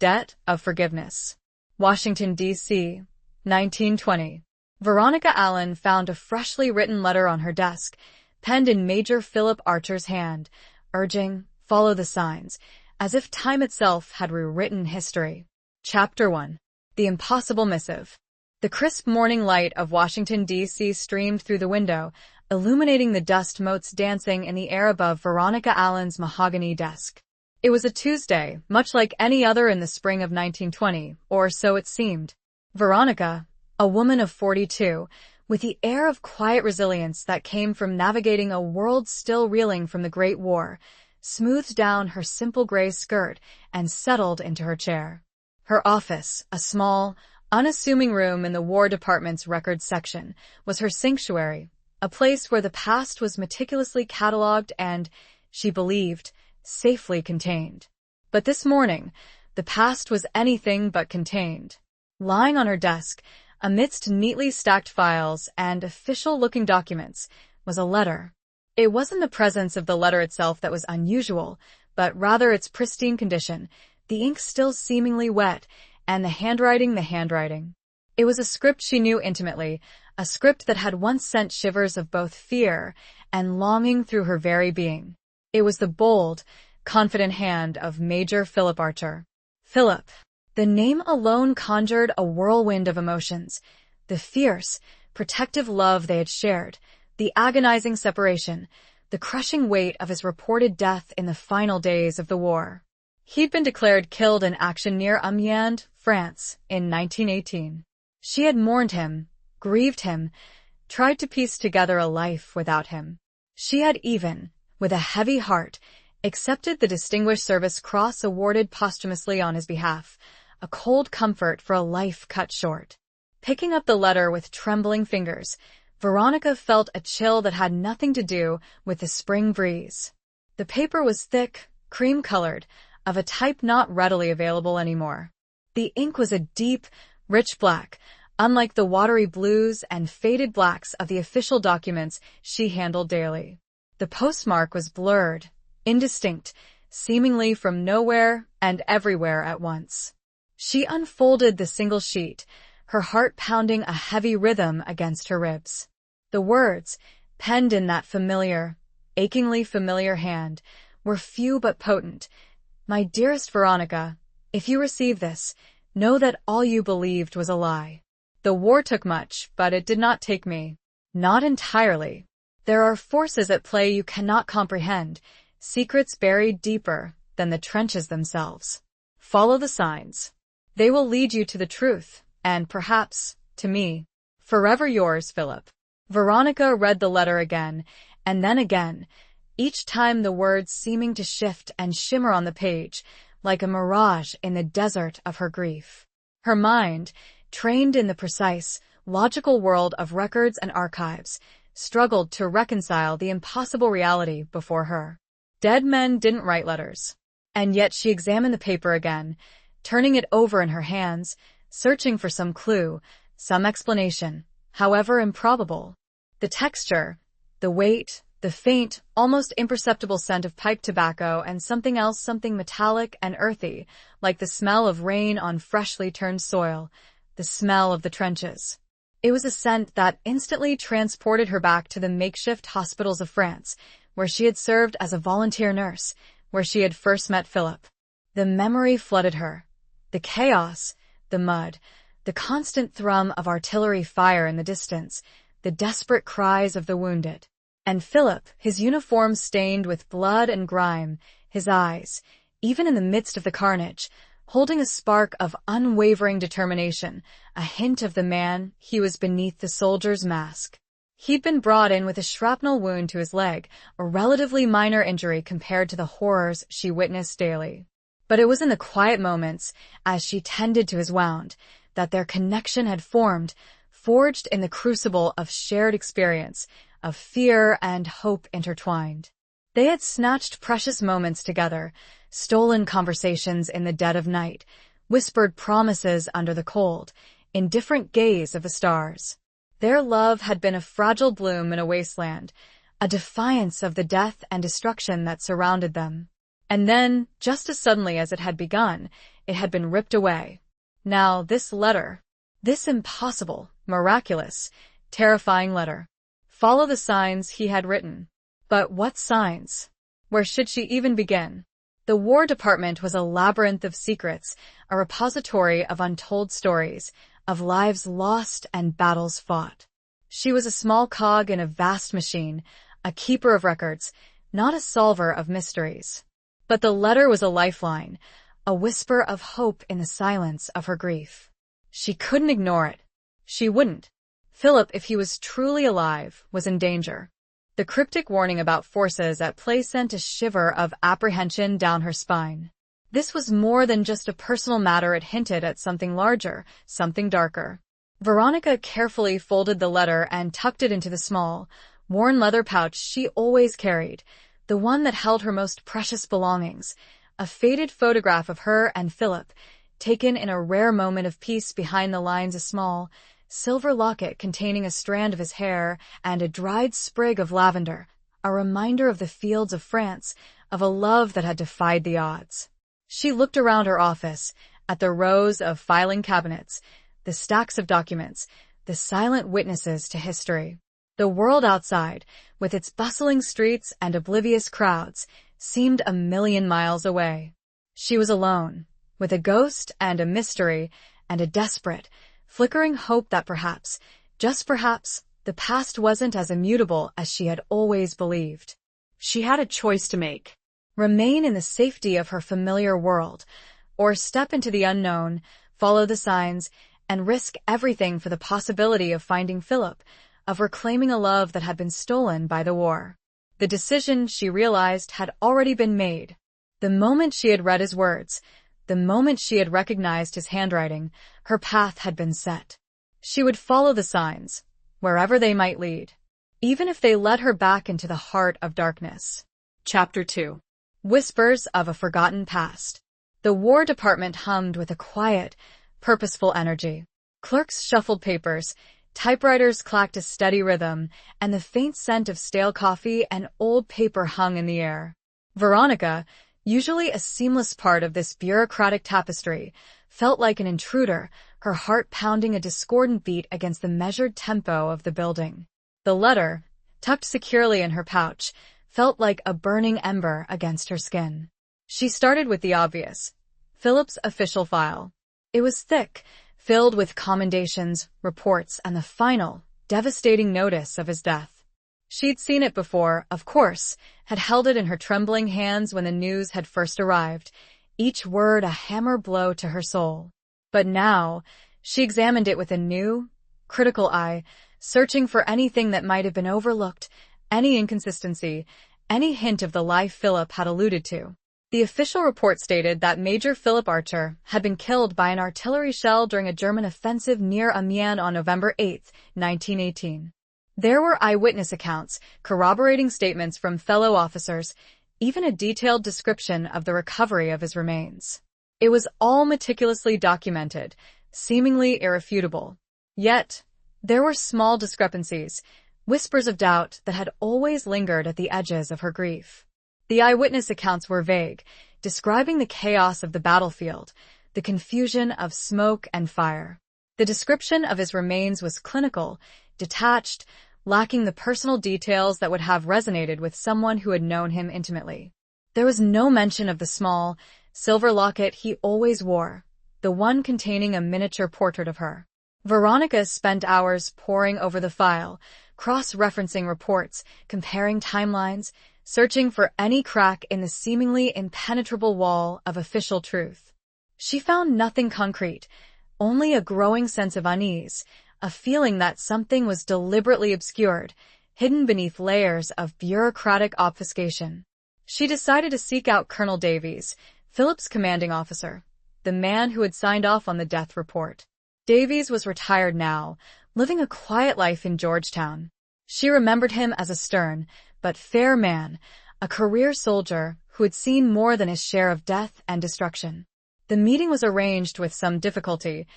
Debt of Forgiveness. Washington, D.C., 1920. Veronica Allen found a freshly written letter on her desk, penned in Major Philip Archer's hand, urging, "Follow the signs," as if time itself had rewritten history. Chapter 1. The Impossible Missive. The crisp morning light of Washington, D.C. streamed through the window, illuminating the dust motes dancing in the air above Veronica Allen's mahogany desk. It was a Tuesday, much like any other in the spring of 1920, or so it seemed. Veronica, a woman of 42, with the air of quiet resilience that came from navigating a world still reeling from the Great War, smoothed down her simple gray skirt and settled into her chair. Her office, a small, unassuming room in the War Department's records section, was her sanctuary, a place where the past was meticulously catalogued and, she believed, safely contained. But this morning, the past was anything but contained. Lying on her desk, amidst neatly stacked files and official-looking documents, was a letter. It wasn't the presence of the letter itself that was unusual, but rather its pristine condition, the ink still seemingly wet, and the handwriting. It was a script she knew intimately, a script that had once sent shivers of both fear and longing through her very being. It was the bold, confident hand of Major Philip Archer. Philip. The name alone conjured a whirlwind of emotions. The fierce, protective love they had shared, the agonizing separation, the crushing weight of his reported death in the final days of the war. He'd been declared killed in action near Amiens, France, in 1918. She had mourned him, grieved him, tried to piece together a life without him. She had even, with a heavy heart, accepted the Distinguished Service Cross awarded posthumously on his behalf, a cold comfort for a life cut short. Picking up the letter with trembling fingers, Veronica felt a chill that had nothing to do with the spring breeze. The paper was thick, cream-colored, of a type not readily available anymore. The ink was a deep, rich black, unlike the watery blues and faded blacks of the official documents she handled daily. The postmark was blurred, indistinct, seemingly from nowhere and everywhere at once. She unfolded the single sheet, her heart pounding a heavy rhythm against her ribs. The words, penned in that familiar, achingly familiar hand, were few but potent. "My dearest Veronica, if you receive this, know that all you believed was a lie. The war took much, but it did not take me. Not entirely. There are forces at play you cannot comprehend, secrets buried deeper than the trenches themselves. Follow the signs. They will lead you to the truth, and perhaps, to me. Forever yours, Philip." Veronica read the letter again, and then again, each time the words seeming to shift and shimmer on the page, like a mirage in the desert of her grief. Her mind, trained in the precise, logical world of records and archives, struggled to reconcile the impossible reality before her. Dead men didn't write letters. And yet she examined the paper again, turning it over in her hands, searching for some clue, some explanation, however improbable. The texture, the weight, the faint, almost imperceptible scent of pipe tobacco and something else, something metallic and earthy, like the smell of rain on freshly turned soil, the smell of the trenches. It was a scent that instantly transported her back to the makeshift hospitals of France, where she had served as a volunteer nurse, where she had first met Philip. The memory flooded her. The chaos, the mud, the constant thrum of artillery fire in the distance, the desperate cries of the wounded. And Philip, his uniform stained with blood and grime, his eyes, even in the midst of the carnage, holding a spark of unwavering determination, a hint of the man he was beneath the soldier's mask. He'd been brought in with a shrapnel wound to his leg, a relatively minor injury compared to the horrors she witnessed daily. But it was in the quiet moments, as she tended to his wound, that their connection had formed, forged in the crucible of shared experience, of fear and hope intertwined. They had snatched precious moments together, stolen conversations in the dead of night, whispered promises under the cold, indifferent gaze of the stars. Their love had been a fragile bloom in a wasteland, a defiance of the death and destruction that surrounded them. And then, just as suddenly as it had begun, it had been ripped away. Now this letter, this impossible, miraculous, terrifying letter. Follow the signs he had written. But what signs? Where should she even begin? The War Department was a labyrinth of secrets, a repository of untold stories, of lives lost and battles fought. She was a small cog in a vast machine, a keeper of records, not a solver of mysteries. But the letter was a lifeline, a whisper of hope in the silence of her grief. She couldn't ignore it. She wouldn't. Philip, if he was truly alive, was in danger. The cryptic warning about forces at play sent a shiver of apprehension down her spine. This was more than just a personal matter. It hinted at something larger, something darker. Veronica carefully folded the letter and tucked it into the small, worn leather pouch she always carried, the one that held her most precious belongings, a faded photograph of her and Philip, taken in a rare moment of peace. Behind the lines, a small, silver locket containing a strand of his hair and a dried sprig of lavender, a reminder of the fields of France, of a love that had defied the odds. She looked around her office, at the rows of filing cabinets, the stacks of documents, the silent witnesses to history. The world outside, with its bustling streets and oblivious crowds, seemed a million miles away. She was alone, with a ghost and a mystery and a desperate, flickering hope that perhaps, just perhaps, the past wasn't as immutable as she had always believed. She had a choice to make: remain in the safety of her familiar world, or step into the unknown, follow the signs, and risk everything for the possibility of finding Philip, of reclaiming a love that had been stolen by the war. The decision, she realized, had already been made. The moment she had read his words, the moment she had recognized his handwriting, her path had been set. She would follow the signs, wherever they might lead, even if they led her back into the heart of darkness. Chapter 2. Whispers of a Forgotten Past. The War Department hummed with a quiet, purposeful energy. Clerks shuffled papers, typewriters clacked a steady rhythm, and the faint scent of stale coffee and old paper hung in the air. Veronica, usually a seamless part of this bureaucratic tapestry, felt like an intruder, her heart pounding a discordant beat against the measured tempo of the building. The letter, tucked securely in her pouch, felt like a burning ember against her skin. She started with the obvious: Philip's official file. It was thick, filled with commendations, reports, and the final, devastating notice of his death. She'd seen it before, of course, had held it in her trembling hands when the news had first arrived, each word a hammer blow to her soul. But now, she examined it with a new, critical eye, searching for anything that might have been overlooked, any inconsistency, any hint of the life Philip had alluded to. The official report stated that Major Philip Archer had been killed by an artillery shell during a German offensive near Amiens on November 8, 1918. There were eyewitness accounts, corroborating statements from fellow officers, even a detailed description of the recovery of his remains. It was all meticulously documented, seemingly irrefutable. Yet, there were small discrepancies, whispers of doubt that had always lingered at the edges of her grief. The eyewitness accounts were vague, describing the chaos of the battlefield, the confusion of smoke and fire. The description of his remains was clinical, detached, lacking the personal details that would have resonated with someone who had known him intimately. There was no mention of the small, silver locket he always wore, the one containing a miniature portrait of her. Veronica spent hours poring over the file, cross-referencing reports, comparing timelines, searching for any crack in the seemingly impenetrable wall of official truth. She found nothing concrete, only a growing sense of unease, a feeling that something was deliberately obscured, hidden beneath layers of bureaucratic obfuscation. She decided to seek out Colonel Davies, Philip's commanding officer, the man who had signed off on the death report. Davies was retired now, living a quiet life in Georgetown. She remembered him as a stern, but fair man, a career soldier who had seen more than his share of death and destruction. The meeting was arranged with some difficulty,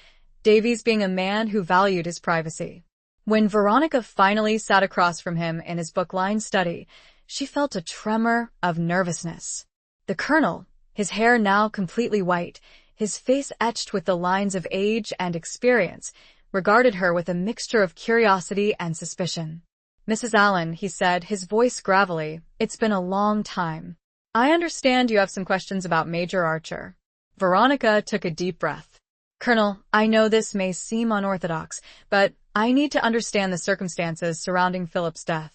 Davies being a man who valued his privacy. When Veronica finally sat across from him in his book-lined study, she felt a tremor of nervousness. The colonel, his hair now completely white, his face etched with the lines of age and experience, regarded her with a mixture of curiosity and suspicion. "Mrs. Allen," he said, his voice gravelly, "it's been a long time. I understand you have some questions about Major Archer." Veronica took a deep breath. "Colonel, I know this may seem unorthodox, but I need to understand the circumstances surrounding Philip's death.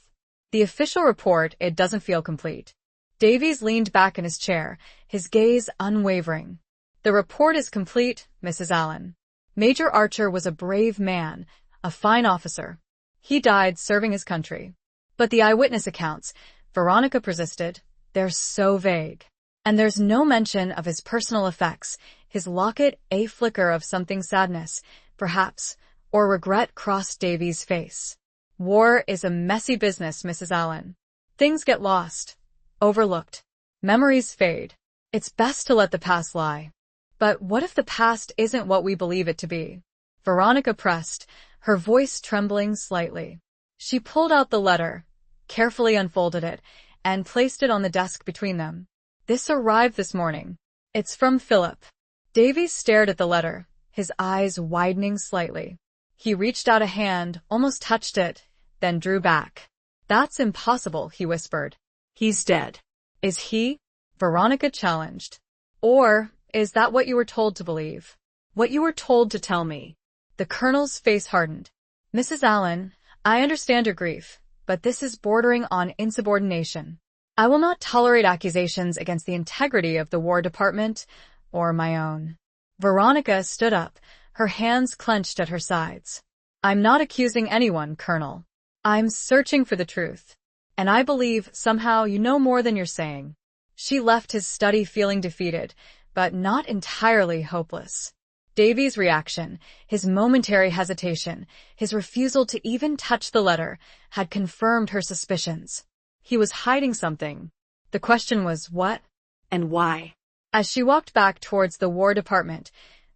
The official report, it doesn't feel complete." Davies leaned back in his chair, his gaze unwavering. "The report is complete, Mrs. Allen. Major Archer was a brave man, a fine officer. He died serving his country. But the eyewitness accounts," Veronica persisted, "they're so vague. And there's no mention of his personal effects, his locket, a flicker of something sadness, perhaps, or regret crossed Davies' face. War is a messy business, Mrs. Allen. Things get lost, overlooked. Memories fade. It's best to let the past lie. But what if the past isn't what we believe it to be?" Veronica pressed, her voice trembling slightly. She pulled out the letter, carefully unfolded it, and placed it on the desk between them. "This arrived this morning. It's from Philip." Davies stared at the letter, his eyes widening slightly. He reached out a hand, almost touched it, then drew back. "That's impossible," he whispered. "He's dead." "Is he?" Veronica challenged. "Or is that what you were told to believe? What you were told to tell me?" The colonel's face hardened. "Mrs. Allen, I understand your grief, but this is bordering on insubordination. I will not tolerate accusations against the integrity of the War Department or my own." Veronica stood up, her hands clenched at her sides. "I'm not accusing anyone, Colonel. I'm searching for the truth. And I believe somehow you know more than you're saying." She left his study feeling defeated, but not entirely hopeless. Davies' reaction, his momentary hesitation, his refusal to even touch the letter, had confirmed her suspicions. He was hiding something. The question was what and why? As she walked back towards the War Department,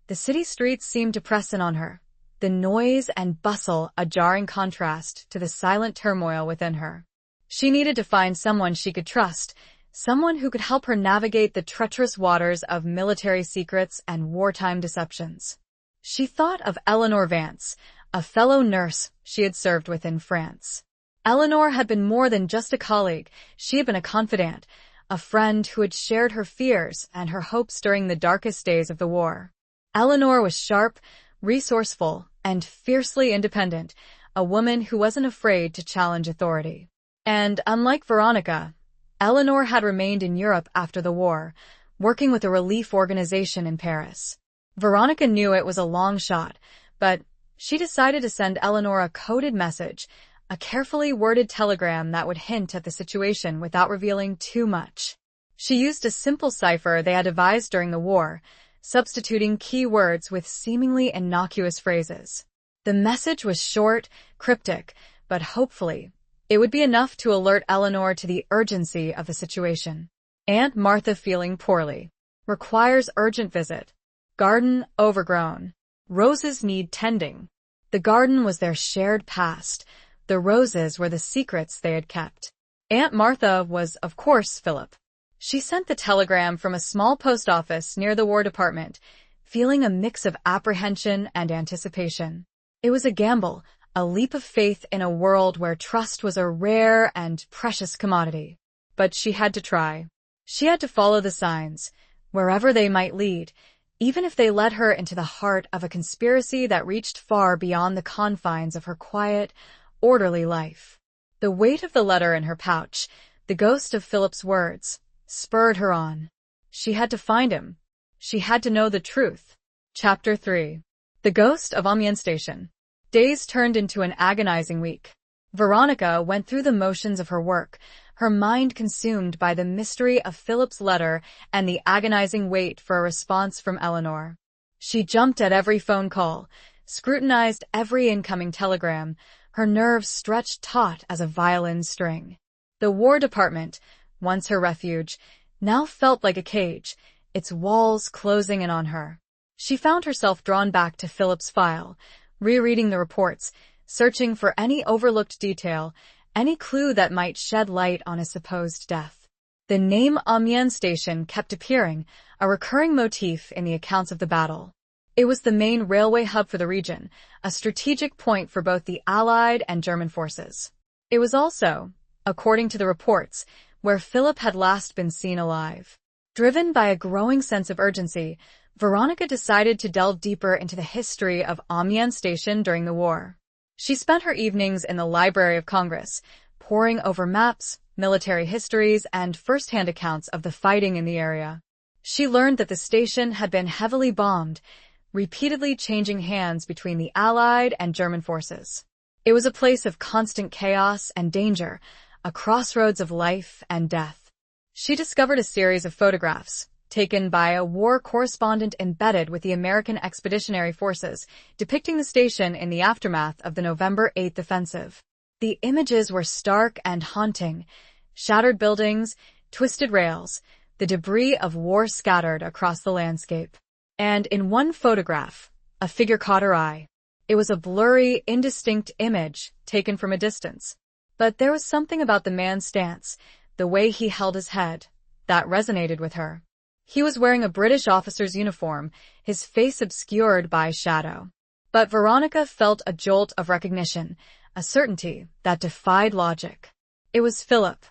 the city streets seemed to press in on her, the noise and bustle a jarring contrast to the silent turmoil within her. She needed to find someone she could trust, someone who could help her navigate the treacherous waters of military secrets and wartime deceptions. She thought of Eleanor Vance, a fellow nurse she had served with in France. Eleanor had been more than just a colleague. She had been a confidant, a friend who had shared her fears and her hopes during the darkest days of the war. Eleanor was sharp, resourceful, and fiercely independent, a woman who wasn't afraid to challenge authority. And unlike Veronica, Eleanor had remained in Europe after the war, working with a relief organization in Paris. Veronica knew it was a long shot, but she decided to send Eleanor a coded message, a carefully worded telegram that would hint at the situation without revealing too much. She used a simple cipher they had devised during the war, substituting key words with seemingly innocuous phrases. The message was short, cryptic, but hopefully, it would be enough to alert Eleanor to the urgency of the situation. "Aunt Martha feeling poorly. Requires urgent visit. Garden overgrown. Roses need tending." The garden was their shared past. The roses were the secrets they had kept. Aunt Martha was, of course, Philip. She sent the telegram from a small post office near the War Department, feeling a mix of apprehension and anticipation. It was a gamble, a leap of faith in a world where trust was a rare and precious commodity. But she had to try. She had to follow the signs, wherever they might lead, even if they led her into the heart of a conspiracy that reached far beyond the confines of her quiet, orderly life. The weight of the letter in her pouch, the ghost of Philip's words, spurred her on. She had to find him. She had to know the truth. Chapter 3. The Ghost of Amiens Station. Days turned into an agonizing week. Veronica went through the motions of her work, her mind consumed by the mystery of Philip's letter and the agonizing wait for a response from Eleanor. She jumped at every phone call, scrutinized every incoming telegram, her nerves stretched taut as a violin string. The War Department, once her refuge, now felt like a cage, its walls closing in on her. She found herself drawn back to Philip's file, rereading the reports, searching for any overlooked detail, any clue that might shed light on his supposed death. The name Amiens Station kept appearing, a recurring motif in the accounts of the battle. It was the main railway hub for the region, a strategic point for both the Allied and German forces. It was also, according to the reports, where Philip had last been seen alive. Driven by a growing sense of urgency, Veronica decided to delve deeper into the history of Amiens Station during the war. She spent her evenings in the Library of Congress, poring over maps, military histories, and first-hand accounts of the fighting in the area. She learned that the station had been heavily bombed, repeatedly changing hands between the Allied and German forces. It was a place of constant chaos and danger, a crossroads of life and death. She discovered a series of photographs, taken by a war correspondent embedded with the American Expeditionary Forces, depicting the station in the aftermath of the November 8th offensive. The images were stark and haunting: shattered buildings, twisted rails, the debris of war scattered across the landscape. And in one photograph, a figure caught her eye. It was a blurry, indistinct image taken from a distance. But there was something about the man's stance, the way he held his head, that resonated with her. He was wearing a British officer's uniform, his face obscured by shadow. But Veronica felt a jolt of recognition, a certainty that defied logic. It was Philip.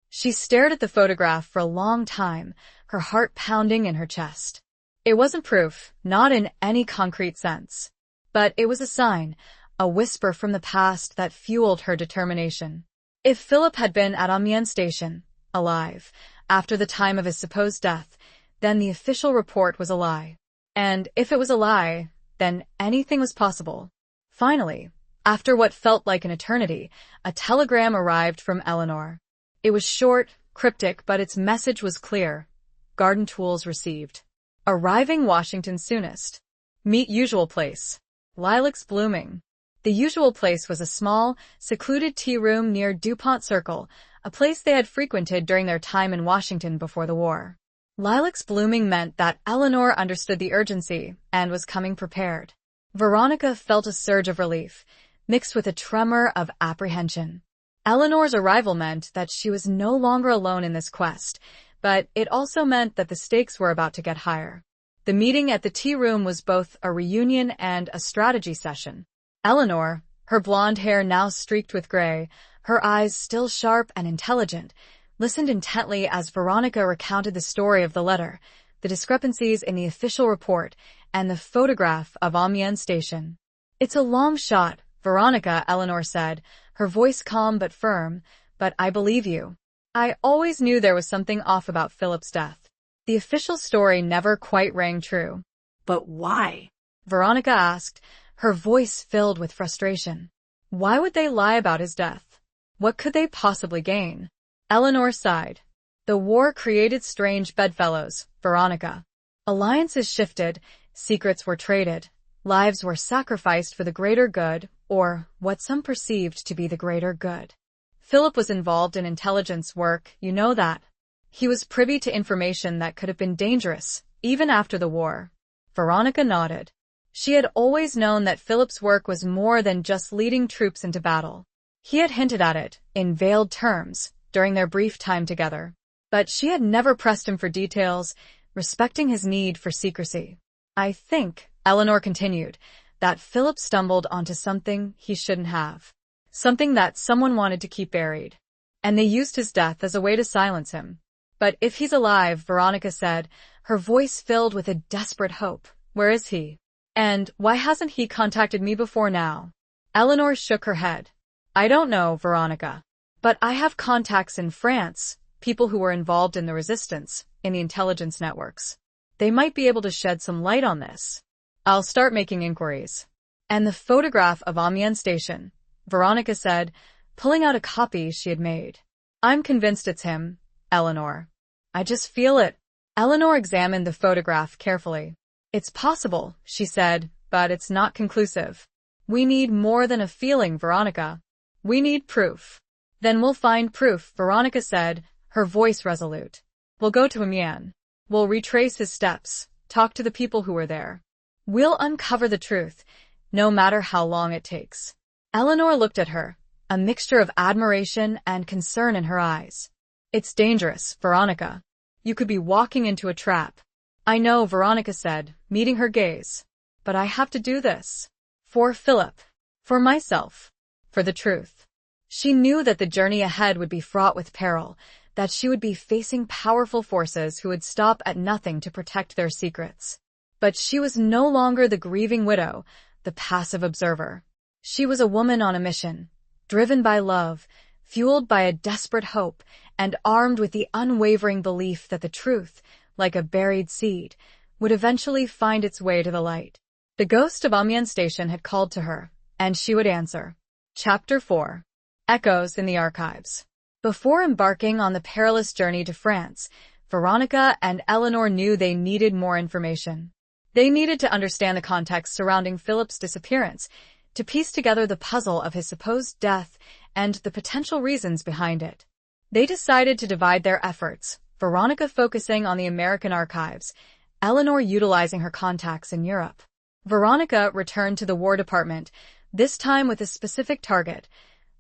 She stared at the photograph for a long time, her heart pounding in her chest. It wasn't proof, not in any concrete sense. But it was a sign, a whisper from the past that fueled her determination. If Philip had been at Amiens Station, alive, after the time of his supposed death, then the official report was a lie. And if it was a lie, then anything was possible. Finally, after what felt like an eternity, a telegram arrived from Eleanor. It was short, cryptic, but its message was clear. Garden tools received. Arriving Washington soonest. Meet usual place. Lilacs blooming. The usual place was a small, secluded tea room near DuPont Circle, a place they had frequented during their time in Washington before the war. Lilacs blooming meant that Eleanor understood the urgency and was coming prepared. Veronica felt a surge of relief, mixed with a tremor of apprehension. Eleanor's arrival meant that she was no longer alone in this quest, but it also meant that the stakes were about to get higher. The meeting at the tea room was both a reunion and a strategy session. Eleanor, her blonde hair now streaked with gray, her eyes still sharp and intelligent, listened intently as Veronica recounted the story of the letter, the discrepancies in the official report, and the photograph of Amiens Station. "It's a long shot, Veronica," Eleanor said, her voice calm but firm, "but I believe you. I always knew there was something off about Philip's death." The official story never quite rang true. But why? Veronica asked, her voice filled with frustration. Why would they lie about his death? What could they possibly gain? Eleanor sighed. The war created strange bedfellows, Veronica. Alliances shifted, secrets were traded, lives were sacrificed for the greater good, or what some perceived to be the greater good. Philip was involved in intelligence work, you know that. He was privy to information that could have been dangerous, even after the war. Veronica nodded. She had always known that Philip's work was more than just leading troops into battle. He had hinted at it, in veiled terms, during their brief time together. But she had never pressed him for details, respecting his need for secrecy. "I think," Eleanor continued, "that Philip stumbled onto something he shouldn't have. Something that someone wanted to keep buried. And they used his death as a way to silence him. But if he's alive," Veronica said, her voice filled with a desperate hope, "where is he? And why hasn't he contacted me before now?" Eleanor shook her head. "I don't know, Veronica. But I have contacts in France, people who were involved in the resistance, in the intelligence networks. They might be able to shed some light on this. I'll start making inquiries." "And the photograph of Amiens Station," Veronica said, pulling out a copy she had made. "I'm convinced it's him, Eleanor. I just feel it." Eleanor examined the photograph carefully. "It's possible," she said, "but it's not conclusive. We need more than a feeling, Veronica. We need proof." "Then we'll find proof," Veronica said, her voice resolute. "We'll go to Amiens. We'll retrace his steps, talk to the people who were there. We'll uncover the truth, no matter how long it takes." Eleanor looked at her, a mixture of admiration and concern in her eyes. "It's dangerous, Veronica. You could be walking into a trap." I know, Veronica said, meeting her gaze. But I have to do this. For Philip. For myself. For the truth. She knew that the journey ahead would be fraught with peril, that she would be facing powerful forces who would stop at nothing to protect their secrets. But she was no longer the grieving widow, the passive observer. She was a woman on a mission, driven by love, fueled by a desperate hope, and armed with the unwavering belief that the truth, like a buried seed, would eventually find its way to the light. The ghost of Amiens Station had called to her, and she would answer. Chapter 4. Echoes in the Archives. Before embarking on the perilous journey to France, Veronica and Eleanor knew they needed more information. They needed to understand the context surrounding Philip's disappearance, to piece together the puzzle of his supposed death and the potential reasons behind it. They decided to divide their efforts, Veronica focusing on the American archives, Eleanor utilizing her contacts in Europe. Veronica returned to the War Department, this time with a specific target: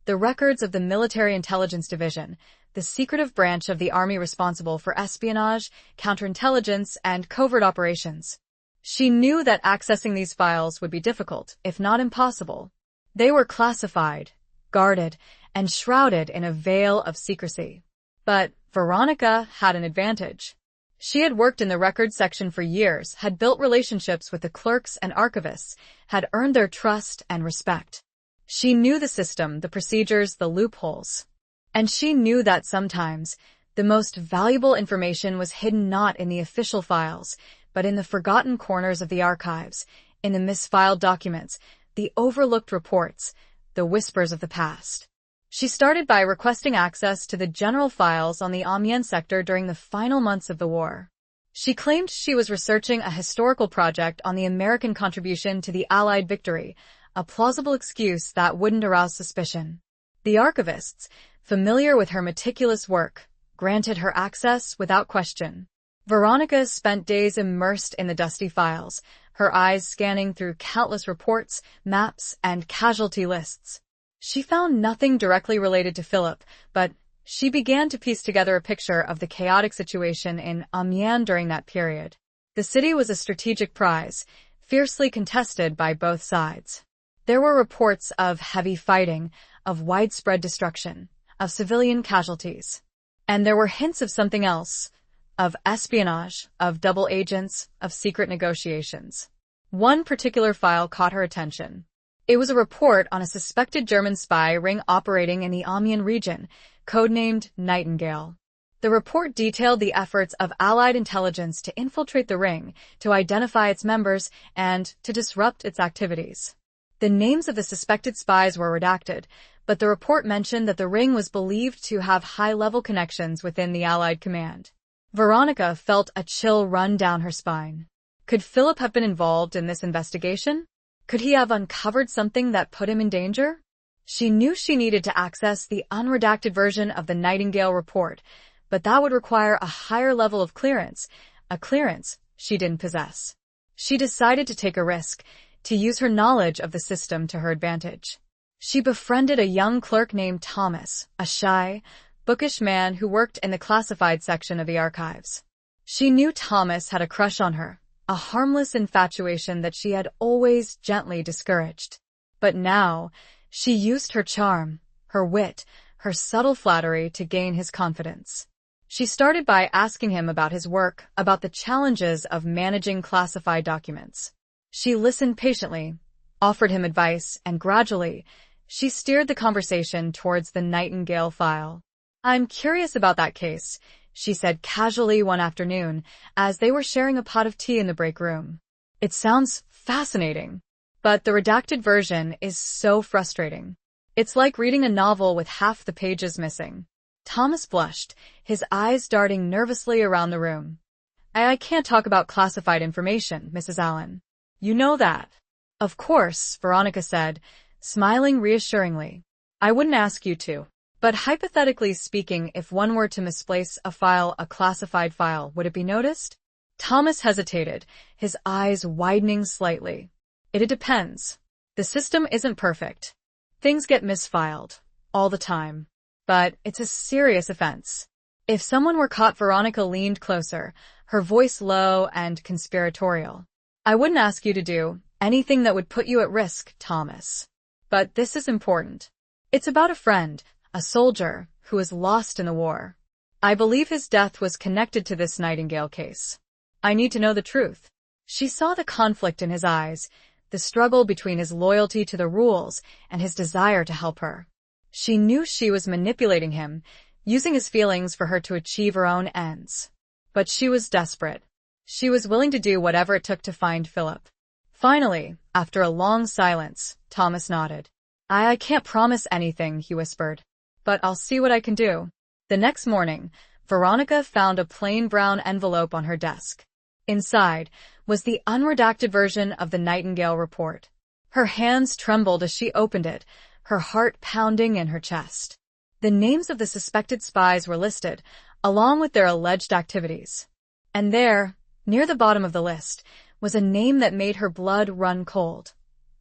the records of the Military Intelligence Division, the secretive branch of the Army responsible for espionage, counterintelligence, and covert operations. She knew that accessing these files would be difficult, if not impossible. They were classified, guarded, and shrouded in a veil of secrecy. But Veronica had an advantage. She had worked in the records section for years, had built relationships with the clerks and archivists, had earned their trust and respect. She knew the system, the procedures, the loopholes. And she knew that sometimes the most valuable information was hidden not in the official files, but in the forgotten corners of the archives, in the misfiled documents, the overlooked reports, the whispers of the past. She started by requesting access to the general files on the Amiens sector during the final months of the war. She claimed she was researching a historical project on the American contribution to the Allied victory, a plausible excuse that wouldn't arouse suspicion. The archivists, familiar with her meticulous work, granted her access without question. Veronica spent days immersed in the dusty files, her eyes scanning through countless reports, maps, and casualty lists. She found nothing directly related to Philip, but she began to piece together a picture of the chaotic situation in Amiens during that period. The city was a strategic prize, fiercely contested by both sides. There were reports of heavy fighting, of widespread destruction, of civilian casualties. And there were hints of something else, of espionage, of double agents, of secret negotiations. One particular file caught her attention. It was a report on a suspected German spy ring operating in the Amiens region, codenamed Nightingale. The report detailed the efforts of Allied intelligence to infiltrate the ring, to identify its members, and to disrupt its activities. The names of the suspected spies were redacted, but the report mentioned that the ring was believed to have high-level connections within the Allied command. Veronica felt a chill run down her spine. Could Philip have been involved in this investigation? Could he have uncovered something that put him in danger? She knew she needed to access the unredacted version of the Nightingale report, but that would require a higher level of clearance, a clearance she didn't possess. She decided to take a risk, to use her knowledge of the system to her advantage. She befriended a young clerk named Thomas, a shy, bookish man who worked in the classified section of the archives. She knew Thomas had a crush on her, a harmless infatuation that she had always gently discouraged. But now, she used her charm, her wit, her subtle flattery to gain his confidence. She started by asking him about his work, about the challenges of managing classified documents. She listened patiently, offered him advice, and gradually, she steered the conversation towards the Nightingale file. "I'm curious about that case," she said casually one afternoon, as they were sharing a pot of tea in the break room. "It sounds fascinating, but the redacted version is so frustrating. It's like reading a novel with half the pages missing." Thomas blushed, his eyes darting nervously around the room. I can't talk about classified information, Mrs. Allen. You know that." "Of course," Veronica said, smiling reassuringly. "I wouldn't ask you to. But hypothetically speaking, if one were to misplace a file, a classified file, would it be noticed?" Thomas hesitated, his eyes widening slightly. "It depends. The system isn't perfect. Things get misfiled, all the time. But it's a serious offense. If someone were caught, Veronica leaned closer, her voice low and conspiratorial. I wouldn't ask you to do anything that would put you at risk, Thomas. But this is important. It's about a friend, a soldier, who was lost in the war. I believe his death was connected to this Nightingale case. I need to know the truth. She saw the conflict in his eyes, the struggle between his loyalty to the rules and his desire to help her. She knew she was manipulating him, using his feelings for her to achieve her own ends. But she was desperate. She was willing to do whatever it took to find Philip. Finally, after a long silence, Thomas nodded. I can't promise anything, he whispered. But I'll see what I can do. The next morning, Veronica found a plain brown envelope on her desk. Inside was the unredacted version of the Nightingale report. Her hands trembled as she opened it, her heart pounding in her chest. The names of the suspected spies were listed, along with their alleged activities. And there, near the bottom of the list, was a name that made her blood run cold.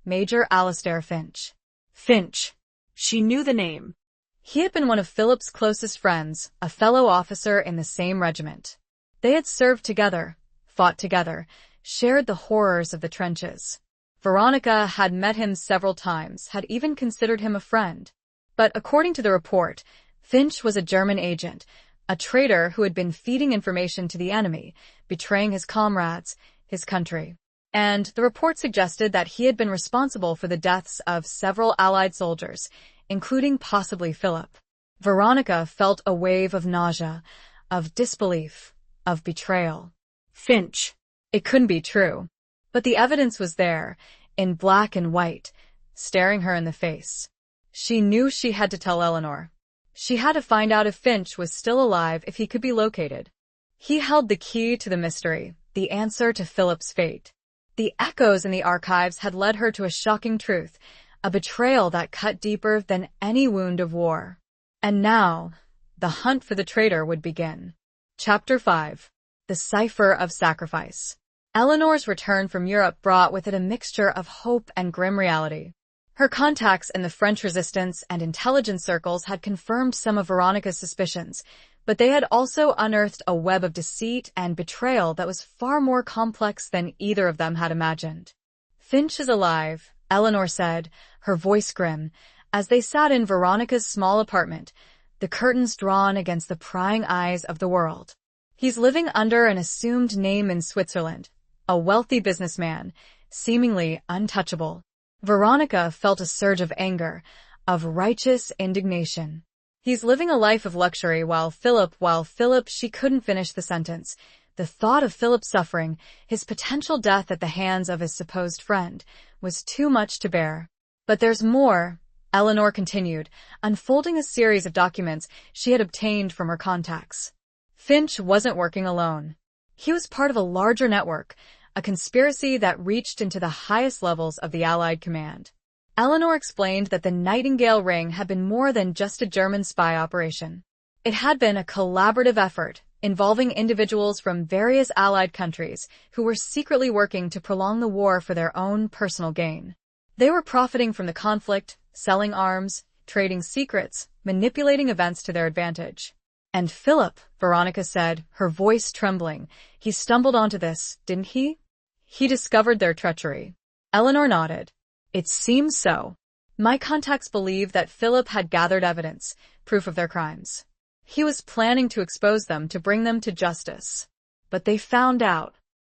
Major Alistair Finch. Finch. She knew the name. He had been one of Philip's closest friends, a fellow officer in the same regiment. They had served together, fought together, shared the horrors of the trenches. Veronica had met him several times, had even considered him a friend. But according to the report, Finch was a German agent, a traitor who had been feeding information to the enemy, betraying his comrades, his country. And the report suggested that he had been responsible for the deaths of several Allied soldiers, including possibly Philip. Veronica felt a wave of nausea, of disbelief, of betrayal. Finch. It couldn't be true. But the evidence was there, in black and white, staring her in the face. She knew she had to tell Eleanor. She had to find out if Finch was still alive, if he could be located. He held the key to the mystery, the answer to Philip's fate. The echoes in the archives had led her to a shocking truth, a betrayal that cut deeper than any wound of war. And now, the hunt for the traitor would begin. Chapter 5. The Cipher of Sacrifice. Eleanor's return from Europe brought with it a mixture of hope and grim reality. Her contacts in the French resistance and intelligence circles had confirmed some of Veronica's suspicions, but they had also unearthed a web of deceit and betrayal that was far more complex than either of them had imagined. Finch is alive, Eleanor said, her voice grim, as they sat in Veronica's small apartment, the curtains drawn against the prying eyes of the world. He's living under an assumed name in Switzerland, a wealthy businessman, seemingly untouchable. Veronica felt a surge of anger, of righteous indignation. He's living a life of luxury while Philip, she couldn't finish the sentence. The thought of Philip's suffering, his potential death at the hands of his supposed friend, was too much to bear. But there's more, Eleanor continued, unfolding a series of documents she had obtained from her contacts. Finch wasn't working alone. He was part of a larger network, a conspiracy that reached into the highest levels of the Allied command. Eleanor explained that the Nightingale Ring had been more than just a German spy operation. It had been a collaborative effort involving individuals from various Allied countries who were secretly working to prolong the war for their own personal gain. They were profiting from the conflict, selling arms, trading secrets, manipulating events to their advantage. And Philip, Veronica said, her voice trembling, he stumbled onto this, didn't he? He discovered their treachery. Eleanor nodded. It seems so. My contacts believe that Philip had gathered evidence, proof of their crimes. He was planning to expose them, to bring them to justice. But they found out,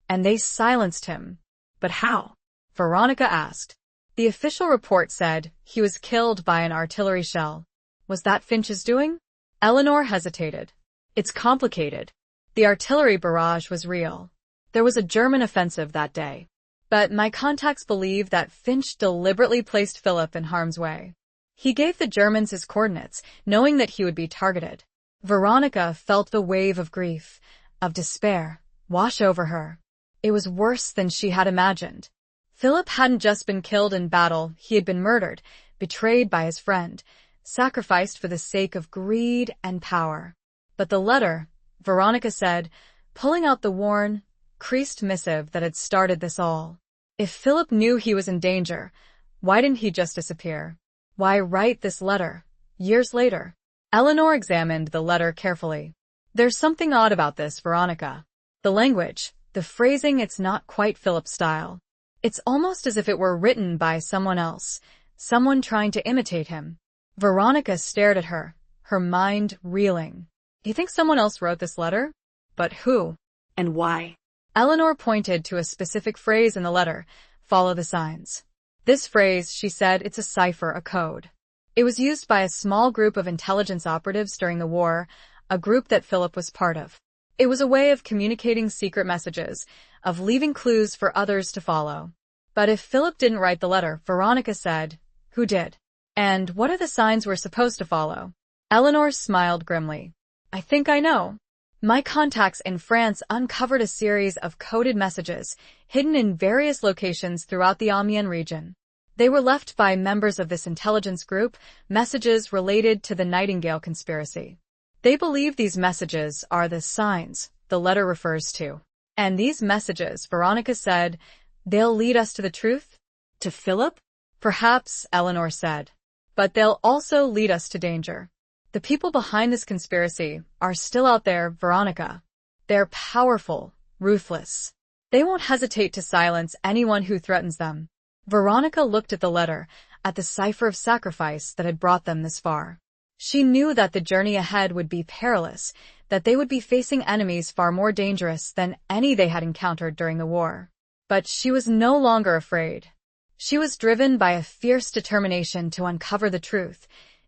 and they silenced him. But how? Veronica asked. The official report said he was killed by an artillery shell. Was that Finch's doing? Eleanor hesitated. It's complicated. The artillery barrage was real. There was a German offensive that day. But my contacts believe that Finch deliberately placed Philip in harm's way. He gave the Germans his coordinates, knowing that he would be targeted. Veronica felt the wave of grief, of despair, wash over her. It was worse than she had imagined. Philip hadn't just been killed in battle, he had been murdered, betrayed by his friend, sacrificed for the sake of greed and power. But the letter, Veronica said, pulling out the worn, creased missive that had started this all. If Philip knew he was in danger, why didn't he just disappear? Why write this letter, years later? Eleanor examined the letter carefully. There's something odd about this, Veronica. The language, the phrasing, it's not quite Philip's style. It's almost as if it were written by someone else, someone trying to imitate him. Veronica stared at her, her mind reeling. You think someone else wrote this letter? But who? And why? Eleanor pointed to a specific phrase in the letter, "Follow the signs." This phrase, she said, it's a cipher, a code. It was used by a small group of intelligence operatives during the war, a group that Philip was part of. It was a way of communicating secret messages, of leaving clues for others to follow. But if Philip didn't write the letter, Veronica said, who did? And what are the signs we're supposed to follow? Eleanor smiled grimly. I think I know. My contacts in France uncovered a series of coded messages hidden in various locations throughout the Amiens region. They were left by members of this intelligence group, messages related to the Nightingale conspiracy. They believe these messages are the signs the letter refers to. And these messages, Veronica said, they'll lead us to the truth? To Philip? Perhaps, Eleanor said. But they'll also lead us to danger. The people behind this conspiracy are still out there, Veronica. They're powerful, ruthless. They won't hesitate to silence anyone who threatens them. Veronica looked at the letter, at the cipher of sacrifice that had brought them this far. She knew that the journey ahead would be perilous, that they would be facing enemies far more dangerous than any they had encountered during the war. But she was no longer afraid. She was driven by a fierce determination to uncover the truth,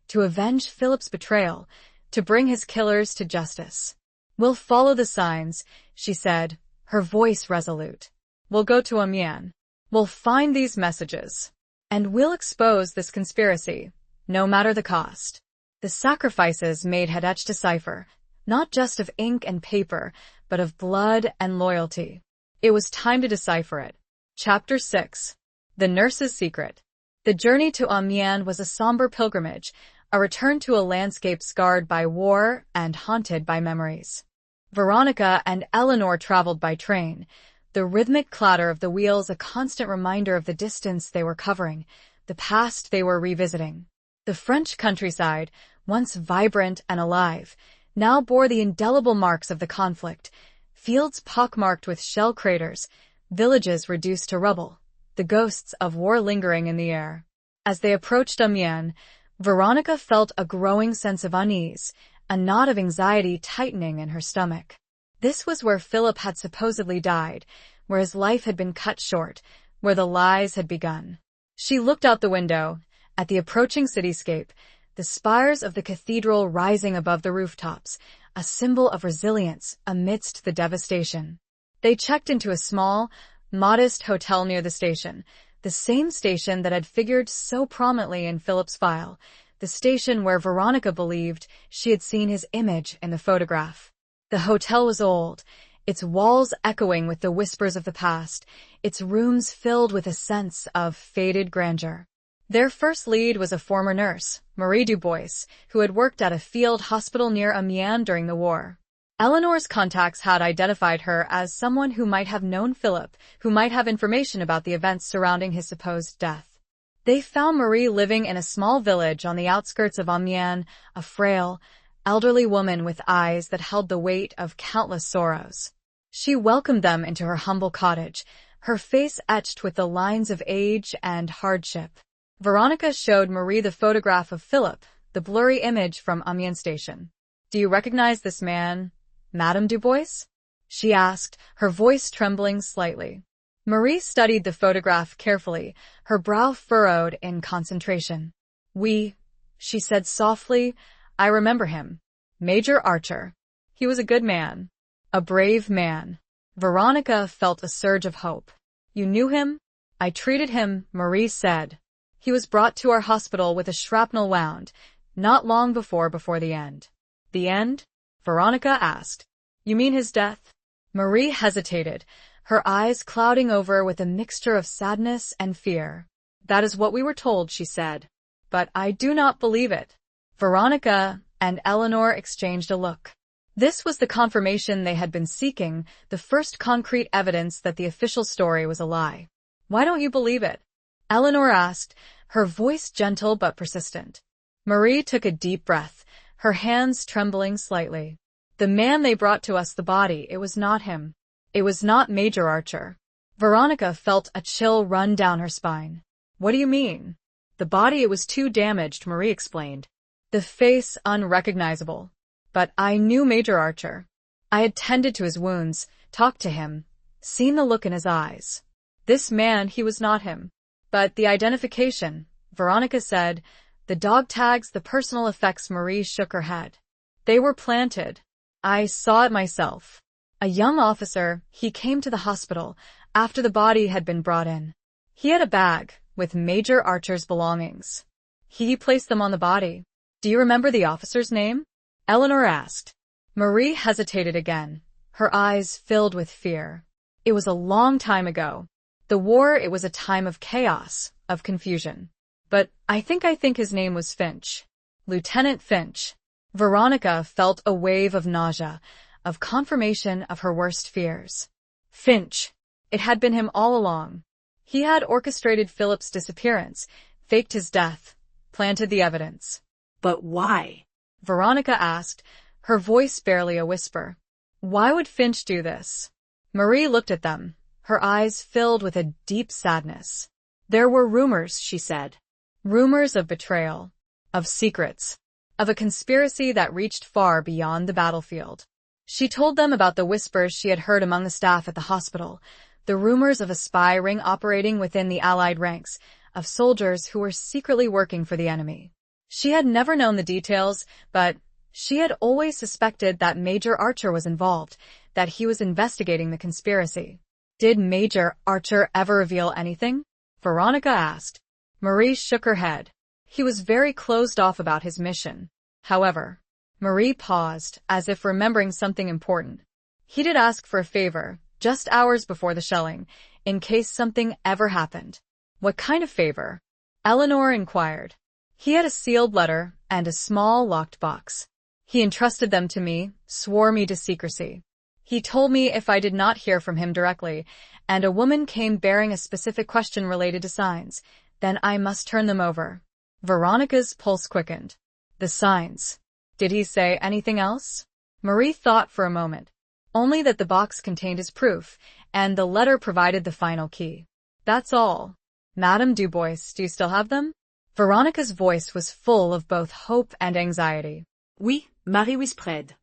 to avenge Philip's betrayal, to bring his killers to justice. We'll follow the signs, she said, her voice resolute. We'll go to Amiens. We'll find these messages. And we'll expose this conspiracy, no matter the cost. The sacrifices made had etched a cipher, not just of ink and paper, but of blood and loyalty. It was time to decipher it. Chapter 6. The Nurse's Secret. The journey to Amiens was a somber pilgrimage, a return to a landscape scarred by war and haunted by memories. Veronica and Eleanor traveled by train, the rhythmic clatter of the wheels a constant reminder of the distance they were covering, the past they were revisiting. The French countryside, once vibrant and alive, now bore the indelible marks of the conflict, fields pockmarked with shell craters, villages reduced to rubble, the ghosts of war lingering in the air. As they approached Amiens, Veronica felt a growing sense of unease, a knot of anxiety tightening in her stomach. This was where Philip had supposedly died, where his life had been cut short, where the lies had begun. She looked out the window, at the approaching cityscape, the spires of the cathedral rising above the rooftops, a symbol of resilience amidst the devastation. They checked into a small, modest hotel near the station, the same station that had figured so prominently in Philip's file, the station where Veronica believed she had seen his image in the photograph. The hotel was old, its walls echoing with the whispers of the past, its rooms filled with a sense of faded grandeur. Their first lead was a former nurse, Marie Dubois, who had worked at a field hospital near Amiens during the war. Eleanor's contacts had identified her as someone who might have known Philip, who might have information about the events surrounding his supposed death. They found Marie living in a small village on the outskirts of Amiens, a frail, elderly woman with eyes that held the weight of countless sorrows. She welcomed them into her humble cottage, her face etched with the lines of age and hardship. Veronica showed Marie the photograph of Philip, the blurry image from Amiens station. "Do you recognize this man, Madame Dubois?" she asked, her voice trembling slightly. Marie studied the photograph carefully, her brow furrowed in concentration. "Oui," she said softly, "I remember him. Major Archer. He was a good man. A brave man." Veronica felt a surge of hope. "You knew him?" "I treated him," Marie said. "He was brought to our hospital with a shrapnel wound, not long before the end." "The end?" Veronica asked. "You mean his death?" Marie hesitated, her eyes clouding over with a mixture of sadness and fear. "That is what we were told," she said. "But I do not believe it." Veronica and Eleanor exchanged a look. This was the confirmation they had been seeking, the first concrete evidence that the official story was a lie. "Why don't you believe it?" Eleanor asked, her voice gentle but persistent. Marie took a deep breath, her hands trembling slightly. The man they brought to us, the body, it was not him. It was not Major Archer. Veronica felt a chill run down her spine. What do you mean? The body, it was too damaged, Marie explained. The face unrecognizable. But I knew Major Archer. I had tended to his wounds, talked to him, seen the look in his eyes. This man, he was not him. But the identification, Veronica said, the dog tags, the personal effects, Marie shook her head. They were planted. I saw it myself. A young officer, he came to the hospital after the body had been brought in. He had a bag with Major Archer's belongings. He placed them on the body. Do you remember the officer's name? Eleanor asked. Marie hesitated again, her eyes filled with fear. It was a long time ago. The war, it was a time of chaos, of confusion. But I think his name was Finch. Lieutenant Finch. Veronica felt a wave of nausea, of confirmation of her worst fears. Finch. It had been him all along. He had orchestrated Philip's disappearance, faked his death, planted the evidence. But why? Veronica asked, her voice barely a whisper. Why would Finch do this? Marie looked at them, her eyes filled with a deep sadness. There were rumors, she said. Rumors of betrayal, of secrets, of a conspiracy that reached far beyond the battlefield. She told them about the whispers she had heard among the staff at the hospital, the rumors of a spy ring operating within the Allied ranks, of soldiers who were secretly working for the enemy. She had never known the details, but she had always suspected that Major Archer was involved, that he was investigating the conspiracy. Did Major Archer ever reveal anything? Veronica asked. Marie shook her head. He was very closed off about his mission. However, Marie paused, as if remembering something important. He did ask for a favor, just hours before the shelling, in case something ever happened. What kind of favor? Eleanor inquired. He had a sealed letter and a small locked box. He entrusted them to me, swore me to secrecy. He told me if I did not hear from him directly, and a woman came bearing a specific question related to signs, then I must turn them over. Veronica's pulse quickened. The signs. Did he say anything else? Marie thought for a moment. Only that the box contained his proof, and the letter provided the final key. That's all. Madame Dubois, do you still have them? Veronica's voice was full of both hope and anxiety. Oui, Marie whispered.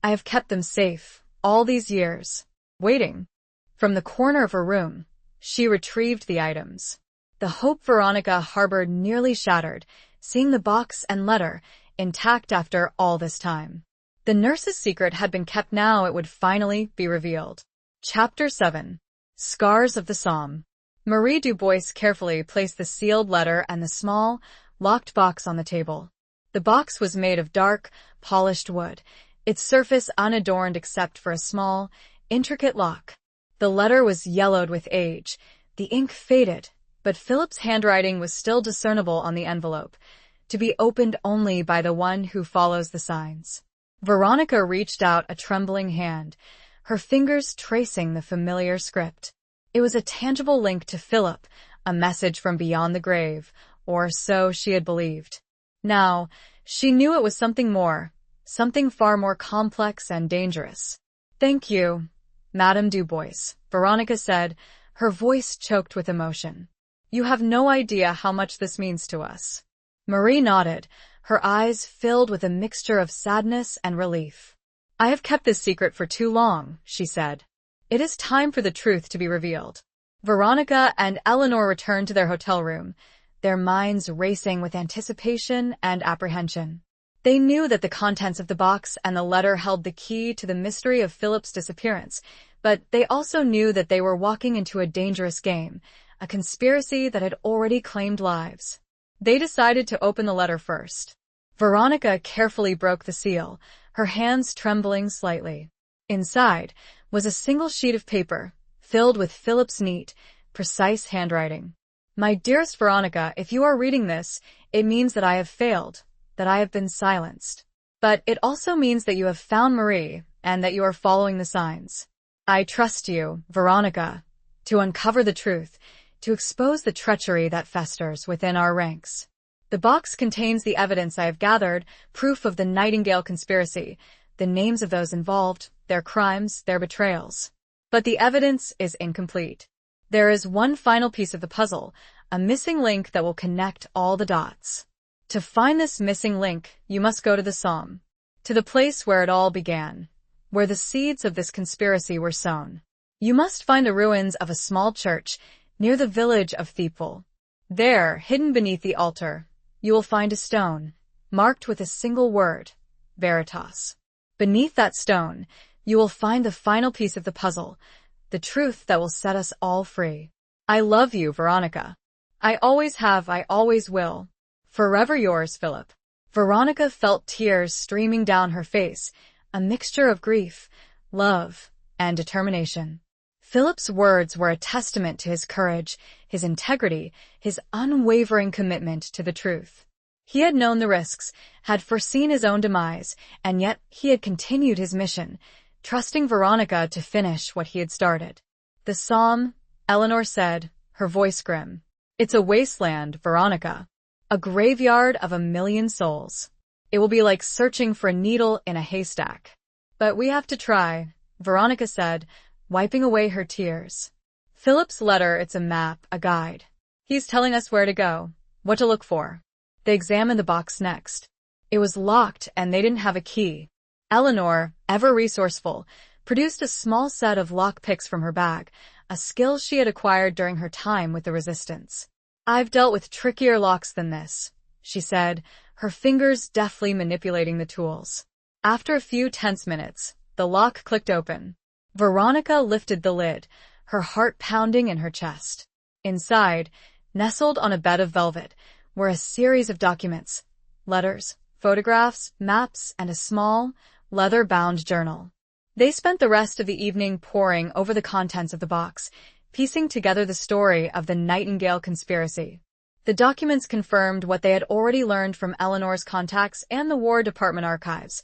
I have kept them safe, all these years, waiting. From the corner of her room, she retrieved the items. The hope Veronica harbored nearly shattered, seeing the box and letter intact after all this time. The nurse's secret had been kept, now it would finally be revealed. Chapter 7. Scars of the Somme. Marie Dubois carefully placed the sealed letter and the small, locked box on the table. The box was made of dark, polished wood, its surface unadorned except for a small, intricate lock. The letter was yellowed with age, the ink faded, but Philip's handwriting was still discernible on the envelope, to be opened only by the one who follows the signs. Veronica reached out a trembling hand, her fingers tracing the familiar script. It was a tangible link to Philip, a message from beyond the grave, or so she had believed. Now, she knew it was something more, something far more complex and dangerous. Thank you, Madame Dubois, Veronica said, her voice choked with emotion. You have no idea how much this means to us. Marie nodded, her eyes filled with a mixture of sadness and relief. I have kept this secret for too long, she said. It is time for the truth to be revealed. Veronica and Eleanor returned to their hotel room, their minds racing with anticipation and apprehension. They knew that the contents of the box and the letter held the key to the mystery of Philip's disappearance, but they also knew that they were walking into a dangerous game, a conspiracy that had already claimed lives. They decided to open the letter first. Veronica carefully broke the seal, her hands trembling slightly. Inside was a single sheet of paper, filled with Philip's neat, precise handwriting. My dearest Veronica, if you are reading this, it means that I have failed, that I have been silenced. But it also means that you have found Marie, and that you are following the signs. I trust you, Veronica, to uncover the truth, to expose the treachery that festers within our ranks. The box contains the evidence I have gathered, proof of the Nightingale conspiracy, the names of those involved, their crimes, their betrayals. But the evidence is incomplete. There is one final piece of the puzzle, a missing link that will connect all the dots. To find this missing link, you must go to the Somme, to the place where it all began, where the seeds of this conspiracy were sown. You must find the ruins of a small church near the village of Thiepval. There, hidden beneath the altar, you will find a stone, marked with a single word, Veritas. Beneath that stone, you will find the final piece of the puzzle, the truth that will set us all free. I love you, Veronica. I always have, I always will. Forever yours, Philip. Veronica felt tears streaming down her face, a mixture of grief, love, and determination. Philip's words were a testament to his courage, his integrity, his unwavering commitment to the truth. He had known the risks, had foreseen his own demise, and yet he had continued his mission, trusting Veronica to finish what he had started. The Somme, Eleanor said, her voice grim. It's a wasteland, Veronica. A graveyard of 1,000,000 souls. It will be like searching for a needle in a haystack. But we have to try, Veronica said, wiping away her tears. Philip's letter, it's a map, a guide. He's telling us where to go, what to look for. They examined the box next. It was locked and they didn't have a key. Eleanor, ever resourceful, produced a small set of lockpicks from her bag, a skill she had acquired during her time with the Resistance. I've dealt with trickier locks than this, she said, her fingers deftly manipulating the tools. After a few tense minutes, the lock clicked open. Veronica lifted the lid, her heart pounding in her chest. Inside, nestled on a bed of velvet, were a series of documents, letters, photographs, maps, and a small, leather-bound journal. They spent the rest of the evening poring over the contents of the box, piecing together the story of the Nightingale conspiracy. The documents confirmed what they had already learned from Eleanor's contacts and the War Department archives,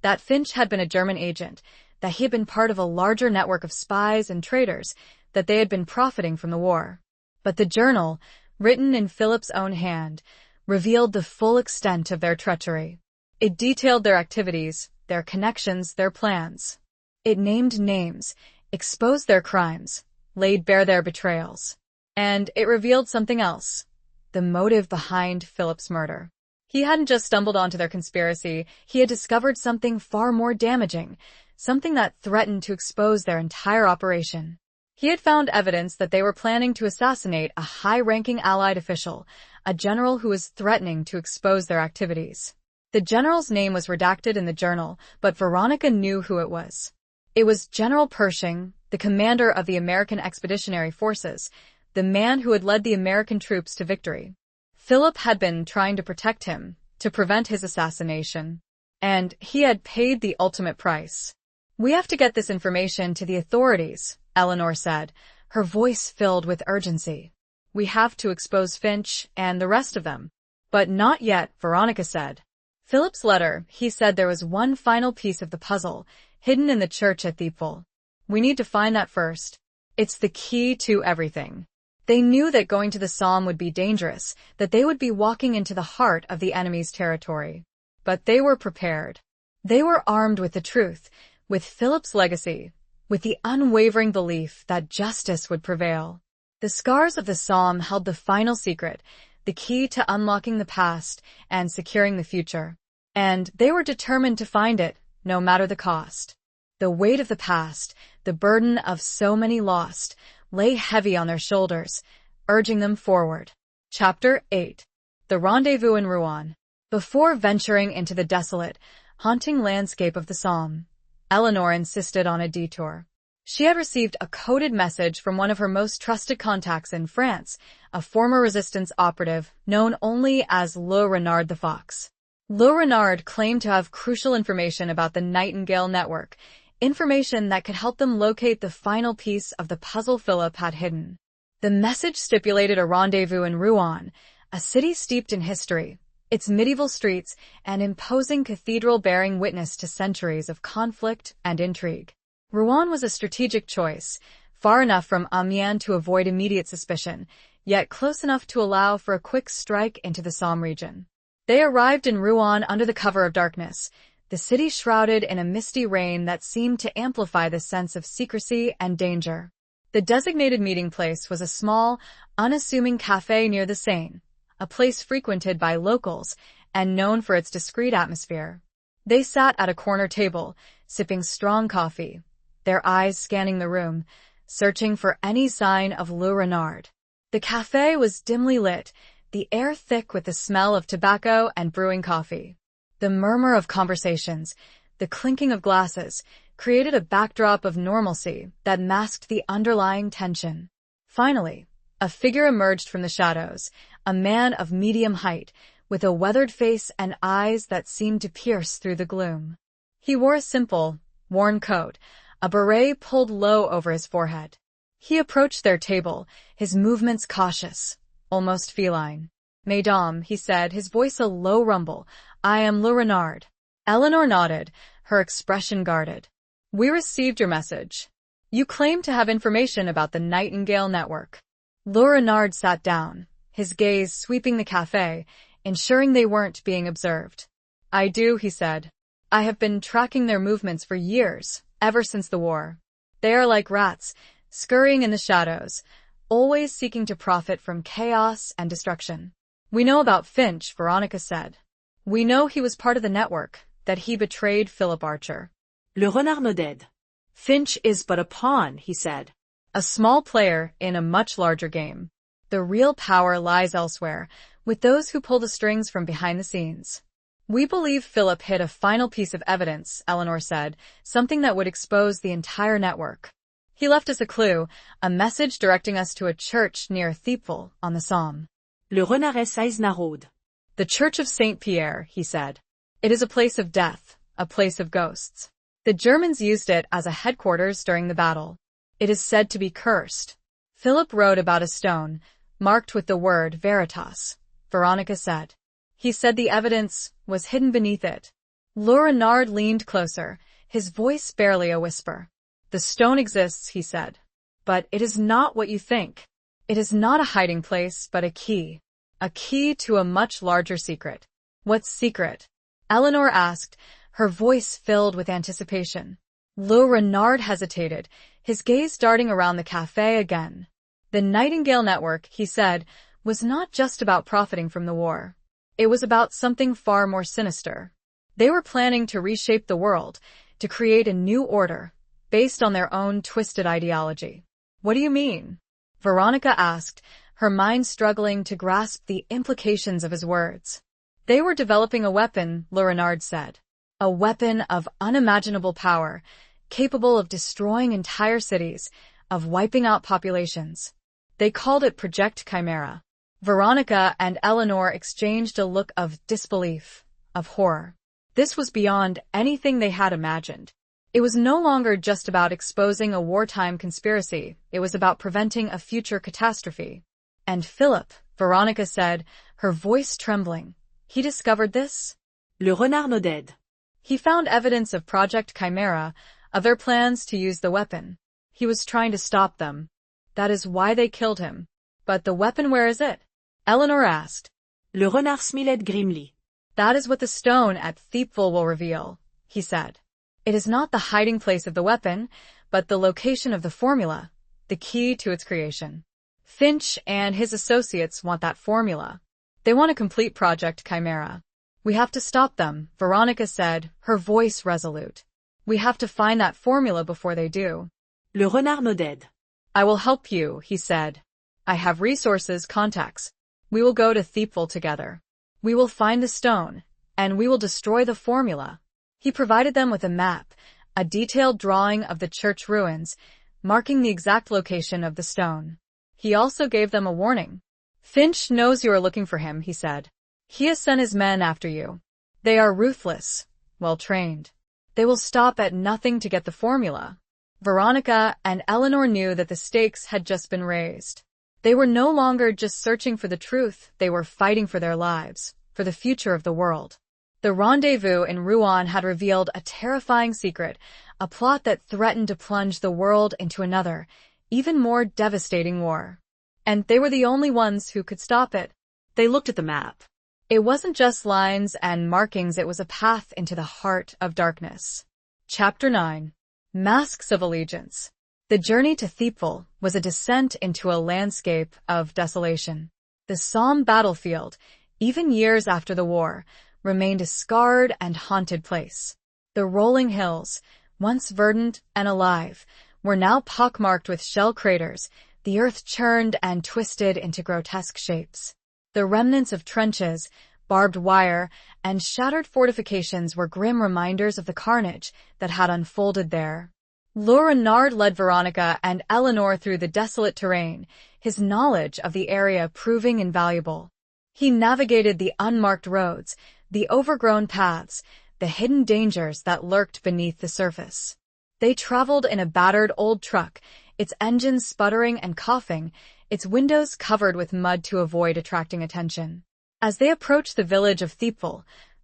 that Finch had been a German agent, that he had been part of a larger network of spies and traitors, that they had been profiting from the war. But the journal, written in Philip's own hand, revealed the full extent of their treachery. It detailed their activities, their connections, their plans. It named names, exposed their crimes, laid bare their betrayals. And it revealed something else, the motive behind Philip's murder. He hadn't just stumbled onto their conspiracy, he had discovered something far more damaging, something that threatened to expose their entire operation. He had found evidence that they were planning to assassinate a high-ranking Allied official, a general who was threatening to expose their activities. The general's name was redacted in the journal, but Veronica knew who it was. It was General Pershing, the commander of the American Expeditionary Forces, the man who had led the American troops to victory. Philip had been trying to protect him, to prevent his assassination. And he had paid the ultimate price. We have to get this information to the authorities, Eleanor said, her voice filled with urgency. We have to expose Finch and the rest of them. But not yet, Veronica said. Philip's letter, he said there was one final piece of the puzzle, hidden in the church at Thiepval. We need to find that first. It's the key to everything. They knew that going to the Somme would be dangerous, that they would be walking into the heart of the enemy's territory. But they were prepared. They were armed with the truth, with Philip's legacy, with the unwavering belief that justice would prevail. The scars of the Somme held the final secret, the key to unlocking the past and securing the future. And they were determined to find it, no matter the cost. The weight of the past, the burden of so many lost, lay heavy on their shoulders, urging them forward. Chapter 8. The Rendezvous in Rouen. Before venturing into the desolate, haunting landscape of the Somme, Eleanor insisted on a detour. She had received a coded message from one of her most trusted contacts in France, a former resistance operative known only as Le Renard the Fox. Le Renard claimed to have crucial information about the Nightingale network, information that could help them locate the final piece of the puzzle Philip had hidden. The message stipulated a rendezvous in Rouen, a city steeped in history, its medieval streets and imposing cathedral bearing witness to centuries of conflict and intrigue. Rouen was a strategic choice, far enough from Amiens to avoid immediate suspicion, yet close enough to allow for a quick strike into the Somme region. They arrived in Rouen under the cover of darkness, the city shrouded in a misty rain that seemed to amplify the sense of secrecy and danger. The designated meeting place was a small, unassuming cafe near the Seine, a place frequented by locals and known for its discreet atmosphere. They sat at a corner table, sipping strong coffee, their eyes scanning the room, searching for any sign of Le Renard. The cafe was dimly lit, the air thick with the smell of tobacco and brewing coffee. The murmur of conversations, the clinking of glasses, created a backdrop of normalcy that masked the underlying tension. Finally, a figure emerged from the shadows, a man of medium height, with a weathered face and eyes that seemed to pierce through the gloom. He wore a simple, worn coat, a beret pulled low over his forehead. He approached their table, his movements cautious, almost feline. "Mesdames," he said, his voice a low rumble, "I am Le Renard." Eleanor nodded, her expression guarded. "We received your message. You claim to have information about the Nightingale Network." Le Renard sat down, his gaze sweeping the cafe, ensuring they weren't being observed. "I do," he said. "I have been tracking their movements for years, ever since the war. They are like rats, scurrying in the shadows, always seeking to profit from chaos and destruction." "We know about Finch," Veronica said. "We know he was part of the network, that he betrayed Philip Archer." Le Renard nodded. "Finch is but a pawn," he said. "A small player in a much larger game. The real power lies elsewhere, with those who pull the strings from behind the scenes." "We believe Philip hid a final piece of evidence," Eleanor said, "something that would expose the entire network. He left us a clue, a message directing us to a church near Thiepval on the Somme." Le Renard's eyes narrowed. "The Church of St. Pierre," he said. "It is a place of death, a place of ghosts. The Germans used it as a headquarters during the battle. It is said to be cursed." "Philip wrote about a stone, marked with the word Veritas," Veronica said. "He said the evidence was hidden beneath it." Le Renard leaned closer, his voice barely a whisper. "The stone exists," he said. "But it is not what you think. It is not a hiding place, but a key. A key to a much larger secret." "What secret?" Eleanor asked, her voice filled with anticipation. Le Renard hesitated, his gaze darting around the cafe again. "The Nightingale Network," he said, "was not just about profiting from the war. It was about something far more sinister. They were planning to reshape the world, to create a new order, based on their own twisted ideology." "What do you mean?" Veronica asked, her mind struggling to grasp the implications of his words. "They were developing a weapon," Le Renard said. "A weapon of unimaginable power, capable of destroying entire cities, of wiping out populations. They called it Project Chimera." Veronica and Eleanor exchanged a look of disbelief, of horror. This was beyond anything they had imagined. It was no longer just about exposing a wartime conspiracy, it was about preventing a future catastrophe. "And Philip," Veronica said, her voice trembling, "he discovered this?" Le Renard nodded. "He found evidence of Project Chimera, of their plans to use the weapon. He was trying to stop them. That is why they killed him. But the weapon, where is it?" Eleanor asked. Le Renard smiled grimly. "That is what the stone at Thiepval will reveal," he said. "It is not the hiding place of the weapon, but the location of the formula, the key to its creation. Finch and his associates want that formula. They want to complete Project Chimera. We have to stop them," Veronica said, her voice resolute. "We have to find that formula before they do." Le Renard nodded. "I will help you," he said. "I have resources, contacts. We will go to Thiepval together. We will find the stone, and we will destroy the formula." He provided them with a map, a detailed drawing of the church ruins, marking the exact location of the stone. He also gave them a warning. "Finch knows you are looking for him," he said. "He has sent his men after you. They are ruthless, well-trained. They will stop at nothing to get the formula." Veronica and Eleanor knew that the stakes had just been raised. They were no longer just searching for the truth, they were fighting for their lives, for the future of the world. The rendezvous in Rouen had revealed a terrifying secret, a plot that threatened to plunge the world into another, even more devastating war. And they were the only ones who could stop it. They looked at the map. It wasn't just lines and markings, it was a path into the heart of darkness. Chapter 9. Masks of Allegiance. The journey to Thiepval was a descent into a landscape of desolation. The Somme battlefield, even years after the war, remained a scarred and haunted place. The rolling hills, once verdant and alive, were now pockmarked with shell craters, the earth churned and twisted into grotesque shapes. The remnants of trenches, barbed wire, and shattered fortifications were grim reminders of the carnage that had unfolded there. Le Renard led Veronica and Eleanor through the desolate terrain, his knowledge of the area proving invaluable. He navigated the unmarked roads, the overgrown paths, the hidden dangers that lurked beneath the surface. They traveled in a battered old truck, its engine sputtering and coughing, its windows covered with mud to avoid attracting attention. As they approached the village of Thiepval,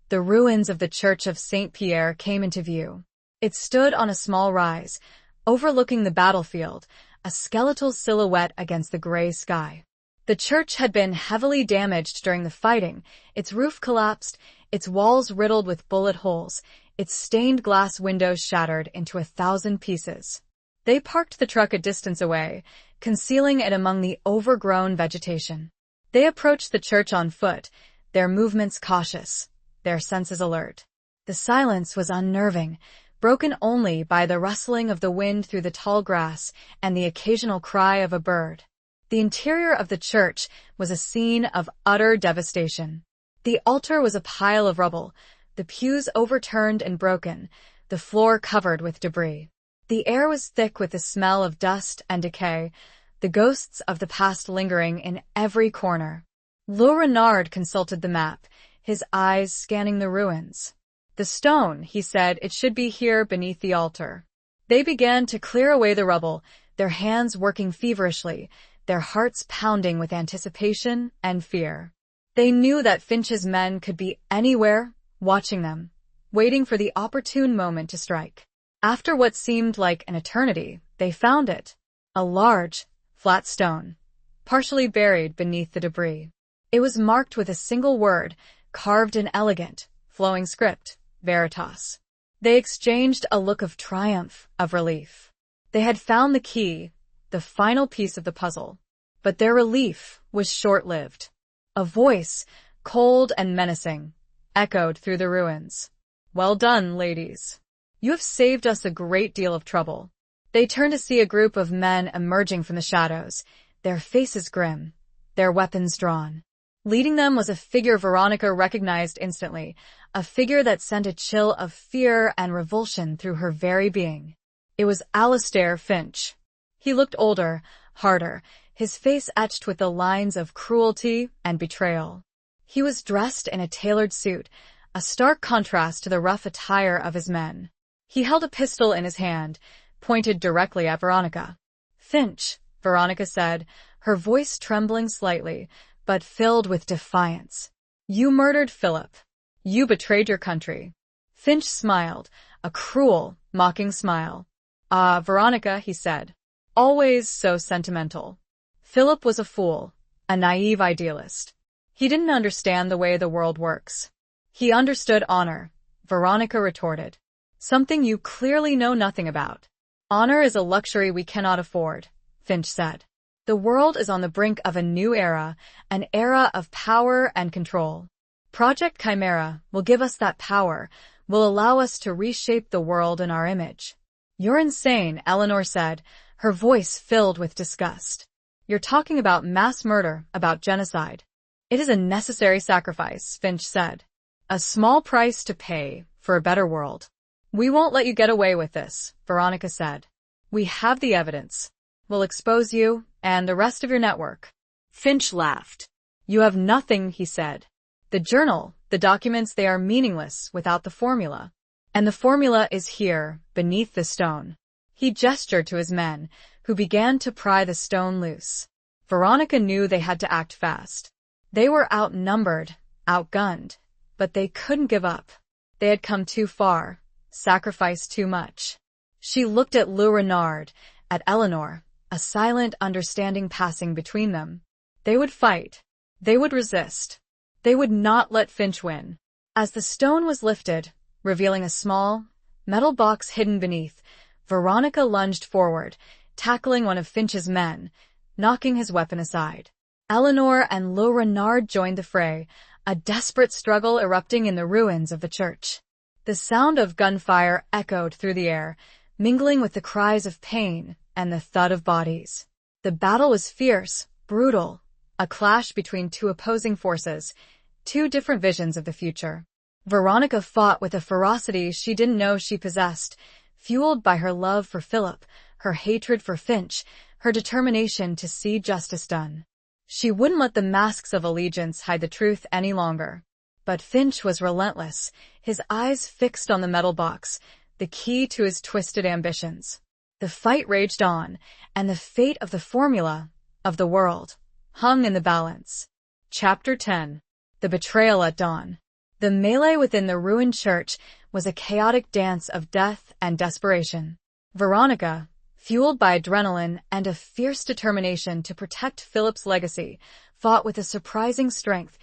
the ruins of the Church of St. Pierre came into view. It stood on a small rise, overlooking the battlefield, a skeletal silhouette against the gray sky. The church had been heavily damaged during the fighting, its roof collapsed, its walls riddled with bullet holes, its stained glass windows shattered into 1,000 pieces. They parked the truck a distance away, concealing it among the overgrown vegetation. They approached the church on foot, their movements cautious, their senses alert. The silence was unnerving, broken only by the rustling of the wind through the tall grass and the occasional cry of a bird. The interior of the church was a scene of utter devastation. The altar was a pile of rubble, the pews overturned and broken, the floor covered with debris. The air was thick with the smell of dust and decay, the ghosts of the past lingering in every corner. Le Renard consulted the map, his eyes scanning the ruins. "The stone," he said, "it should be here beneath the altar." They began to clear away the rubble, their hands working feverishly, their hearts pounding with anticipation and fear. They knew that Finch's men could be anywhere, watching them, waiting for the opportune moment to strike. After what seemed like an eternity, they found it. A large, flat stone, partially buried beneath the debris. It was marked with a single word, carved in elegant, flowing script, Veritas. They exchanged a look of triumph, of relief. They had found the key, the final piece of the puzzle. But their relief was short-lived. A voice, cold and menacing, echoed through the ruins. "Well done, ladies. You have saved us a great deal of trouble." They turned to see a group of men emerging from the shadows, their faces grim, their weapons drawn. Leading them was a figure Veronica recognized instantly, a figure that sent a chill of fear and revulsion through her very being. It was Alistair Finch. He looked older, harder, his face etched with the lines of cruelty and betrayal. He was dressed in a tailored suit, a stark contrast to the rough attire of his men. He held a pistol in his hand, pointed directly at Veronica. "Finch," Veronica said, her voice trembling slightly, but filled with defiance. "You murdered Philip. You betrayed your country." Finch smiled, a cruel, mocking smile. "Ah, Veronica," he said, "always so sentimental." Philip was a fool, a naive idealist. He didn't understand the way the world works. He understood honor, Veronica retorted. "Something you clearly know nothing about." "Honor is a luxury we cannot afford," Finch said. "The world is on the brink of a new era, an era of power and control. Project Chimera will give us that power, will allow us to reshape the world in our image." "You're insane," Eleanor said, her voice filled with disgust. "You're talking about mass murder, about genocide." "It is a necessary sacrifice," Finch said. "A small price to pay for a better world." "We won't let you get away with this," Veronica said. "We have the evidence. We'll expose you and the rest of your network." Finch laughed. "You have nothing," he said. "The journal, the documents, they are meaningless without the formula. And the formula is here, beneath the stone." He gestured to his men, who began to pry the stone loose. Veronica knew they had to act fast. They were outnumbered, outgunned, but they couldn't give up. They had come too far, sacrificed too much. She looked at Le Renard, at Eleanor, a silent understanding passing between them. They would fight. They would resist. They would not let Finch win. As the stone was lifted, revealing a small, metal box hidden beneath, Veronica lunged forward, tackling one of Finch's men, knocking his weapon aside. Eleanor and Le Renard joined the fray, a desperate struggle erupting in the ruins of the church. The sound of gunfire echoed through the air, mingling with the cries of pain and the thud of bodies. The battle was fierce, brutal, a clash between two opposing forces, two different visions of the future. Veronica fought with a ferocity she didn't know she possessed, fueled by her love for Philip, her hatred for Finch, her determination to see justice done. She wouldn't let the masks of allegiance hide the truth any longer. But Finch was relentless, his eyes fixed on the metal box, the key to his twisted ambitions. The fight raged on, and the fate of the formula, of the world, hung in the balance. Chapter 10. The Betrayal at Dawn. The melee within the ruined church was a chaotic dance of death and desperation. Veronica, fueled by adrenaline and a fierce determination to protect Philip's legacy, fought with a surprising strength,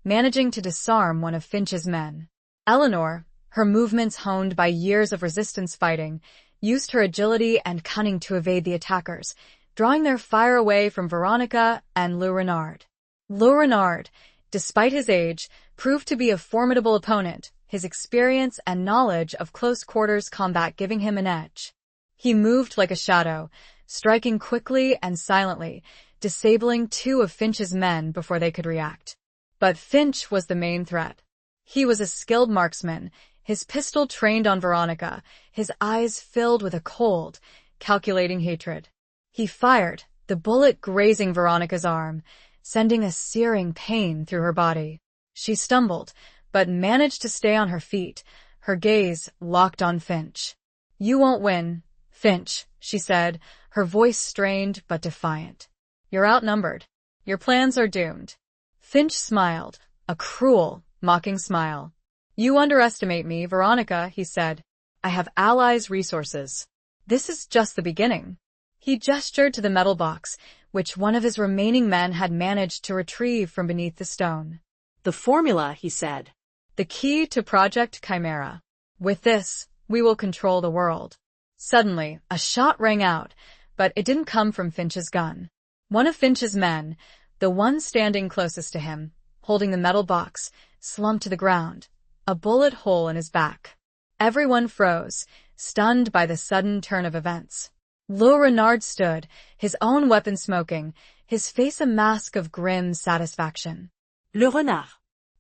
managing to disarm one of Finch's men. Eleanor, her movements honed by years of resistance fighting, used her agility and cunning to evade the attackers, drawing their fire away from Veronica and Le Renard. Le Renard, despite his age, proved to be a formidable opponent, his experience and knowledge of close-quarters combat giving him an edge. He moved like a shadow, striking quickly and silently, disabling two of Finch's men before they could react. But Finch was the main threat. He was a skilled marksman, his pistol trained on Veronica, his eyes filled with a cold, calculating hatred. He fired, the bullet grazing Veronica's arm, sending a searing pain through her body. She stumbled, but managed to stay on her feet, her gaze locked on Finch. "You won't win, Finch," she said, her voice strained but defiant. "You're outnumbered. Your plans are doomed." Finch smiled, a cruel, mocking smile. "You underestimate me, Veronica," he said. "I have allies' resources. This is just the beginning." He gestured to the metal box, which one of his remaining men had managed to retrieve from beneath the stone. "The formula," he said. "The key to Project Chimera. With this, we will control the world." Suddenly, a shot rang out, but it didn't come from Finch's gun. One of Finch's men, the one standing closest to him, holding the metal box, slumped to the ground, a bullet hole in his back. Everyone froze, stunned by the sudden turn of events. Le Renard stood, his own weapon smoking, his face a mask of grim satisfaction. "Le Renard!"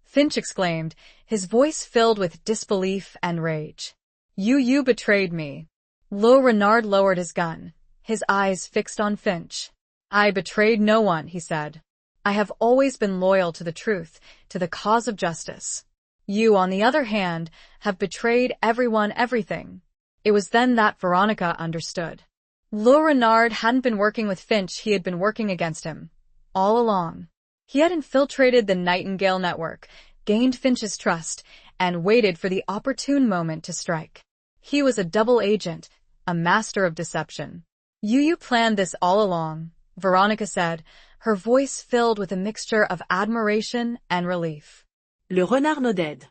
Finch exclaimed, his voice filled with disbelief and rage. You betrayed me." Le Renard lowered his gun, his eyes fixed on Finch. "I betrayed no one," he said. "I have always been loyal to the truth, to the cause of justice. You, on the other hand, have betrayed everyone, everything." It was then that Veronica understood. Le Renard hadn't been working with Finch, he had been working against him. All along. He had infiltrated the Nightingale network, gained Finch's trust, and waited for the opportune moment to strike. He was a double agent, a master of deception. You planned this all along," Veronica said, her voice filled with a mixture of admiration and relief. Le Renard nodded.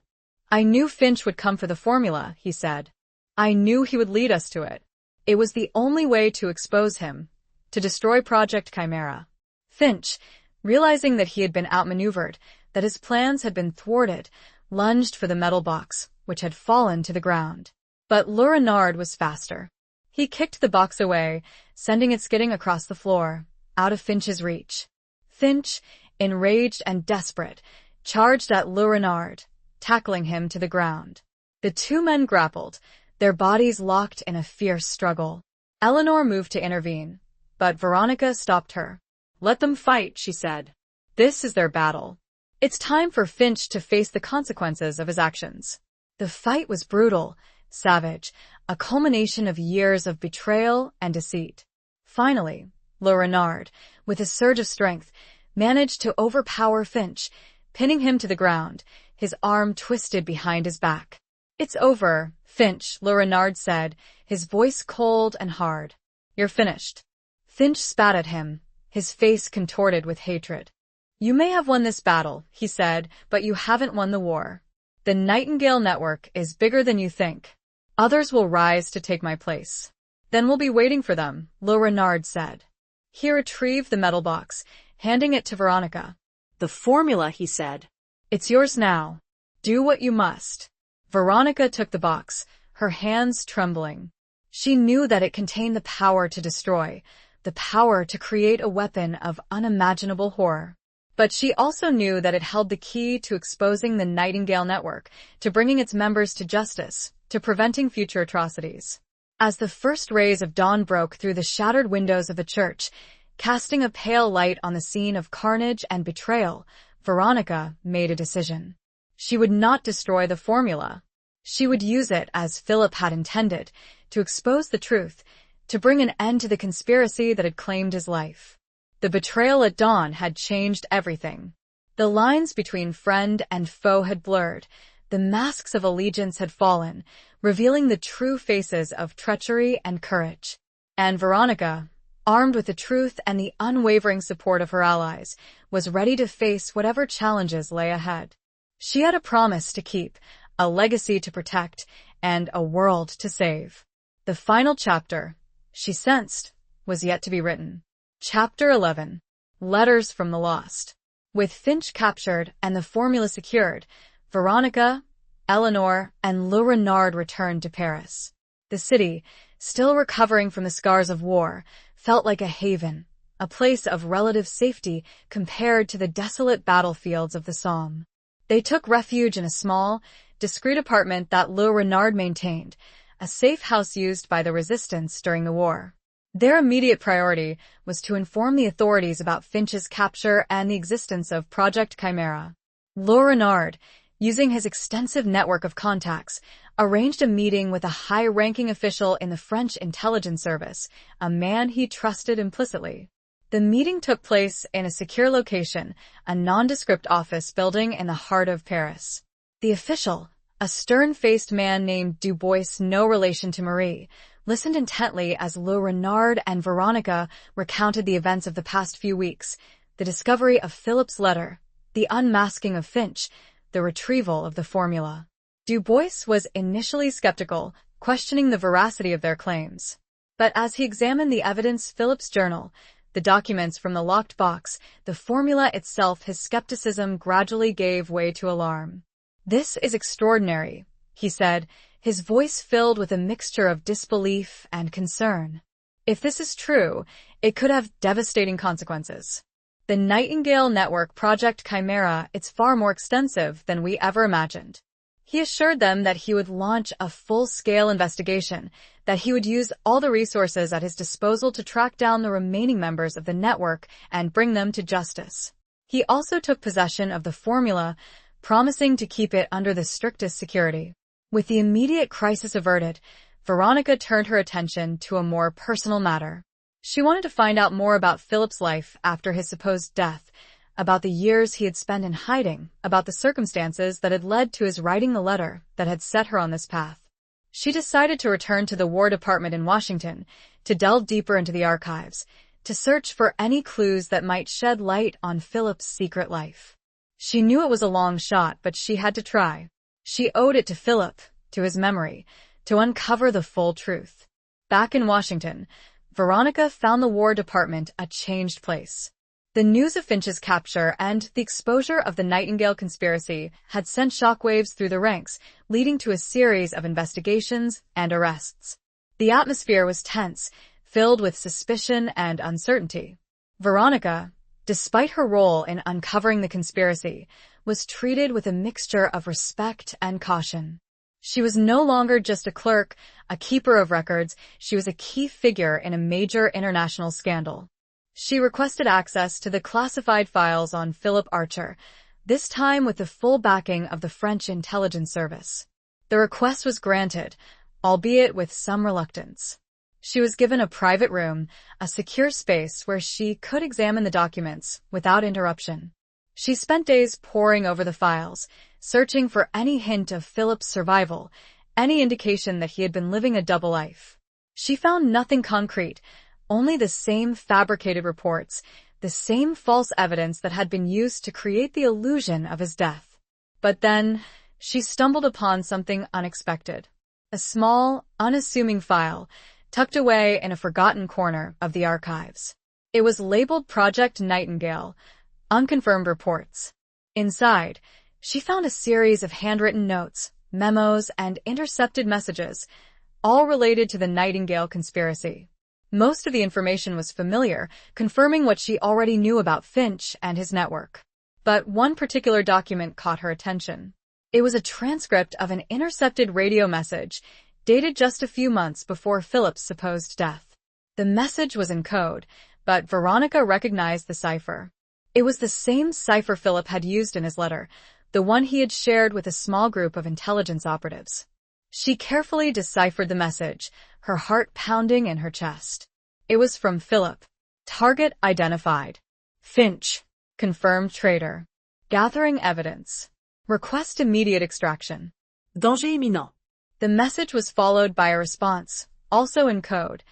"I knew Finch would come for the formula," he said. "I knew he would lead us to it. It was the only way to expose him, to destroy Project Chimera." Finch, realizing that he had been outmaneuvered, that his plans had been thwarted, lunged for the metal box, which had fallen to the ground. But Le Renard was faster. He kicked the box away, sending it skidding across the floor, out of Finch's reach. Finch, enraged and desperate, charged at Le Renard, tackling him to the ground. The two men grappled, their bodies locked in a fierce struggle. Eleanor moved to intervene, but Veronica stopped her. "Let them fight," she said. "This is their battle. It's time for Finch to face the consequences of his actions." The fight was brutal, savage, a culmination of years of betrayal and deceit. Finally, Le Renard, with a surge of strength, managed to overpower Finch, pinning him to the ground, his arm twisted behind his back. "It's over, Finch," Le Renard said, his voice cold and hard. "You're finished." Finch spat at him, his face contorted with hatred. "You may have won this battle," he said, "but you haven't won the war. The Nightingale Network is bigger than you think. Others will rise to take my place. Then we'll be waiting for them," Le Renard said. He retrieved the metal box, handing it to Veronica. "The formula," he said. "It's yours now. Do what you must." Veronica took the box, her hands trembling. She knew that it contained the power to destroy, the power to create a weapon of unimaginable horror. But she also knew that it held the key to exposing the Nightingale Network, to bringing its members to justice, to preventing future atrocities. As the first rays of dawn broke through the shattered windows of the church, casting a pale light on the scene of carnage and betrayal, Veronica made a decision. She would not destroy the formula. She would use it as Philip had intended, to expose the truth, to bring an end to the conspiracy that had claimed his life. The betrayal at dawn had changed everything. The lines between friend and foe had blurred. The masks of allegiance had fallen, revealing the true faces of treachery and courage. And Veronica, armed with the truth and the unwavering support of her allies, was ready to face whatever challenges lay ahead. She had a promise to keep, a legacy to protect, and a world to save. The final chapter, she sensed, was yet to be written. Chapter 11. Letters from the Lost. With Finch captured and the formula secured, Veronica, Eleanor, and Le Renard returned to Paris. The city, still recovering from the scars of war, felt like a haven, a place of relative safety compared to the desolate battlefields of the Somme. They took refuge in a small, discreet apartment that Le Renard maintained, a safe house used by the resistance during the war. Their immediate priority was to inform the authorities about Finch's capture and the existence of Project Chimera. Le Renard, using his extensive network of contacts, arranged a meeting with a high-ranking official in the French intelligence service, a man he trusted implicitly. The meeting took place in a secure location, a nondescript office building in the heart of Paris. The official, a stern-faced man named Dubois, no relation to Marie, listened intently as Le Renard and Veronica recounted the events of the past few weeks, the discovery of Philip's letter, the unmasking of Finch, the retrieval of the formula. Dubois was initially skeptical, questioning the veracity of their claims. But as he examined the evidence, Philip's journal, the documents from the locked box, the formula itself, his skepticism gradually gave way to alarm. "This is extraordinary," he said, his voice filled with a mixture of disbelief and concern. "If this is true, it could have devastating consequences. The Nightingale Network Project Chimera, it's far more extensive than we ever imagined." He assured them that he would launch a full-scale investigation, that he would use all the resources at his disposal to track down the remaining members of the network and bring them to justice. He also took possession of the formula, promising to keep it under the strictest security. With the immediate crisis averted, Veronica turned her attention to a more personal matter. She wanted to find out more about Philip's life after his supposed death, about the years he had spent in hiding, about the circumstances that had led to his writing the letter that had set her on this path. She decided to return to the War Department in Washington, to delve deeper into the archives, to search for any clues that might shed light on Philip's secret life. She knew it was a long shot, but she had to try. She owed it to Philip, to his memory, to uncover the full truth. Back in Washington, Veronica found the War Department a changed place. The news of Finch's capture and the exposure of the Nightingale conspiracy had sent shockwaves through the ranks, leading to a series of investigations and arrests. The atmosphere was tense, filled with suspicion and uncertainty. Veronica, despite her role in uncovering the conspiracy, was treated with a mixture of respect and caution. She was no longer just a clerk, a keeper of records, she was a key figure in a major international scandal. She requested access to the classified files on Philip Archer, this time with the full backing of the French intelligence service. The request was granted, albeit with some reluctance. She was given a private room, a secure space where she could examine the documents without interruption. She spent days poring over the files, searching for any hint of Philip's survival, any indication that he had been living a double life. She found nothing concrete, only the same fabricated reports, the same false evidence that had been used to create the illusion of his death. But then, she stumbled upon something unexpected. A small, unassuming file, tucked away in a forgotten corner of the archives. It was labeled Project Nightingale, Unconfirmed Reports. Inside, she found a series of handwritten notes, memos, and intercepted messages, all related to the Nightingale conspiracy. Most of the information was familiar, confirming what she already knew about Finch and his network. But one particular document caught her attention. It was a transcript of an intercepted radio message, dated just a few months before Philip's supposed death. The message was in code, but Veronica recognized the cipher. It was the same cipher Philip had used in his letter, the one he had shared with a small group of intelligence operatives. She carefully deciphered the message, her heart pounding in her chest. It was from Philip. Target identified. Finch. Confirmed traitor. Gathering evidence. Request immediate extraction. Danger imminent. The message was followed by a response, also in code.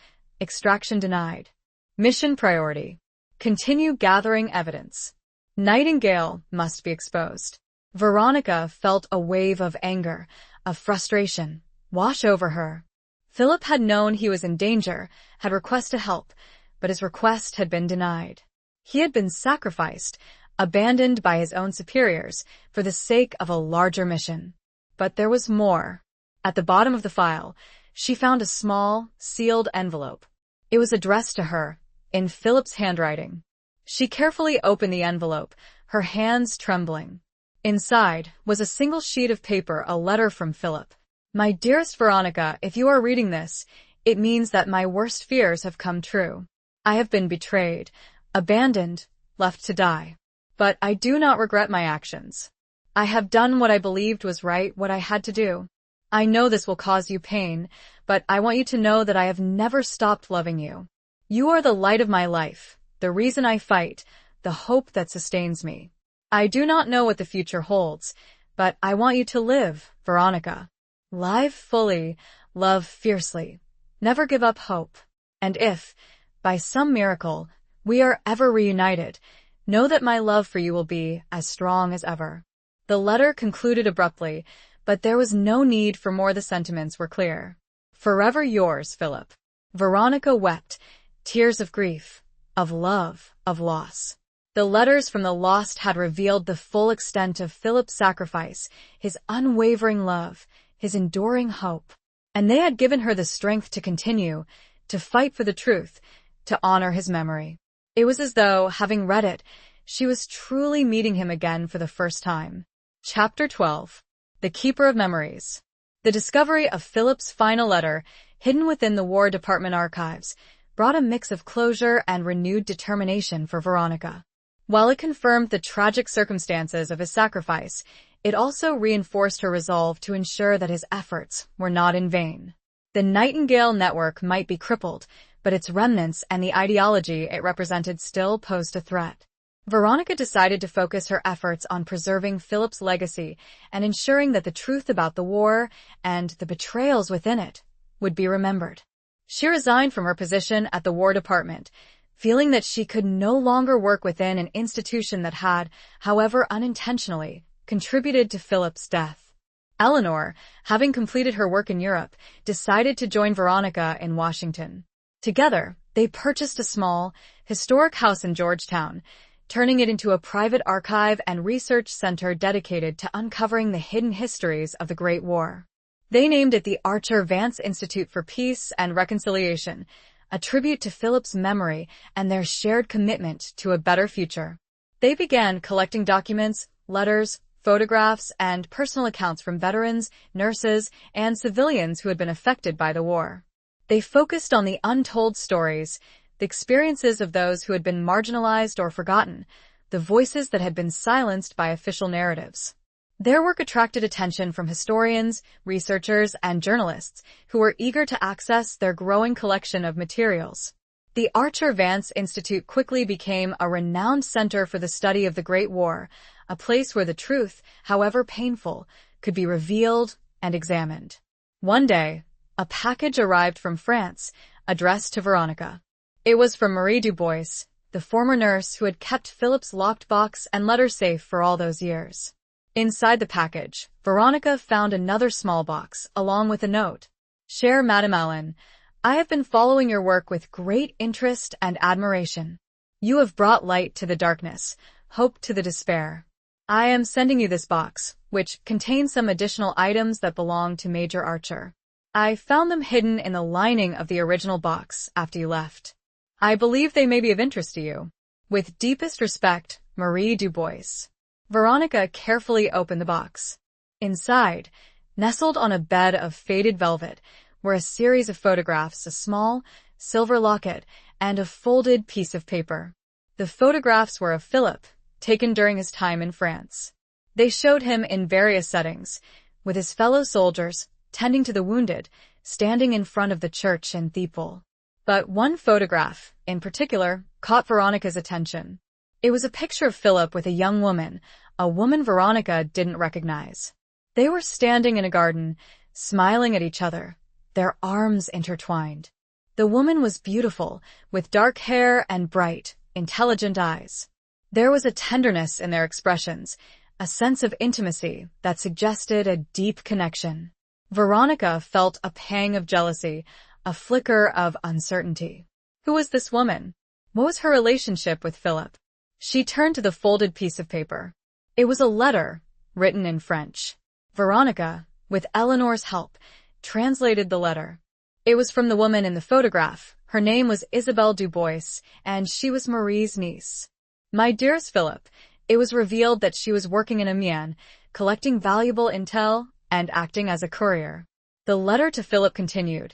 Extraction denied. Mission priority. Continue gathering evidence. Nightingale must be exposed. Veronica felt a wave of anger, of frustration, wash over her. Philip had known he was in danger, had requested help, but his request had been denied. He had been sacrificed, abandoned by his own superiors, for the sake of a larger mission. But there was more. At the bottom of the file, she found a small, sealed envelope. It was addressed to her, in Philip's handwriting. She carefully opened the envelope, her hands trembling. Inside was a single sheet of paper, a letter from Philip. My dearest Veronica, if you are reading this, it means that my worst fears have come true. I have been betrayed, abandoned, left to die. But I do not regret my actions. I have done what I believed was right, what I had to do. I know this will cause you pain, but I want you to know that I have never stopped loving you. You are the light of my life, the reason I fight, the hope that sustains me. I do not know what the future holds, but I want you to live, Veronica. Live fully, love fiercely, never give up hope. And if, by some miracle, we are ever reunited, know that my love for you will be as strong as ever. The letter concluded abruptly, but there was no need for more. The sentiments were clear. Forever yours, Philip. Veronica wept, tears of grief, of love, of loss. The letters from the lost had revealed the full extent of Philip's sacrifice, his unwavering love, his enduring hope. And they had given her the strength to continue, to fight for the truth, to honor his memory. It was as though, having read it, she was truly meeting him again for the first time. Chapter 12. The Keeper of Memories. The discovery of Philip's final letter, hidden within the War Department archives, brought a mix of closure and renewed determination for Veronica. While it confirmed the tragic circumstances of his sacrifice, it also reinforced her resolve to ensure that his efforts were not in vain. The Nightingale network might be crippled, but its remnants and the ideology it represented still posed a threat. Veronica decided to focus her efforts on preserving Philip's legacy and ensuring that the truth about the war and the betrayals within it would be remembered. She resigned from her position at the War Department, feeling that she could no longer work within an institution that had, however unintentionally, contributed to Philip's death. Eleanor, having completed her work in Europe, decided to join Veronica in Washington. Together, they purchased a small, historic house in Georgetown, turning it into a private archive and research center dedicated to uncovering the hidden histories of the Great War. They named it the Archer Vance Institute for Peace and Reconciliation, a tribute to Philip's memory and their shared commitment to a better future. They began collecting documents, letters, photographs, and personal accounts from veterans, nurses, and civilians who had been affected by the war. They focused on the untold stories, the experiences of those who had been marginalized or forgotten, the voices that had been silenced by official narratives. Their work attracted attention from historians, researchers, and journalists who were eager to access their growing collection of materials. The Archer Vance Institute quickly became a renowned center for the study of the Great War, a place where the truth, however painful, could be revealed and examined. One day, a package arrived from France, addressed to Veronica. It was from Marie Dubois, the former nurse who had kept Philip's locked box and letters safe for all those years. Inside the package, Veronica found another small box, along with a note. "Cher Madame Allen, I have been following your work with great interest and admiration. You have brought light to the darkness, hope to the despair. I am sending you this box, which contains some additional items that belong to Major Archer. I found them hidden in the lining of the original box after you left. I believe they may be of interest to you. With deepest respect, Marie Dubois." Veronica carefully opened the box. Inside, nestled on a bed of faded velvet, were a series of photographs, a small silver locket, and a folded piece of paper. The photographs were of Philip, taken during his time in France. They showed him in various settings, with his fellow soldiers, tending to the wounded, standing in front of the church in Thiepval. But one photograph, in particular, caught Veronica's attention. It was a picture of Philip with a young woman, a woman Veronica didn't recognize. They were standing in a garden, smiling at each other, their arms intertwined. The woman was beautiful, with dark hair and bright, intelligent eyes. There was a tenderness in their expressions, a sense of intimacy that suggested a deep connection. Veronica felt a pang of jealousy, a flicker of uncertainty. Who was this woman? What was her relationship with Philip? She turned to the folded piece of paper. It was a letter, written in French. Veronica, with Eleanor's help, translated the letter. It was from the woman in the photograph. Her name was Isabelle Dubois, and she was Marie's niece. "My dearest Philip," it was revealed that she was working in Amiens, collecting valuable intel and acting as a courier. The letter to Philip continued,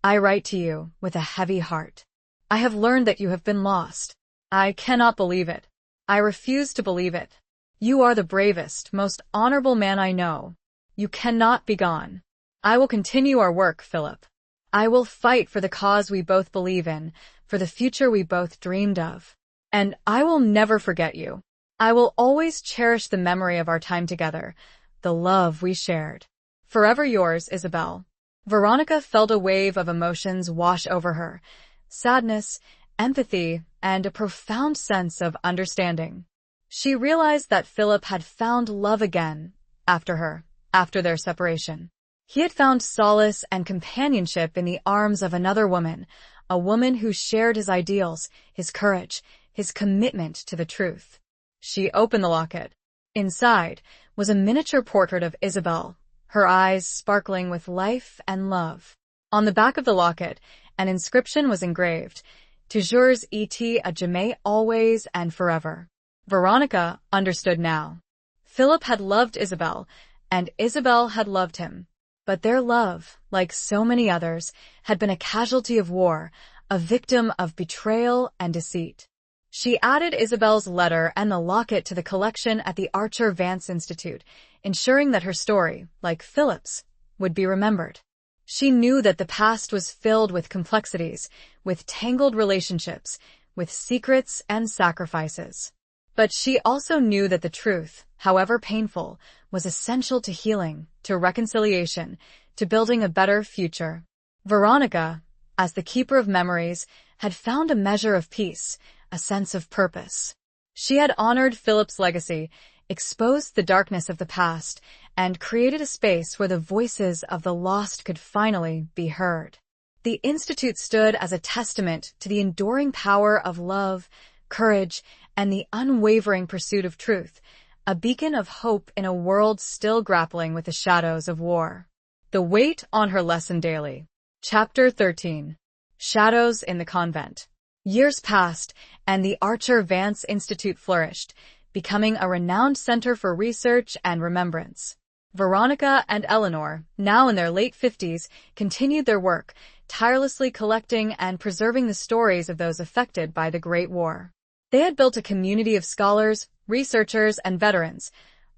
"I write to you with a heavy heart. I have learned that you have been lost. I cannot believe it. I refuse to believe it. You are the bravest, most honorable man I know. You cannot be gone. I will continue our work, Philip. I will fight for the cause we both believe in, for the future we both dreamed of. And I will never forget you. I will always cherish the memory of our time together, the love we shared. Forever yours, Isabelle." Veronica felt a wave of emotions wash over her, sadness, empathy, and a profound sense of understanding. She realized that Philip had found love again after their separation. He had found solace and companionship in the arms of another woman, a woman who shared his ideals, his courage, his commitment to the truth. She opened the locket. Inside was a miniature portrait of Isabelle, her eyes sparkling with life and love. On the back of the locket, an inscription was engraved, "Toujours et à jamais, always and forever." Veronica understood now. Philip had loved Isabelle, and Isabelle had loved him. But their love, like so many others, had been a casualty of war, a victim of betrayal and deceit. She added Isabelle's letter and the locket to the collection at the Archer Vance Institute, ensuring that her story, like Philip's, would be remembered. She knew that the past was filled with complexities, with tangled relationships, with secrets and sacrifices. But she also knew that the truth, however painful, was essential to healing, to reconciliation, to building a better future. Veronica, as the keeper of memories, had found a measure of peace, a sense of purpose. She had honored Philip's legacy, exposed the darkness of the past, and created a space where the voices of the lost could finally be heard. The Institute stood as a testament to the enduring power of love, courage, and the unwavering pursuit of truth, a beacon of hope in a world still grappling with the shadows of war. The Weight on Her Lesson Daily. Chapter 13. Shadows in the Convent. Years passed, and the Archer Vance Institute flourished, becoming a renowned center for research and remembrance. Veronica and Eleanor, now in their late 50s, continued their work, tirelessly collecting and preserving the stories of those affected by the Great War. They had built a community of scholars, researchers, and veterans,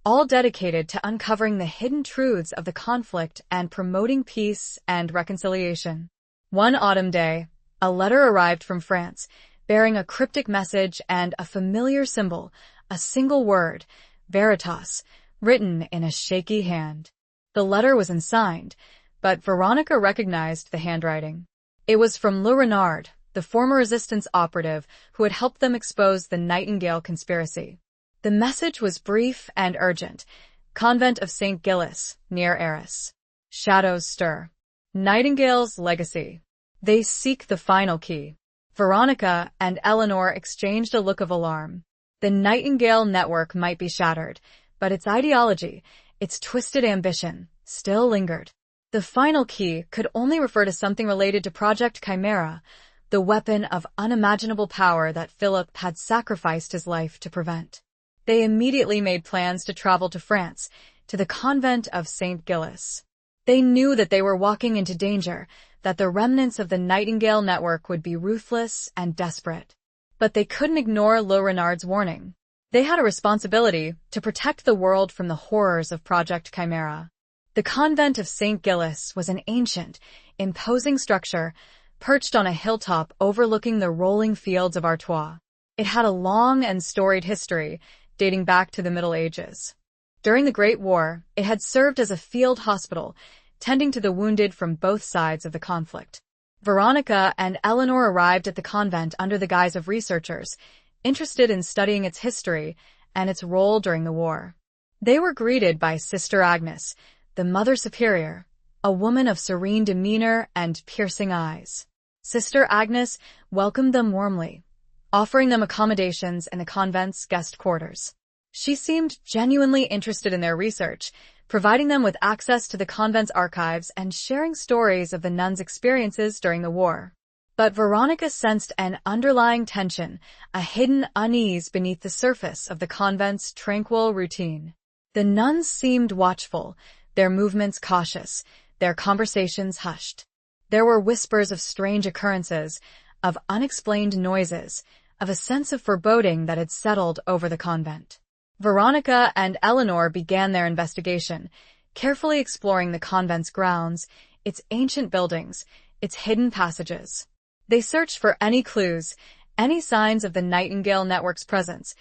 all dedicated to uncovering the hidden truths of the conflict and promoting peace and reconciliation. One autumn day, a letter arrived from France, bearing a cryptic message and a familiar symbol, a single word, Veritas, written in a shaky hand. The letter was unsigned, but Veronica recognized the handwriting. It was from Le Renard, the the former resistance operative who had helped them expose the Nightingale conspiracy. The message was brief and urgent. Convent of St. Gilles, near Arras. Shadows stir. Nightingale's legacy. They seek the final key. Veronica and Eleanor exchanged a look of alarm. The Nightingale network might be shattered, but its ideology, its twisted ambition, still lingered. The final key could only refer to something related to Project Chimera, the weapon of unimaginable power that Philip had sacrificed his life to prevent. They immediately made plans to travel to France, to the convent of St. Gilles. They knew that they were walking into danger, that the remnants of the Nightingale network would be ruthless and desperate. But they couldn't ignore Le Renard's warning. They had a responsibility to protect the world from the horrors of Project Chimera. The convent of St. Gilles was an ancient, imposing structure perched on a hilltop overlooking the rolling fields of Artois. It had a long and storied history, dating back to the Middle Ages. During the Great War, it had served as a field hospital, tending to the wounded from both sides of the conflict. Veronica and Eleanor arrived at the convent under the guise of researchers, interested in studying its history and its role during the war. They were greeted by Sister Agnes, the Mother Superior, a woman of serene demeanor and piercing eyes. Sister Agnes welcomed them warmly, offering them accommodations in the convent's guest quarters. She seemed genuinely interested in their research, providing them with access to the convent's archives and sharing stories of the nuns' experiences during the war. But Veronica sensed an underlying tension, a hidden unease beneath the surface of the convent's tranquil routine. The nuns seemed watchful, their movements cautious, their conversations hushed. There were whispers of strange occurrences, of unexplained noises, of a sense of foreboding that had settled over the convent. Veronica and Eleanor began their investigation, carefully exploring the convent's grounds, its ancient buildings, its hidden passages. They searched for any clues, any signs of the Nightingale network's presence,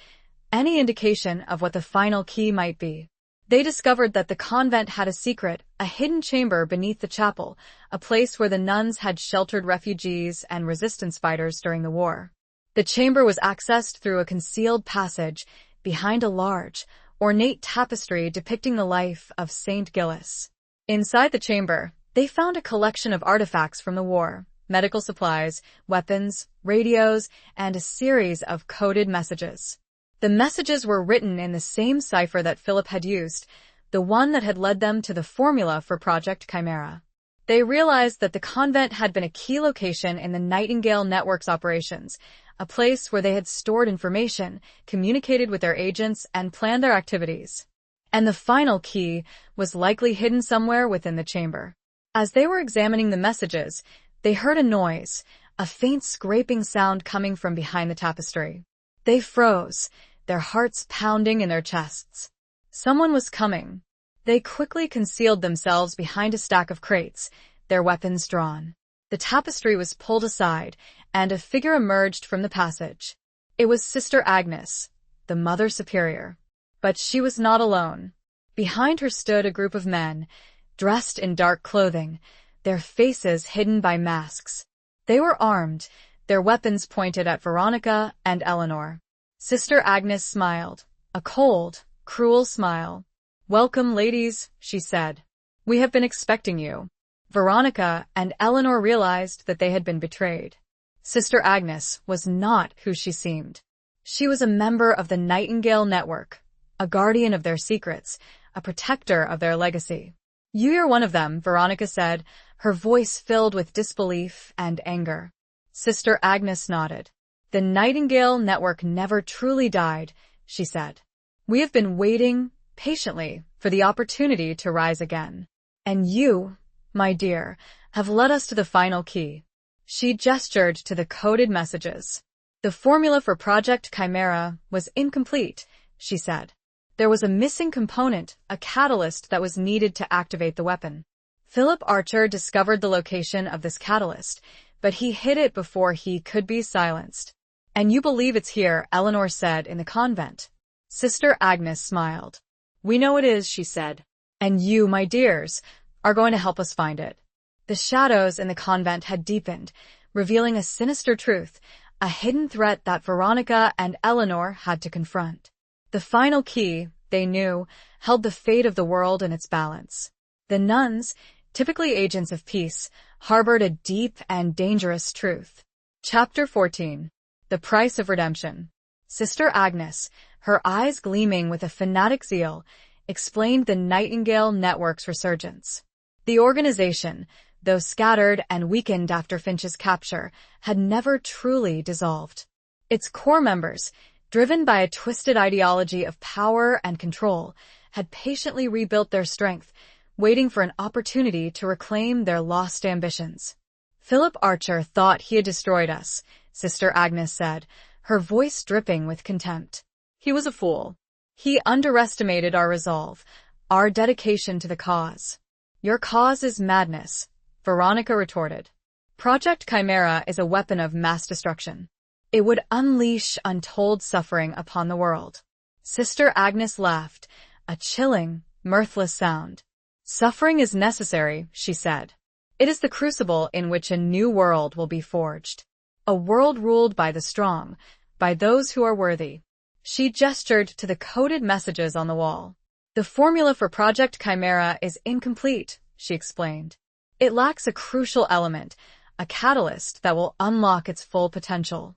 any indication of what the final key might be. They discovered that the convent had a secret, a hidden chamber beneath the chapel, a place where the nuns had sheltered refugees and resistance fighters during the war. The chamber was accessed through a concealed passage behind a large, ornate tapestry depicting the life of St. Gilles. Inside the chamber, they found a collection of artifacts from the war, medical supplies, weapons, radios, and a series of coded messages. The messages were written in the same cipher that Philip had used, the one that had led them to the formula for Project Chimera. They realized that the convent had been a key location in the Nightingale network's operations, a place where they had stored information, communicated with their agents, and planned their activities. And the final key was likely hidden somewhere within the chamber. As they were examining the messages, they heard a noise, a faint scraping sound coming from behind the tapestry. They froze, their hearts pounding in their chests. Someone was coming. They quickly concealed themselves behind a stack of crates, their weapons drawn. The tapestry was pulled aside, and a figure emerged from the passage. It was Sister Agnes, the Mother Superior. But she was not alone. Behind her stood a group of men, dressed in dark clothing, their faces hidden by masks. They were armed, their weapons pointed at Veronica and Eleanor. Sister Agnes smiled, a cold, cruel smile. "Welcome, ladies," she said. "We have been expecting you." Veronica and Eleanor realized that they had been betrayed. Sister Agnes was not who she seemed. She was a member of the Nightingale network, a guardian of their secrets, a protector of their legacy. "You're one of them," Veronica said, her voice filled with disbelief and anger. Sister Agnes nodded. "The Nightingale network never truly died," she said. "We have been waiting, patiently, for the opportunity to rise again. And you, my dear, have led us to the final key." She gestured to the coded messages. "The formula for Project Chimera was incomplete," she said. "There was a missing component, a catalyst that was needed to activate the weapon. Philip Archer discovered the location of this catalyst, but he hid it before he could be silenced. And you believe it's here," Eleanor said, "in the convent." Sister Agnes smiled. "We know it is," she said. "And you, my dears, are going to help us find it." The shadows in the convent had deepened, revealing a sinister truth, a hidden threat that Veronica and Eleanor had to confront. The final key, they knew, held the fate of the world in its balance. The nuns, typically agents of peace, harbored a deep and dangerous truth. Chapter 14. The Price of Redemption. Sister Agnes, her eyes gleaming with a fanatic zeal, explained the Nightingale Network's resurgence. The organization, though scattered and weakened after Finch's capture, had never truly dissolved. Its core members, driven by a twisted ideology of power and control, had patiently rebuilt their strength, waiting for an opportunity to reclaim their lost ambitions. Philip Archer thought he had destroyed us, Sister Agnes said, her voice dripping with contempt. He was a fool. He underestimated our resolve, our dedication to the cause. Your cause is madness, Veronica retorted. Project Chimera is a weapon of mass destruction. It would unleash untold suffering upon the world. Sister Agnes laughed, a chilling, mirthless sound. Suffering is necessary, she said. It is the crucible in which a new world will be forged. A world ruled by the strong, by those who are worthy. She gestured to the coded messages on the wall. The formula for Project Chimera is incomplete, she explained. It lacks a crucial element, a catalyst that will unlock its full potential.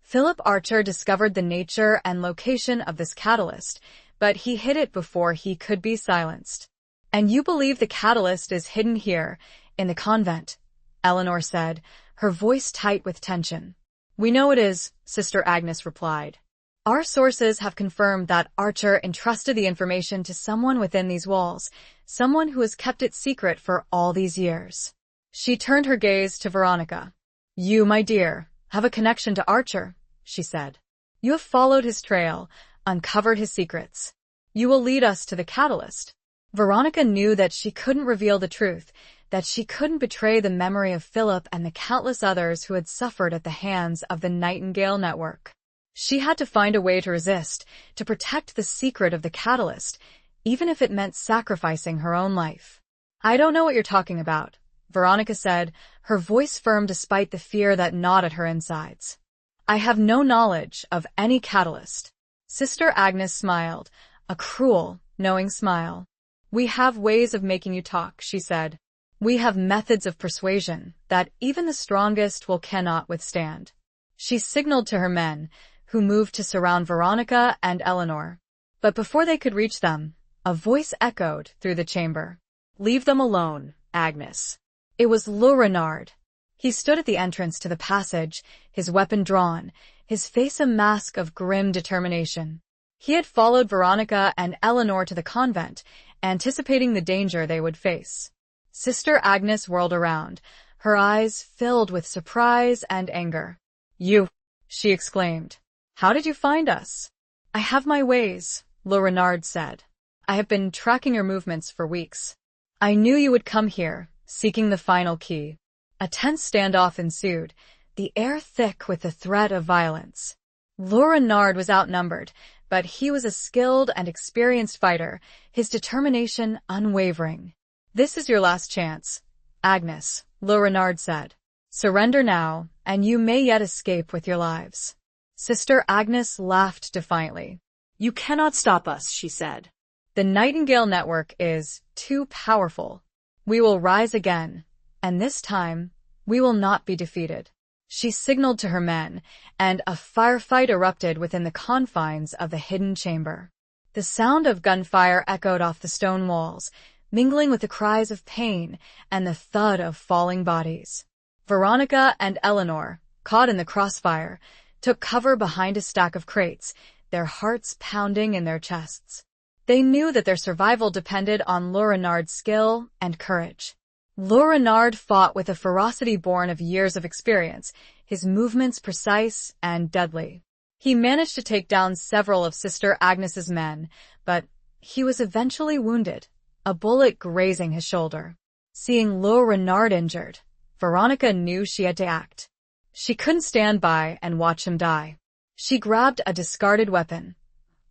Philip Archer discovered the nature and location of this catalyst, but he hid it before he could be silenced. And you believe the catalyst is hidden here, in the convent, Eleanor said, her voice tight with tension. We know it is, Sister Agnes replied. Our sources have confirmed that Archer entrusted the information to someone within these walls, someone who has kept it secret for all these years. She turned her gaze to Veronica. You, my dear, have a connection to Archer, she said. You have followed his trail, uncovered his secrets. You will lead us to the catalyst. Veronica knew that she couldn't reveal the truth, that she couldn't betray the memory of Philip and the countless others who had suffered at the hands of the Nightingale Network. She had to find a way to resist, to protect the secret of the catalyst, even if it meant sacrificing her own life. I don't know what you're talking about, Veronica said, her voice firm despite the fear that gnawed at her insides. I have no knowledge of any catalyst. Sister Agnes smiled, a cruel, knowing smile. We have ways of making you talk, she said. We have methods of persuasion that even the strongest cannot withstand. She signaled to her men, who moved to surround Veronica and Eleanor. But before they could reach them, a voice echoed through the chamber. Leave them alone, Agnes. It was Renard. He stood at the entrance to the passage, his weapon drawn, his face a mask of grim determination. He had followed Veronica and Eleanor to the convent, anticipating the danger they would face. Sister Agnes whirled around, her eyes filled with surprise and anger. You, she exclaimed. How did you find us? I have my ways, Renard said. I have been tracking your movements for weeks. I knew you would come here, seeking the final key. A tense standoff ensued, the air thick with the threat of violence. Renard was outnumbered, but he was a skilled and experienced fighter, his determination unwavering. This is your last chance, Agnes, Renard said. Surrender now, and you may yet escape with your lives. Sister Agnes laughed defiantly. You cannot stop us, she said. The Nightingale Network is too powerful. We will rise again, and this time, we will not be defeated. She signaled to her men, and a firefight erupted within the confines of the hidden chamber. The sound of gunfire echoed off the stone walls, mingling with the cries of pain and the thud of falling bodies. Veronica and Eleanor, caught in the crossfire, took cover behind a stack of crates, their hearts pounding in their chests. They knew that their survival depended on Renard's skill and courage. Renard fought with a ferocity born of years of experience, his movements precise and deadly. He managed to take down several of Sister Agnes's men, but he was eventually wounded, a bullet grazing his shoulder. Seeing Renard injured, Veronica knew she had to act. She couldn't stand by and watch him die. She grabbed a discarded weapon,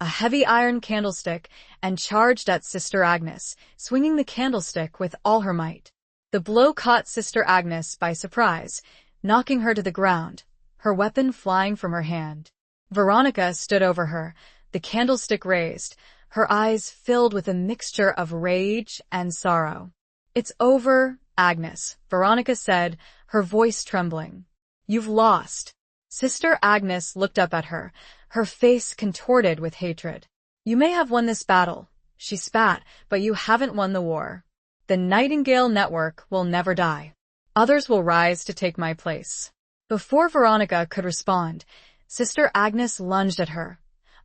a heavy iron candlestick, and charged at Sister Agnes, swinging the candlestick with all her might. The blow caught Sister Agnes by surprise, knocking her to the ground, her weapon flying from her hand. Veronica stood over her, the candlestick raised, her eyes filled with a mixture of rage and sorrow. "It's over, Agnes," Veronica said, her voice trembling. "You've lost." Sister Agnes looked up at her, her face contorted with hatred. "You may have won this battle," she spat, "but you haven't won the war. The Nightingale Network will never die. Others will rise to take my place." Before Veronica could respond, Sister Agnes lunged at her,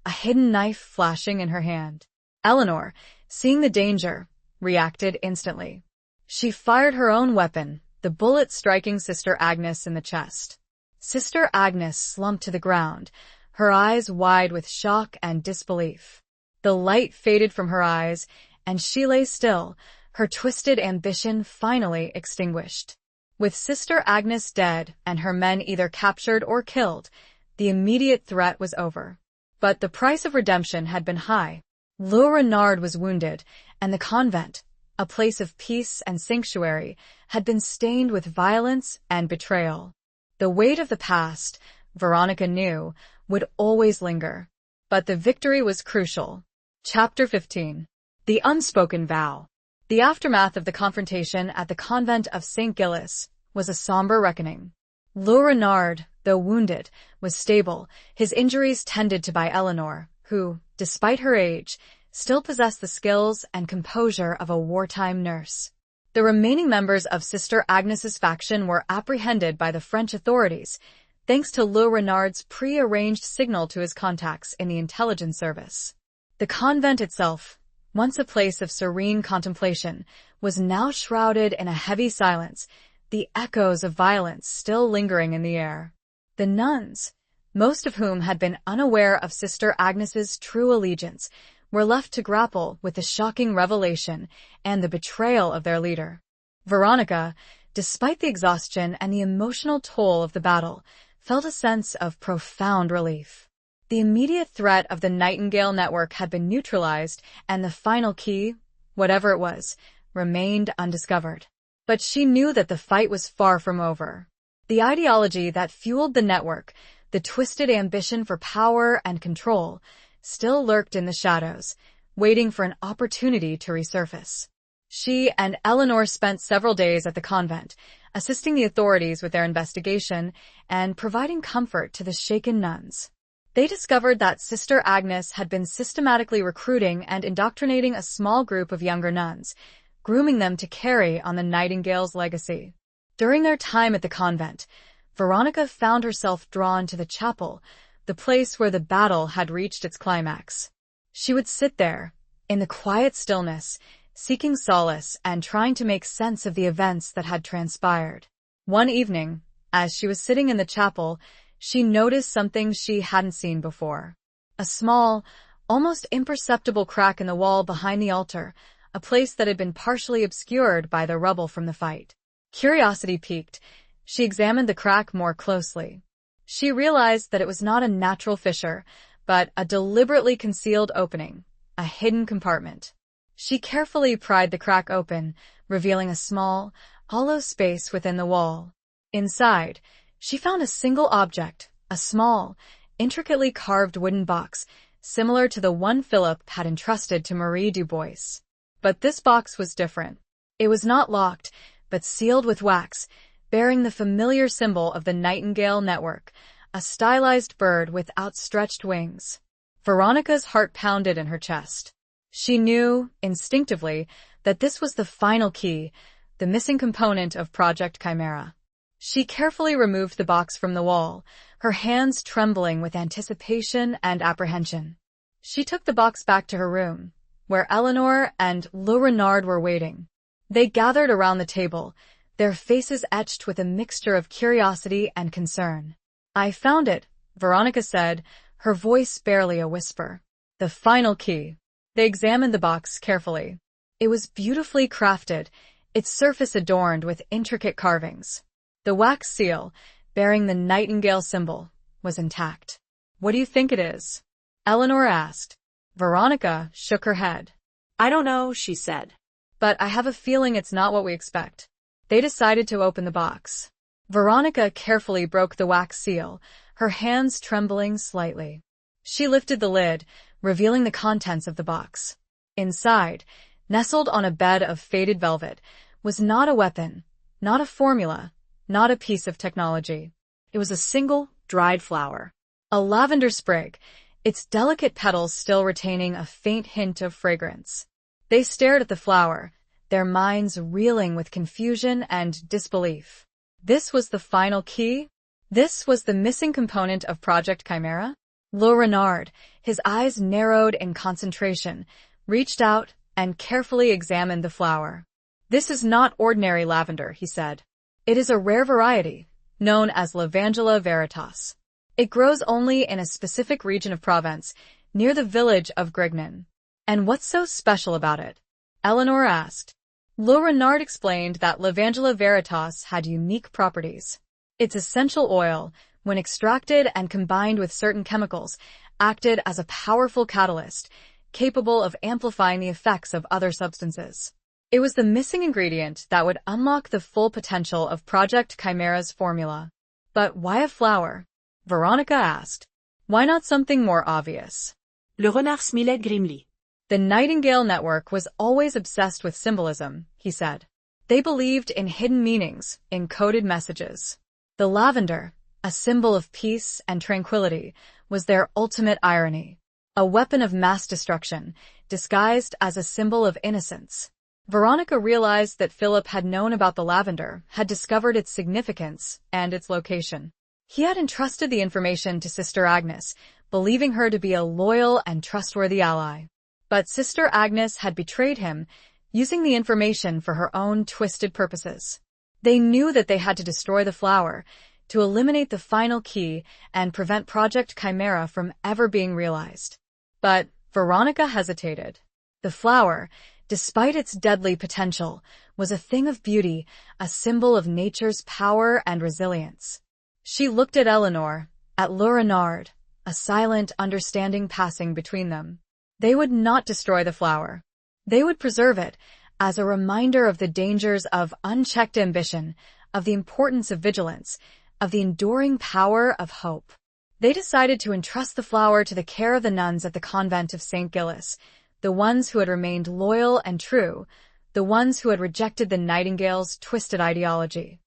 a hidden knife flashing in her hand. Eleanor, seeing the danger, reacted instantly. She fired her own weapon, the bullet striking Sister Agnes in the chest. Sister Agnes slumped to the ground, her eyes wide with shock and disbelief. The light faded from her eyes, and she lay still, her twisted ambition finally extinguished. With Sister Agnes dead and her men either captured or killed, the immediate threat was over. But the price of redemption had been high. Le Renard was wounded, and the convent, a place of peace and sanctuary, had been stained with violence and betrayal. The weight of the past, Veronica knew, would always linger. But the victory was crucial. Chapter 15. The Unspoken Vow. The aftermath of the confrontation at the convent of St. Gilles was a somber reckoning. Le Renard, though wounded, was stable, his injuries tended to by Eleanor, who, despite her age, still possessed the skills and composure of a wartime nurse. The remaining members of Sister Agnes's faction were apprehended by the French authorities, thanks to Le Renard's pre-arranged signal to his contacts in the intelligence service. The convent itself, once a place of serene contemplation, was now shrouded in a heavy silence, the echoes of violence still lingering in the air. The nuns, most of whom had been unaware of Sister Agnes's true allegiance, were left to grapple with the shocking revelation and the betrayal of their leader. Veronica, despite the exhaustion and the emotional toll of the battle, felt a sense of profound relief. The immediate threat of the Nightingale Network had been neutralized, and the final key, whatever it was, remained undiscovered. But she knew that the fight was far from over. The ideology that fueled the network, the twisted ambition for power and control, still lurked in the shadows, waiting for an opportunity to resurface. She and Eleanor spent several days at the convent, assisting the authorities with their investigation and providing comfort to the shaken nuns. They discovered that Sister Agnes had been systematically recruiting and indoctrinating a small group of younger nuns, grooming them to carry on the Nightingale's legacy. During their time at the convent, Veronica found herself drawn to the chapel, the place where the battle had reached its climax. She would sit there, in the quiet stillness, seeking solace and trying to make sense of the events that had transpired. One evening, as she was sitting in the chapel, she noticed something she hadn't seen before. A small, almost imperceptible crack in the wall behind the altar, a place that had been partially obscured by the rubble from the fight. Curiosity piqued. She examined the crack more closely. She realized that it was not a natural fissure, but a deliberately concealed opening, a hidden compartment. She carefully pried the crack open, revealing a small, hollow space within the wall. Inside, she found a single object, a small, intricately carved wooden box, similar to the one Philip had entrusted to Marie Dubois. But this box was different. It was not locked, but sealed with wax, bearing the familiar symbol of the Nightingale Network, a stylized bird with outstretched wings. Veronica's heart pounded in her chest. She knew, instinctively, that this was the final key, the missing component of Project Chimera. She carefully removed the box from the wall, her hands trembling with anticipation and apprehension. She took the box back to her room, where Eleanor and Le Renard were waiting. They gathered around the table, their faces etched with a mixture of curiosity and concern. "I found it," Veronica said, her voice barely a whisper. "The final key." They examined the box carefully. It was beautifully crafted, its surface adorned with intricate carvings. The wax seal, bearing the Nightingale symbol, was intact. "What do you think it is?" Eleanor asked. Veronica shook her head. "I don't know," she said. "But I have a feeling it's not what we expect." They decided to open the box. Veronica carefully broke the wax seal, her hands trembling slightly. She lifted the lid, revealing the contents of the box. Inside, nestled on a bed of faded velvet, was not a weapon, not a formula, not a piece of technology. It was a single, dried flower. A lavender sprig, its delicate petals still retaining a faint hint of fragrance. They stared at the flower, their minds reeling with confusion and disbelief. This was the final key? This was the missing component of Project Chimera? Le Renard, his eyes narrowed in concentration, reached out and carefully examined the flower. "This is not ordinary lavender," he said. "It is a rare variety, known as Lavandula veritas. It grows only in a specific region of Provence, near the village of Grignan." "And what's so special about it?" Eleanor asked. Le Renard explained that Lavandula veritas had unique properties. Its essential oil, when extracted and combined with certain chemicals, acted as a powerful catalyst, capable of amplifying the effects of other substances. It was the missing ingredient that would unlock the full potential of Project Chimera's formula. But why a flower? Veronica asked. Why not something more obvious? Le Renard smiled grimly. The Nightingale Network was always obsessed with symbolism, he said. They believed in hidden meanings, in coded messages. The lavender, a symbol of peace and tranquility, was their ultimate irony. A weapon of mass destruction, disguised as a symbol of innocence. Veronica realized that Philip had known about the lavender, had discovered its significance and its location. He had entrusted the information to Sister Agnes, believing her to be a loyal and trustworthy ally. But Sister Agnes had betrayed him, using the information for her own twisted purposes. They knew that they had to destroy the flower, to eliminate the final key and prevent Project Chimera from ever being realized. But Veronica hesitated. The flower, despite its deadly potential, was a thing of beauty, a symbol of nature's power and resilience. She looked at Eleanor, at Le Renard, a silent understanding passing between them. They would not destroy the flower. They would preserve it as a reminder of the dangers of unchecked ambition, of the importance of vigilance, of the enduring power of hope. They decided to entrust the flower to the care of the nuns at the convent of St. Gilles, the ones who had remained loyal and true, the ones who had rejected the Nightingale's twisted ideology.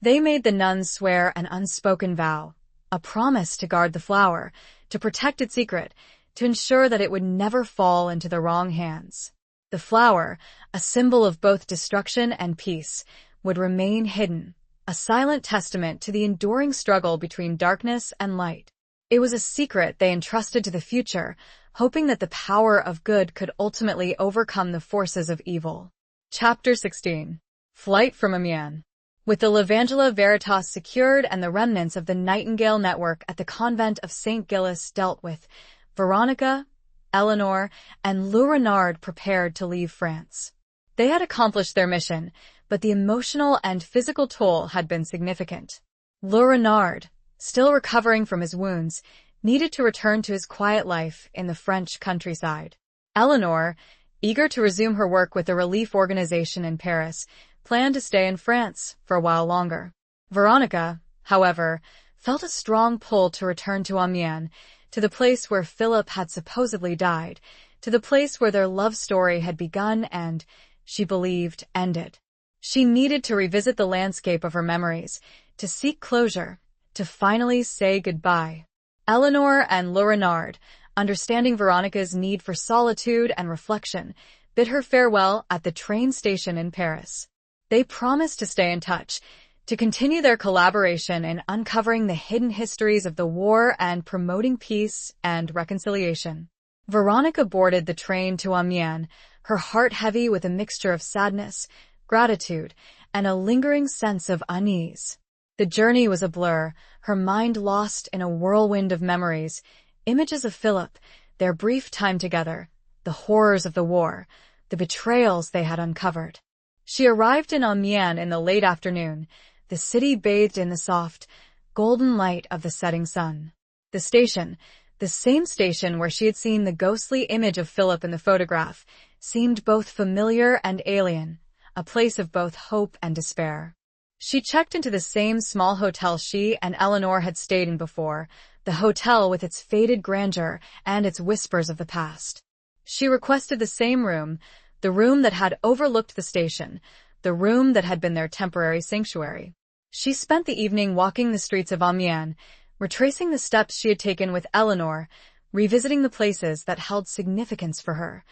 They made the nuns swear an unspoken vow, a promise to guard the flower, to protect its secret, to ensure that it would never fall into the wrong hands. The flower, a symbol of both destruction and peace, would remain hidden, a silent testament to the enduring struggle between darkness and light. It was a secret they entrusted to the future, hoping that the power of good could ultimately overcome the forces of evil. Chapter 16. Flight from Amiens. With the Lavandula veritas secured and the remnants of the Nightingale Network at the convent of St. Gilles dealt with, Veronica, Eleanor, and Le Renard prepared to leave France. They had accomplished their mission, but the emotional and physical toll had been significant. Le Renard, still recovering from his wounds, needed to return to his quiet life in the French countryside. Eleanor, eager to resume her work with the relief organization in Paris, planned to stay in France for a while longer. Veronica, however, felt a strong pull to return to Amiens, to the place where Philip had supposedly died, to the place where their love story had begun and, she believed, ended. She needed to revisit the landscape of her memories, to seek closure, to finally say goodbye. Eleanor and Le Renard, understanding Veronica's need for solitude and reflection, bid her farewell at the train station in Paris. They promised to stay in touch, to continue their collaboration in uncovering the hidden histories of the war and promoting peace and reconciliation. Veronica boarded the train to Amiens, her heart heavy with a mixture of sadness, gratitude, and a lingering sense of unease. The journey was a blur, her mind lost in a whirlwind of memories, images of Philip, their brief time together, the horrors of the war, the betrayals they had uncovered. She arrived in Amiens in the late afternoon, the city bathed in the soft, golden light of the setting sun. The station, the same station where she had seen the ghostly image of Philip in the photograph, seemed both familiar and alien, a place of both hope and despair. She checked into the same small hotel she and Eleanor had stayed in before, the hotel with its faded grandeur and its whispers of the past. She requested the same room, the room that had overlooked the station, the room that had been their temporary sanctuary. She spent the evening walking the streets of Amiens, retracing the steps she had taken with Eleanor, revisiting the places that held significance for her.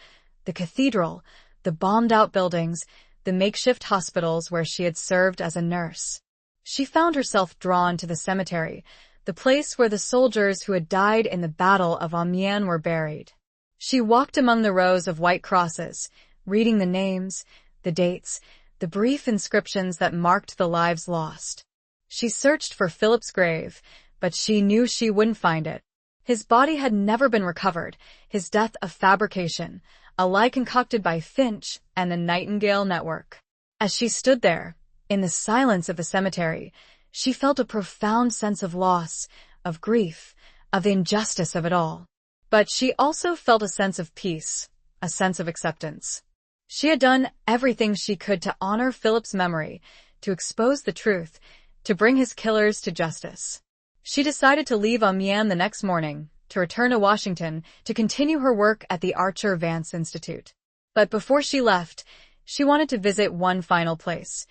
The cathedral, the bombed-out buildings, the makeshift hospitals where she had served as a nurse. She found herself drawn to the cemetery, the place where the soldiers who had died in the Battle of Amiens were buried. She walked among the rows of white crosses, reading the names, the dates, the brief inscriptions that marked the lives lost. She searched for Philip's grave, but she knew she wouldn't find it. His body had never been recovered, his death a fabrication, a lie concocted by Finch and the Nightingale Network. As she stood there, in the silence of the cemetery, she felt a profound sense of loss, of grief, of the injustice of it all. But she also felt a sense of peace, a sense of acceptance. She had done everything she could to honor Philip's memory, to expose the truth, to bring his killers to justice. She decided to leave Amiens the next morning, to return to Washington, to continue her work at the Archer Vance Institute. But before she left, she wanted to visit one final place.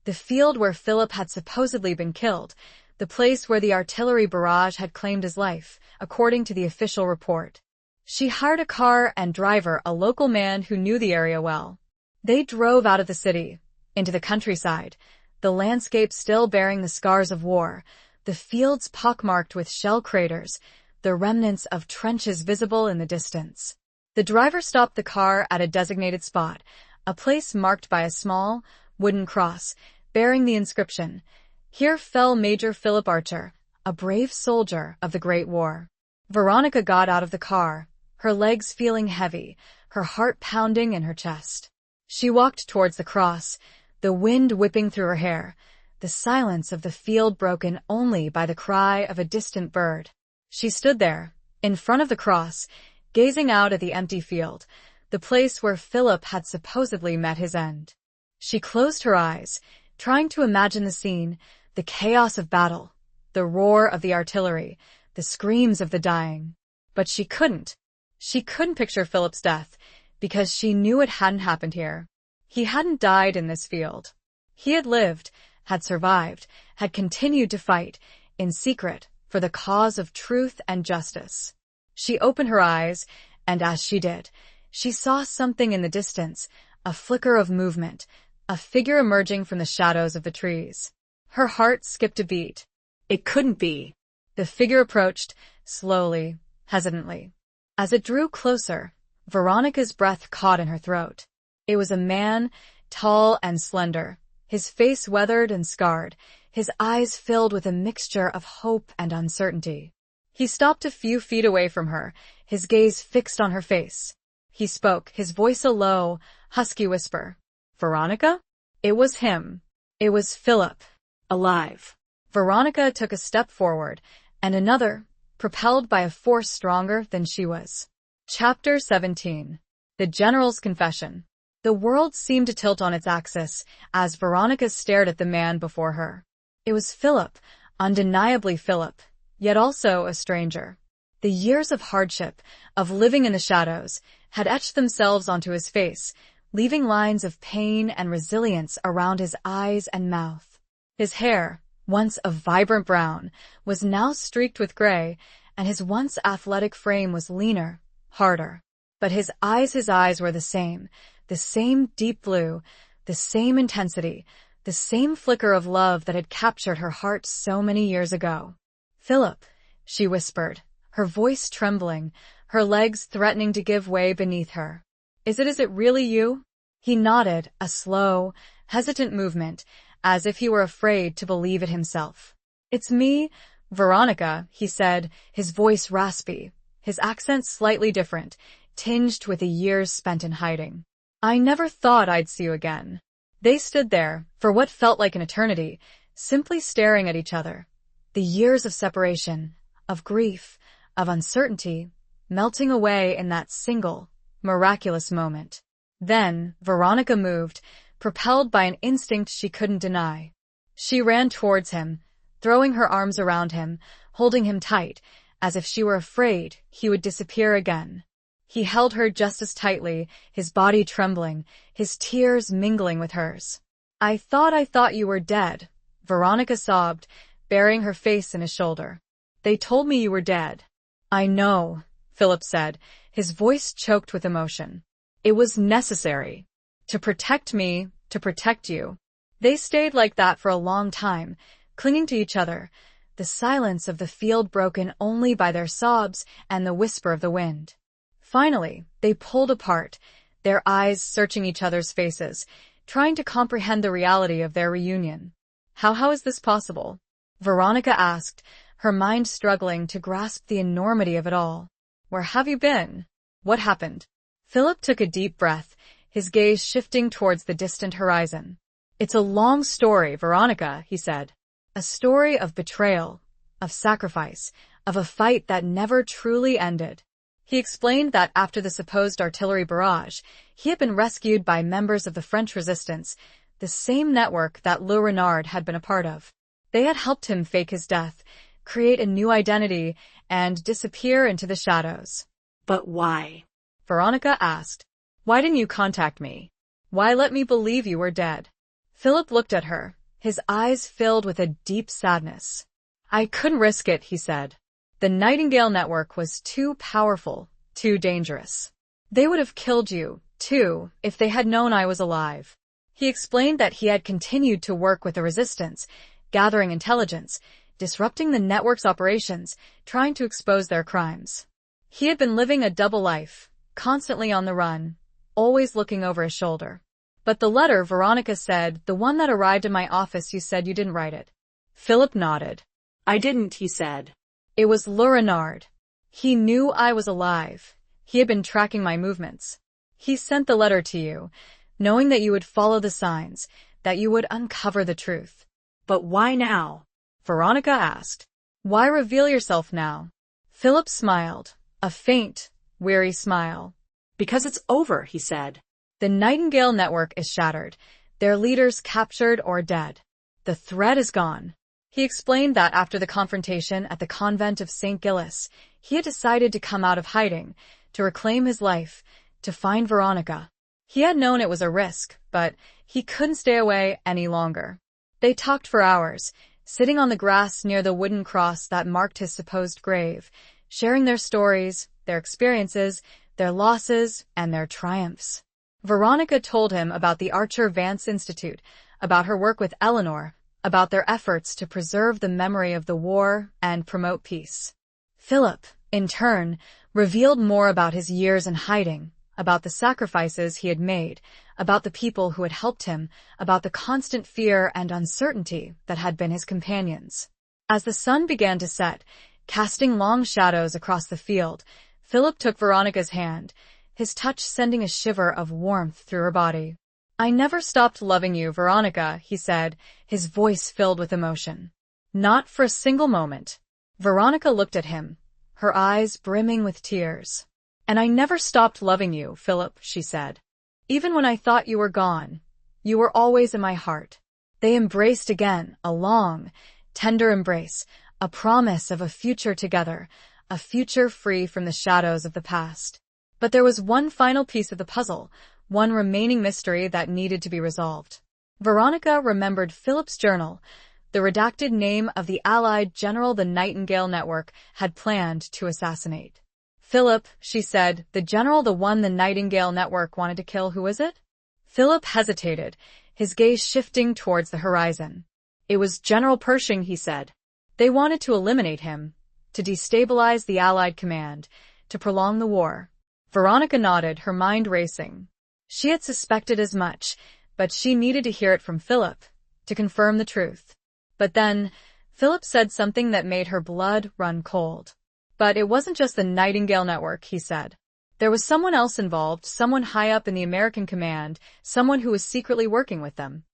The field where Philip had supposedly been killed, the place where the artillery barrage had claimed his life, according to the official report. She hired a car and driver, a local man who knew the area well. They drove out of the city, into the countryside, the landscape still bearing the scars of war, the fields pockmarked with shell craters, the remnants of trenches visible in the distance. The driver stopped the car at a designated spot, a place marked by a small, wooden cross, bearing the inscription, "Here fell Major Philip Archer, a brave soldier of the Great War." Veronica got out of the car, her legs feeling heavy, her heart pounding in her chest. She walked towards the cross, the wind whipping through her hair, the silence of the field broken only by the cry of a distant bird. She stood there, in front of the cross, gazing out at the empty field, the place where Philip had supposedly met his end. She closed her eyes, trying to imagine the scene, the chaos of battle, the roar of the artillery, the screams of the dying. But she couldn't. She couldn't picture Philip's death, because she knew it hadn't happened here. He hadn't died in this field. He had lived, had survived, had continued to fight, in secret, for the cause of truth and justice. She opened her eyes, and as she did, she saw something in the distance, a flicker of movement, a figure emerging from the shadows of the trees. Her heart skipped a beat. It couldn't be. The figure approached, slowly, hesitantly. As it drew closer, Veronica's breath caught in her throat. It was a man, tall and slender, his face weathered and scarred, his eyes filled with a mixture of hope and uncertainty. He stopped a few feet away from her, his gaze fixed on her face. He spoke, his voice a low, husky whisper. "Veronica?" It was him. It was Philip. Alive. Veronica took a step forward, and another, propelled by a force stronger than she was. Chapter 17. The General's Confession. The world seemed to tilt on its axis as Veronica stared at the man before her. It was Philip, undeniably Philip, yet also a stranger. The years of hardship, of living in the shadows, had etched themselves onto his face, leaving lines of pain and resilience around his eyes and mouth. His hair, once a vibrant brown, was now streaked with gray, and his once athletic frame was leaner, harder. But his eyes were the same deep blue, the same intensity, the same flicker of love that had captured her heart so many years ago. "Philip," she whispered, her voice trembling, her legs threatening to give way beneath her. Is it really you?" He nodded, a slow, hesitant movement, as if he were afraid to believe it himself. "It's me, Veronica," he said, his voice raspy, his accent slightly different, tinged with the years spent in hiding. "I never thought I'd see you again." They stood there, for what felt like an eternity, simply staring at each other. The years of separation, of grief, of uncertainty, melting away in that single, miraculous moment. Then, Veronica moved, propelled by an instinct she couldn't deny. She ran towards him, throwing her arms around him, holding him tight, as if she were afraid he would disappear again. He held her just as tightly, his body trembling, his tears mingling with hers. I thought you were dead," Veronica sobbed, burying her face in his shoulder. "They told me you were dead." "I know," Philip said, his voice choked with emotion. "It was necessary. To protect me, to protect you." They stayed like that for a long time, clinging to each other, the silence of the field broken only by their sobs and the whisper of the wind. Finally, they pulled apart, their eyes searching each other's faces, trying to comprehend the reality of their reunion. How is this possible?" Veronica asked, her mind struggling to grasp the enormity of it all. "Where have you been? What happened?" Philip took a deep breath, his gaze shifting towards the distant horizon. "It's a long story, Veronica," he said. "A story of betrayal, of sacrifice, of a fight that never truly ended." He explained that after the supposed artillery barrage, he had been rescued by members of the French resistance, the same network that Le Renard had been a part of. They had helped him fake his death, create a new identity, and disappear into the shadows. "But why?" Veronica asked. "Why didn't you contact me? Why let me believe you were dead?" Philip looked at her, his eyes filled with a deep sadness. "I couldn't risk it," he said. "The Nightingale Network was too powerful, too dangerous. They would have killed you, too, if they had known I was alive." He explained that he had continued to work with the resistance, gathering intelligence, disrupting the network's operations, trying to expose their crimes. He had been living a double life, constantly on the run, always looking over his shoulder. "But the letter," Veronica said, "the one that arrived in my office, you said you didn't write it." Philip nodded. "I didn't," he said. "It was Le Renard. He knew I was alive. He had been tracking my movements. He sent the letter to you, knowing that you would follow the signs, that you would uncover the truth." "But why now?" Veronica asked. "Why reveal yourself now?" Philip smiled, a faint, weary smile. "Because it's over," he said. "The Nightingale Network is shattered, their leaders captured or dead. The threat is gone." He explained that after the confrontation at the convent of St. Gilles, he had decided to come out of hiding, to reclaim his life, to find Veronica. He had known it was a risk, but he couldn't stay away any longer. They talked for hours, sitting on the grass near the wooden cross that marked his supposed grave, sharing their stories, their experiences, their losses, and their triumphs. Veronica told him about the Archer Vance Institute, about her work with Eleanor, about their efforts to preserve the memory of the war and promote peace. Philip, in turn, revealed more about his years in hiding, about the sacrifices he had made, about the people who had helped him, about the constant fear and uncertainty that had been his companions. As the sun began to set, casting long shadows across the field, Philip took Veronica's hand, his touch sending a shiver of warmth through her body. "I never stopped loving you, Veronica," he said, his voice filled with emotion. "Not for a single moment." Veronica looked at him, her eyes brimming with tears. "And I never stopped loving you, Philip," she said. "Even when I thought you were gone, you were always in my heart." They embraced again, a long, tender embrace, a promise of a future together, a future free from the shadows of the past. But there was one final piece of the puzzle, one remaining mystery that needed to be resolved. Veronica remembered Philip's journal, the redacted name of the Allied general the Nightingale Network had planned to assassinate. "Philip," she said, "the general, the one the Nightingale Network wanted to kill, who is it?" Philip hesitated, his gaze shifting towards the horizon. "It was General Pershing," he said. "They wanted to eliminate him, to destabilize the Allied command, to prolong the war." Veronica nodded, her mind racing. She had suspected as much, but she needed to hear it from Philip, to confirm the truth. But then, Philip said something that made her blood run cold. "But it wasn't just the Nightingale Network," he said. "There was someone else involved, someone high up in the American command, someone who was secretly working with them."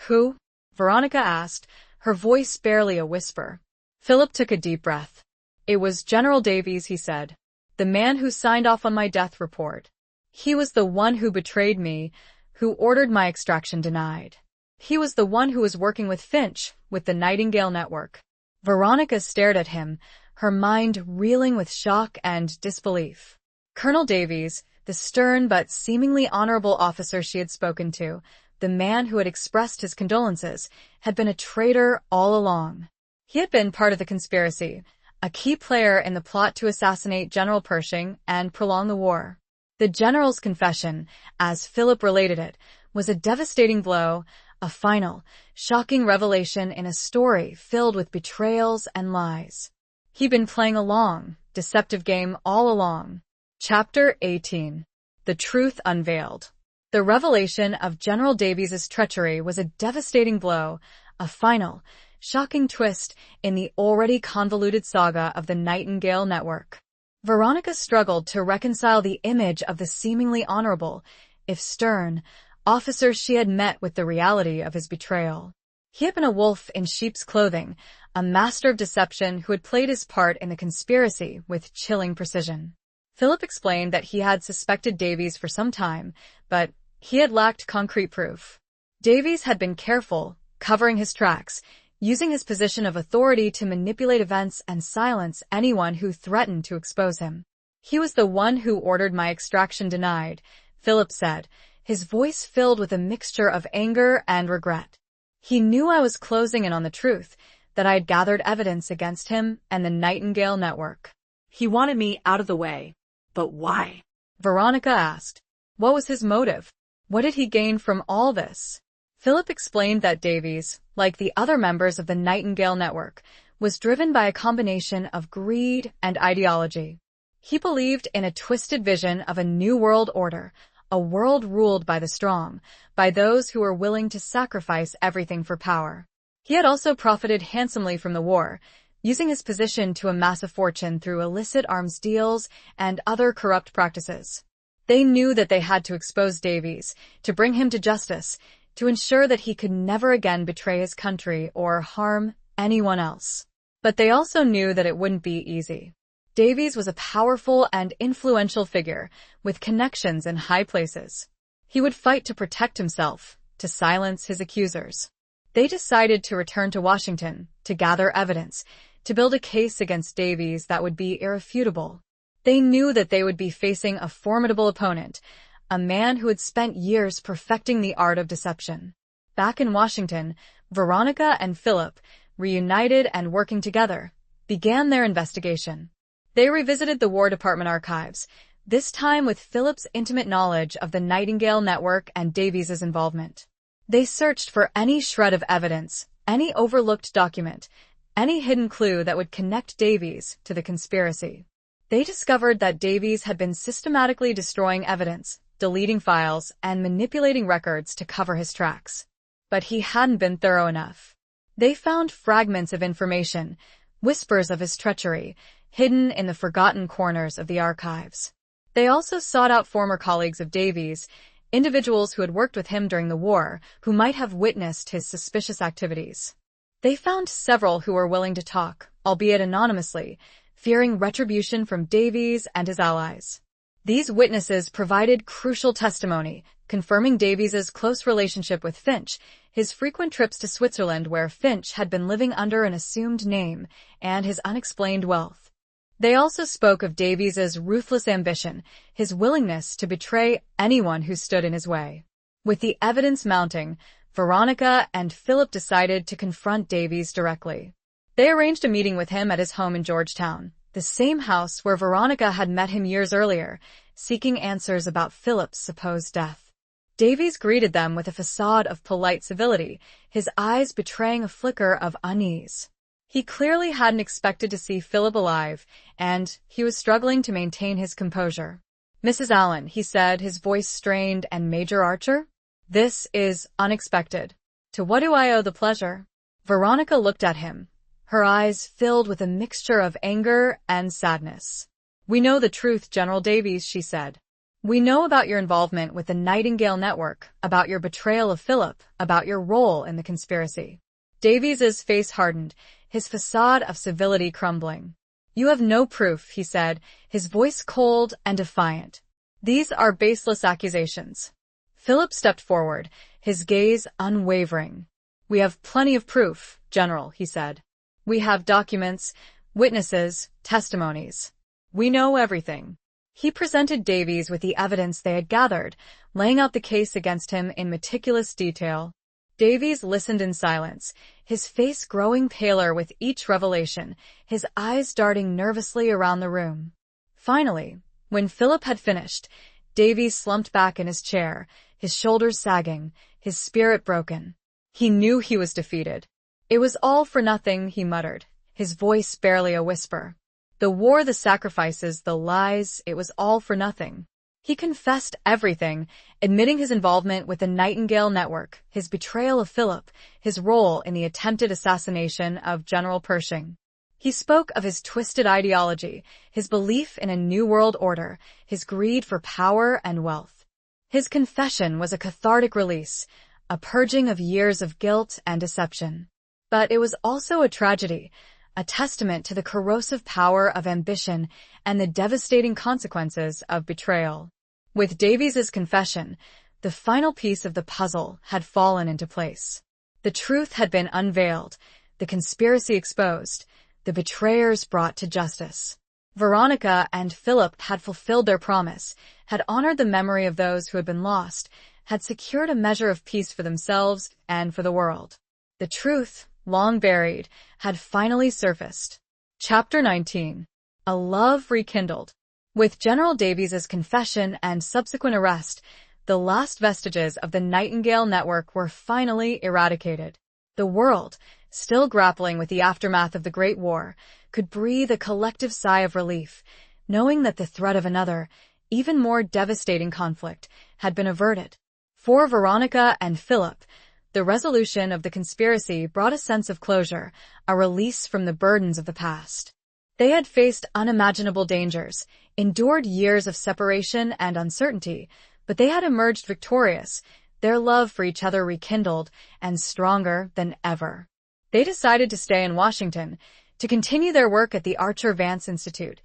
"Who?" Veronica asked, her voice barely a whisper. Philip took a deep breath. "It was General Davies," he said. "The man who signed off on my death report. He was the one who betrayed me, who ordered my extraction denied." He was the one who was working with Finch, with the Nightingale Network. Veronica stared at him, her mind reeling with shock and disbelief. Colonel Davies, the stern but seemingly honorable officer she had spoken to, the man who had expressed his condolences, had been a traitor all along. He had been part of the conspiracy, a key player in the plot to assassinate General Pershing and prolong the war. The general's confession, as Philip related it, was a devastating blow, a final, shocking revelation in a story filled with betrayals and lies. He'd been playing a long, deceptive game all along. Chapter 18. The Truth Unveiled. The revelation of General Davies's treachery was a devastating blow, a final, shocking twist in the already convoluted saga of the Nightingale Network. Veronica struggled to reconcile the image of the seemingly honorable, if stern, officer she had met with the reality of his betrayal. He had been a wolf in sheep's clothing, a master of deception who had played his part in the conspiracy with chilling precision. Philip explained that he had suspected Davies for some time, but he had lacked concrete proof. Davies had been careful, covering his tracks, using his position of authority to manipulate events and silence anyone who threatened to expose him. He was the one who ordered my extraction denied, Philip said, his voice filled with a mixture of anger and regret. He knew I was closing in on the truth, that I had gathered evidence against him and the Nightingale Network. He wanted me out of the way. But why? Veronica asked. What was his motive? What did he gain from all this? Philip explained that Davies, like the other members of the Nightingale Network, was driven by a combination of greed and ideology. He believed in a twisted vision of a new world order, a world ruled by the strong, by those who were willing to sacrifice everything for power. He had also profited handsomely from the war, using his position to amass a fortune through illicit arms deals and other corrupt practices. They knew that they had to expose Davies, to bring him to justice, to ensure that he could never again betray his country or harm anyone else. But they also knew that it wouldn't be easy. Davies was a powerful and influential figure, with connections in high places. He would fight to protect himself, to silence his accusers. They decided to return to Washington, to gather evidence, to build a case against Davies that would be irrefutable. They knew that they would be facing a formidable opponent, a man who had spent years perfecting the art of deception. Back in Washington, Veronica and Philip, reunited and working together, began their investigation. They revisited the War Department archives, this time with Philip's intimate knowledge of the Nightingale Network and Davies's involvement. They searched for any shred of evidence, any overlooked document, any hidden clue that would connect Davies to the conspiracy. They discovered that Davies had been systematically destroying evidence, deleting files, and manipulating records to cover his tracks. But he hadn't been thorough enough. They found fragments of information, whispers of his treachery, hidden in the forgotten corners of the archives. They also sought out former colleagues of Davies, individuals who had worked with him during the war, who might have witnessed his suspicious activities. They found several who were willing to talk, albeit anonymously, fearing retribution from Davies and his allies. These witnesses provided crucial testimony, confirming Davies's close relationship with Finch, his frequent trips to Switzerland where Finch had been living under an assumed name, and his unexplained wealth. They also spoke of Davies's ruthless ambition, his willingness to betray anyone who stood in his way. With the evidence mounting, Veronica and Philip decided to confront Davies directly. They arranged a meeting with him at his home in Georgetown, the same house where Veronica had met him years earlier, seeking answers about Philip's supposed death. Davies greeted them with a facade of polite civility, his eyes betraying a flicker of unease. He clearly hadn't expected to see Philip alive, and he was struggling to maintain his composure. Mrs. Allen, he said, his voice strained, and Major Archer? This is unexpected. To what do I owe the pleasure? Veronica looked at him, her eyes filled with a mixture of anger and sadness. We know the truth, General Davies, she said. We know about your involvement with the Nightingale Network, about your betrayal of Philip, about your role in the conspiracy. Davies's face hardened, his facade of civility crumbling. You have no proof, he said, his voice cold and defiant. These are baseless accusations. Philip stepped forward, his gaze unwavering. "We have plenty of proof, General," he said. "We have documents, witnesses, testimonies. We know everything." He presented Davies with the evidence they had gathered, laying out the case against him in meticulous detail. Davies listened in silence, his face growing paler with each revelation, his eyes darting nervously around the room. Finally, when Philip had finished, Davies slumped back in his chair, his shoulders sagging, his spirit broken. He knew he was defeated. "It was all for nothing," he muttered, his voice barely a whisper. "The war, the sacrifices, the lies, it was all for nothing." He confessed everything, admitting his involvement with the Nightingale Network, his betrayal of Philip, his role in the attempted assassination of General Pershing. He spoke of his twisted ideology, his belief in a new world order, his greed for power and wealth. His confession was a cathartic release, a purging of years of guilt and deception. But it was also a tragedy, a testament to the corrosive power of ambition and the devastating consequences of betrayal. With Davies's confession, the final piece of the puzzle had fallen into place. The truth had been unveiled, the conspiracy exposed, the betrayers brought to justice. Veronica and Philip had fulfilled their promise, had honored the memory of those who had been lost, had secured a measure of peace for themselves and for the world. The truth, long buried, had finally surfaced. Chapter 19. A Love Rekindled. With General Davies's confession and subsequent arrest, the last vestiges of the Nightingale Network were finally eradicated. The world, still grappling with the aftermath of the Great War, could breathe a collective sigh of relief, knowing that the threat of another, even more devastating conflict, had been averted. For Veronica and Philip, the resolution of the conspiracy brought a sense of closure, a release from the burdens of the past. They had faced unimaginable dangers, endured years of separation and uncertainty, but they had emerged victorious, their love for each other rekindled and stronger than ever. They decided to stay in Washington, to continue their work at the Archer Vance Institute,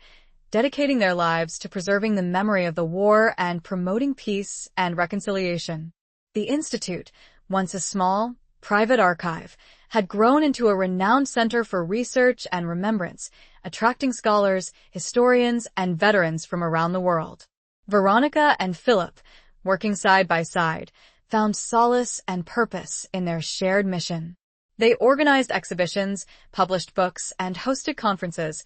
dedicating their lives to preserving the memory of the war and promoting peace and reconciliation. The Institute, once a small, private archive, had grown into a renowned center for research and remembrance, attracting scholars, historians, and veterans from around the world. Veronica and Philip, working side by side, found solace and purpose in their shared mission. They organized exhibitions, published books, and hosted conferences,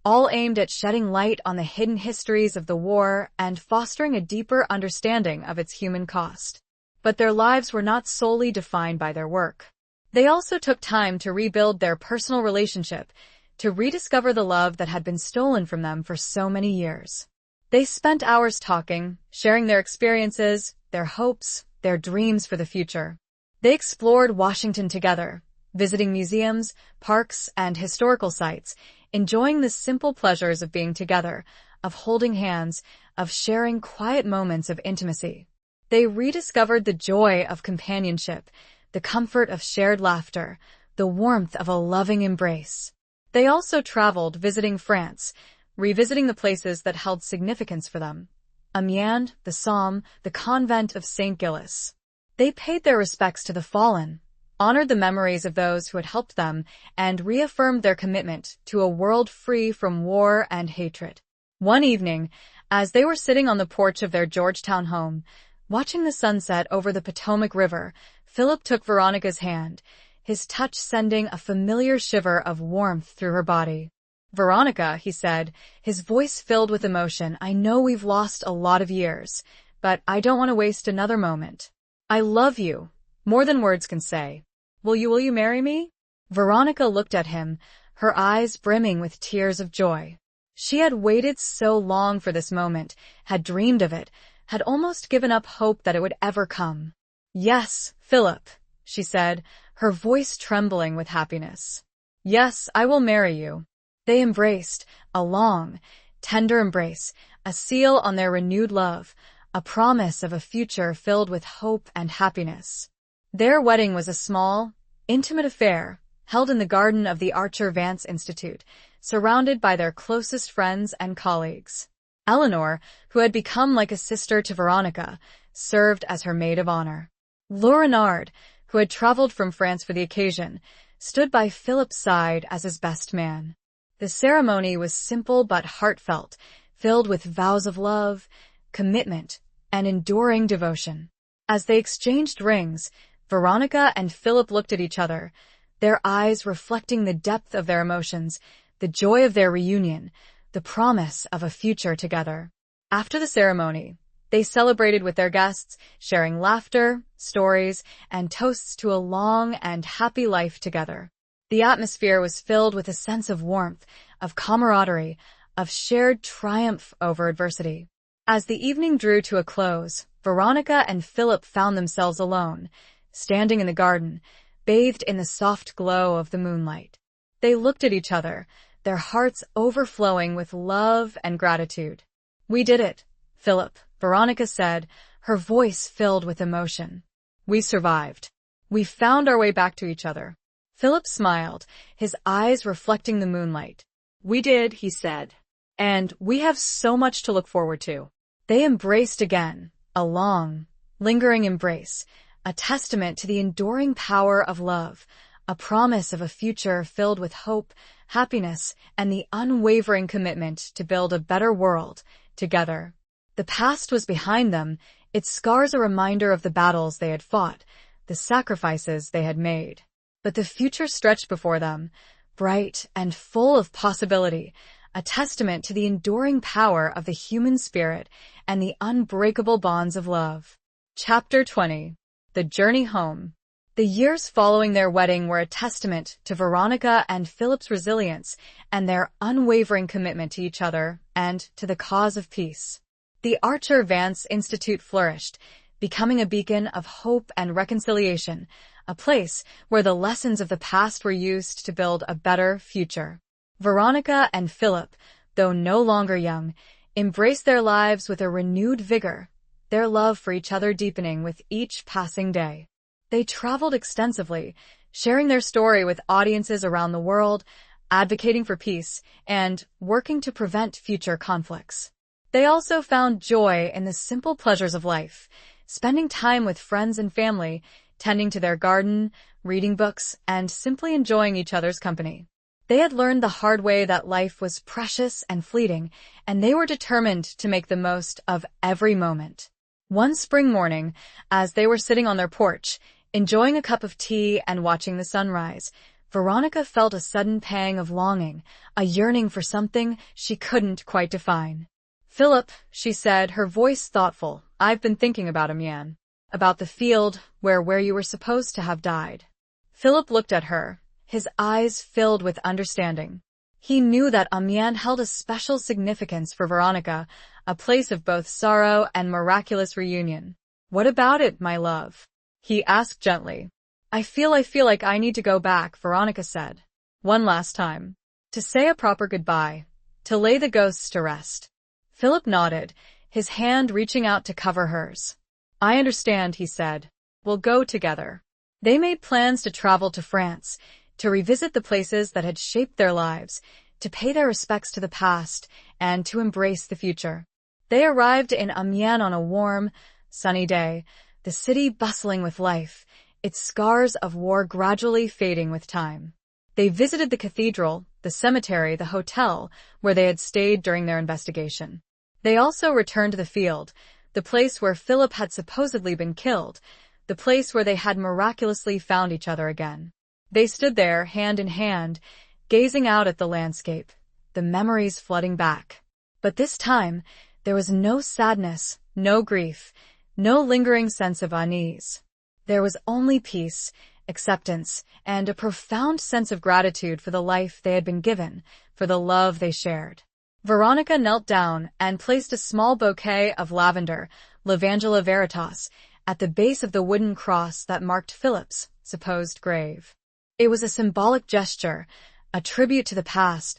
all aimed at shedding light on the hidden histories of the war and fostering a deeper understanding of its human cost. But their lives were not solely defined by their work. They also took time to rebuild their personal relationship, to rediscover the love that had been stolen from them for so many years. They spent hours talking, sharing their experiences, their hopes, their dreams for the future. They explored Washington together, visiting museums, parks, and historical sites, enjoying the simple pleasures of being together, of holding hands, of sharing quiet moments of intimacy. They rediscovered the joy of companionship, the comfort of shared laughter, the warmth of a loving embrace. They also traveled, visiting France, revisiting the places that held significance for them. Amiens, the Somme, the convent of St. Gilles. They paid their respects to the fallen, honored the memories of those who had helped them, and reaffirmed their commitment to a world free from war and hatred. One evening, as they were sitting on the porch of their Georgetown home, watching the sunset over the Potomac River, Philip took Veronica's hand, his touch sending a familiar shiver of warmth through her body. "Veronica," he said, his voice filled with emotion, "I know we've lost a lot of years, but I don't want to waste another moment. I love you, more than words can say. Will you marry me?" Veronica looked at him, her eyes brimming with tears of joy. She had waited so long for this moment, had dreamed of it, had almost given up hope that it would ever come. "Yes, Philip," she said, her voice trembling with happiness. "Yes, I will marry you." They embraced, a long, tender embrace, a seal on their renewed love, a promise of a future filled with hope and happiness. Their wedding was a small, intimate affair, held in the garden of the Archer Vance Institute, surrounded by their closest friends and colleagues. Eleanor, who had become like a sister to Veronica, served as her maid of honor. Renard, who had traveled from France for the occasion, stood by Philip's side as his best man. The ceremony was simple but heartfelt, filled with vows of love, commitment, and enduring devotion. As they exchanged rings, Veronica and Philip looked at each other, their eyes reflecting the depth of their emotions, the joy of their reunion, the promise of a future together. After the ceremony, they celebrated with their guests, sharing laughter, stories, and toasts to a long and happy life together. The atmosphere was filled with a sense of warmth, of camaraderie, of shared triumph over adversity. As the evening drew to a close, Veronica and Philip found themselves alone, standing in the garden, bathed in the soft glow of the moonlight. They looked at each other, their hearts overflowing with love and gratitude. "We did it, Philip," Veronica said, her voice filled with emotion. "We survived. We found our way back to each other." Philip smiled, his eyes reflecting the moonlight. "We did," he said. "And we have so much to look forward to." They embraced again, a long, lingering embrace, a testament to the enduring power of love, a promise of a future filled with hope, happiness, and the unwavering commitment to build a better world together. The past was behind them, its scars a reminder of the battles they had fought, the sacrifices they had made. But the future stretched before them, bright and full of possibility, a testament to the enduring power of the human spirit and the unbreakable bonds of love. Chapter 20. The Journey Home. The years following their wedding were a testament to Veronica and Philip's resilience and their unwavering commitment to each other and to the cause of peace. The Archer Vance Institute flourished, becoming a beacon of hope and reconciliation, a place where the lessons of the past were used to build a better future. Veronica and Philip, though no longer young, embraced their lives with a renewed vigor, their love for each other deepening with each passing day. They traveled extensively, sharing their story with audiences around the world, advocating for peace, and working to prevent future conflicts. They also found joy in the simple pleasures of life, spending time with friends and family, tending to their garden, reading books, and simply enjoying each other's company. They had learned the hard way that life was precious and fleeting, and they were determined to make the most of every moment. One spring morning, as they were sitting on their porch, enjoying a cup of tea and watching the sunrise, Veronica felt a sudden pang of longing, a yearning for something she couldn't quite define. "Philip," she said, her voice thoughtful, "I've been thinking about Amiens. About the field where you were supposed to have died." Philip looked at her, his eyes filled with understanding. He knew that Amiens held a special significance for Veronica, a place of both sorrow and miraculous reunion. "What about it, my love?" he asked gently. I feel like I need to go back," Veronica said. "One last time. To say a proper goodbye. To lay the ghosts to rest." Philip nodded, his hand reaching out to cover hers. "I understand," he said. "We'll go together." They made plans to travel to France, to revisit the places that had shaped their lives, to pay their respects to the past, and to embrace the future. They arrived in Amiens on a warm, sunny day, the city bustling with life, its scars of war gradually fading with time. They visited the cathedral, the cemetery, the hotel, where they had stayed during their investigation. They also returned to the field, the place where Philip had supposedly been killed, the place where they had miraculously found each other again. They stood there, hand in hand, gazing out at the landscape, the memories flooding back. But this time, there was no sadness, no grief, no lingering sense of unease. There was only peace, acceptance, and a profound sense of gratitude for the life they had been given, for the love they shared. Veronica knelt down and placed a small bouquet of lavender, Levangela Veritas, at the base of the wooden cross that marked Philip's supposed grave. It was a symbolic gesture, a tribute to the past,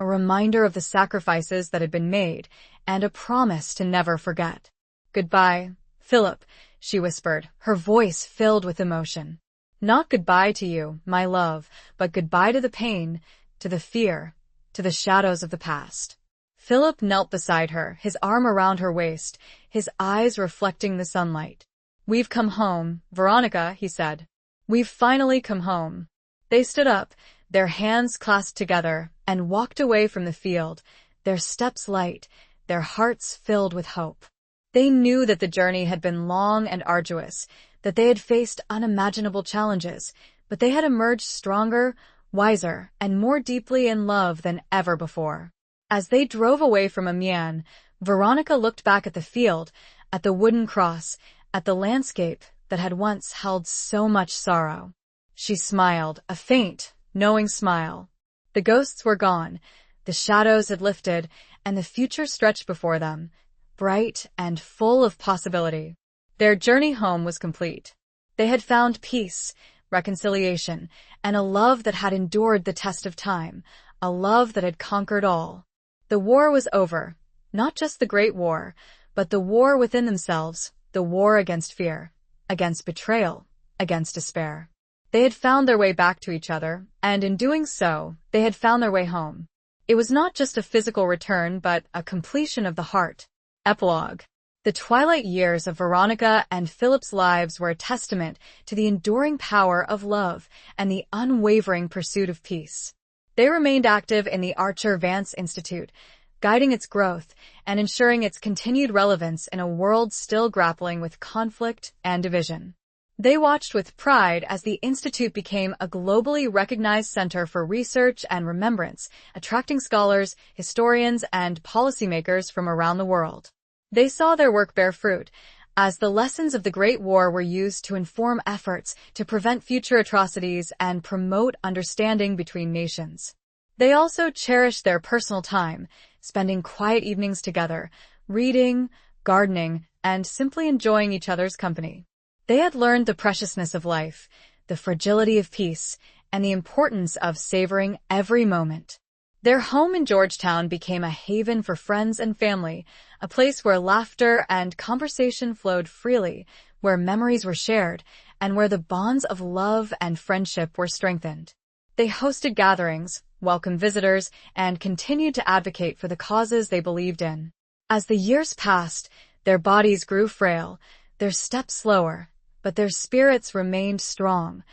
a reminder of the sacrifices that had been made, and a promise to never forget. "Goodbye, Philip," she whispered, her voice filled with emotion. "Not goodbye to you, my love, but goodbye to the pain, to the fear, to the shadows of the past." Philip knelt beside her, his arm around her waist, his eyes reflecting the sunlight. "We've come home, Veronica," he said. "We've finally come home." They stood up, their hands clasped together, and walked away from the field, their steps light, their hearts filled with hope. They knew that the journey had been long and arduous, that they had faced unimaginable challenges, but they had emerged stronger, wiser, and more deeply in love than ever before. As they drove away from Amiens, Veronica looked back at the field, at the wooden cross, at the landscape that had once held so much sorrow. She smiled, a faint, knowing smile. The ghosts were gone, the shadows had lifted, and the future stretched before them, bright and full of possibility. Their journey home was complete. They had found peace, reconciliation, and a love that had endured the test of time, a love that had conquered all. The war was over, not just the Great War, but the war within themselves, the war against fear, against betrayal, against despair. They had found their way back to each other, and in doing so, they had found their way home. It was not just a physical return, but a completion of the heart. Epilogue. The twilight years of Veronica and Philip's lives were a testament to the enduring power of love and the unwavering pursuit of peace. They remained active in the Archer Vance Institute, guiding its growth and ensuring its continued relevance in a world still grappling with conflict and division. They watched with pride as the Institute became a globally recognized center for research and remembrance, attracting scholars, historians, and policymakers from around the world. They saw their work bear fruit, as the lessons of the Great War were used to inform efforts to prevent future atrocities and promote understanding between nations. They also cherished their personal time, spending quiet evenings together, reading, gardening, and simply enjoying each other's company. They had learned the preciousness of life, the fragility of peace, and the importance of savoring every moment. Their home in Georgetown became a haven for friends and family, a place where laughter and conversation flowed freely, where memories were shared, and where the bonds of love and friendship were strengthened. They hosted gatherings, welcomed visitors, and continued to advocate for the causes they believed in. As the years passed, their bodies grew frail, their steps slower, but their spirits remained strong,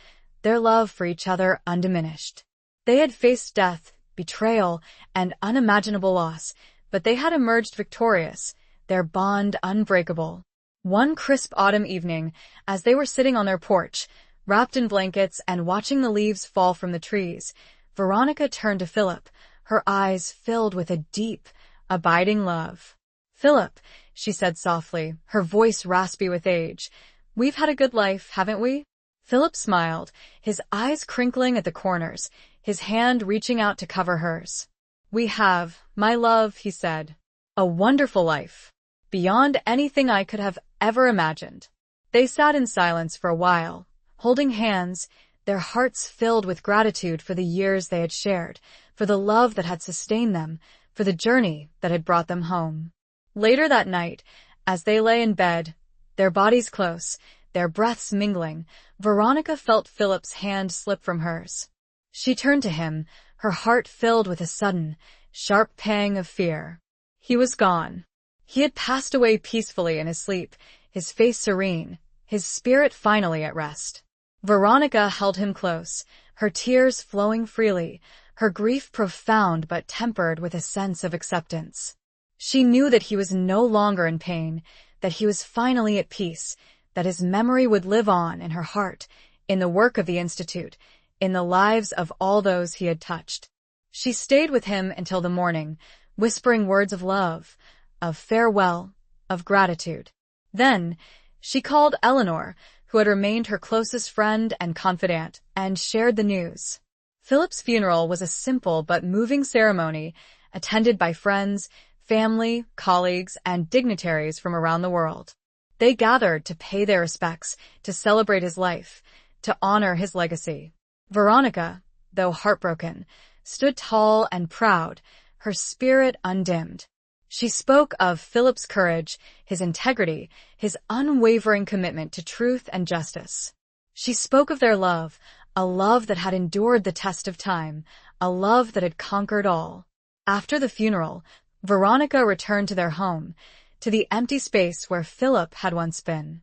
their love for each other undiminished. They had faced death, betrayal, and unimaginable loss, but they had emerged victorious, their bond unbreakable. One crisp autumn evening, as they were sitting on their porch, wrapped in blankets and watching the leaves fall from the trees, Veronica turned to Philip, her eyes filled with a deep, abiding love. "Philip," she said softly, her voice raspy with age, "we've had a good life, haven't we?" Philip smiled, his eyes crinkling at the corners, his hand reaching out to cover hers. "We have, my love," he said. "A wonderful life. Beyond anything I could have ever imagined." They sat in silence for a while, holding hands, their hearts filled with gratitude for the years they had shared, for the love that had sustained them, for the journey that had brought them home. Later that night, as they lay in bed, their bodies close, their breaths mingling, Veronica felt Philip's hand slip from hers. She turned to him, her heart filled with a sudden, sharp pang of fear. He was gone. He had passed away peacefully in his sleep, his face serene, his spirit finally at rest. Veronica held him close, her tears flowing freely, her grief profound but tempered with a sense of acceptance. She knew that he was no longer in pain, that he was finally at peace, that his memory would live on in her heart, in the work of the Institute, in the lives of all those he had touched. She stayed with him until the morning, whispering words of love, of farewell, of gratitude. Then, she called Eleanor, who had remained her closest friend and confidant, and shared the news. Philip's funeral was a simple but moving ceremony, attended by friends, family, colleagues, and dignitaries from around the world. They gathered to pay their respects, to celebrate his life, to honor his legacy. Veronica, though heartbroken, stood tall and proud, her spirit undimmed. She spoke of Philip's courage, his integrity, his unwavering commitment to truth and justice. She spoke of their love, a love that had endured the test of time, a love that had conquered all. After the funeral, Veronica returned to their home, to the empty space where Philip had once been.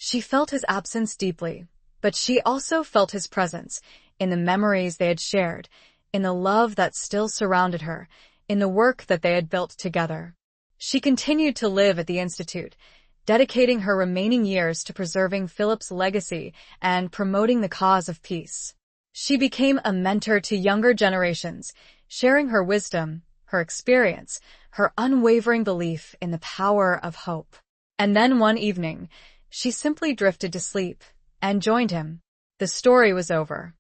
She felt his absence deeply, but she also felt his presence in the memories they had shared, in the love that still surrounded her, in the work that they had built together. She continued to live at the Institute, dedicating her remaining years to preserving Philip's legacy and promoting the cause of peace. She became a mentor to younger generations, sharing her wisdom, her experience, her unwavering belief in the power of hope. And then one evening, she simply drifted to sleep and joined him. The story was over.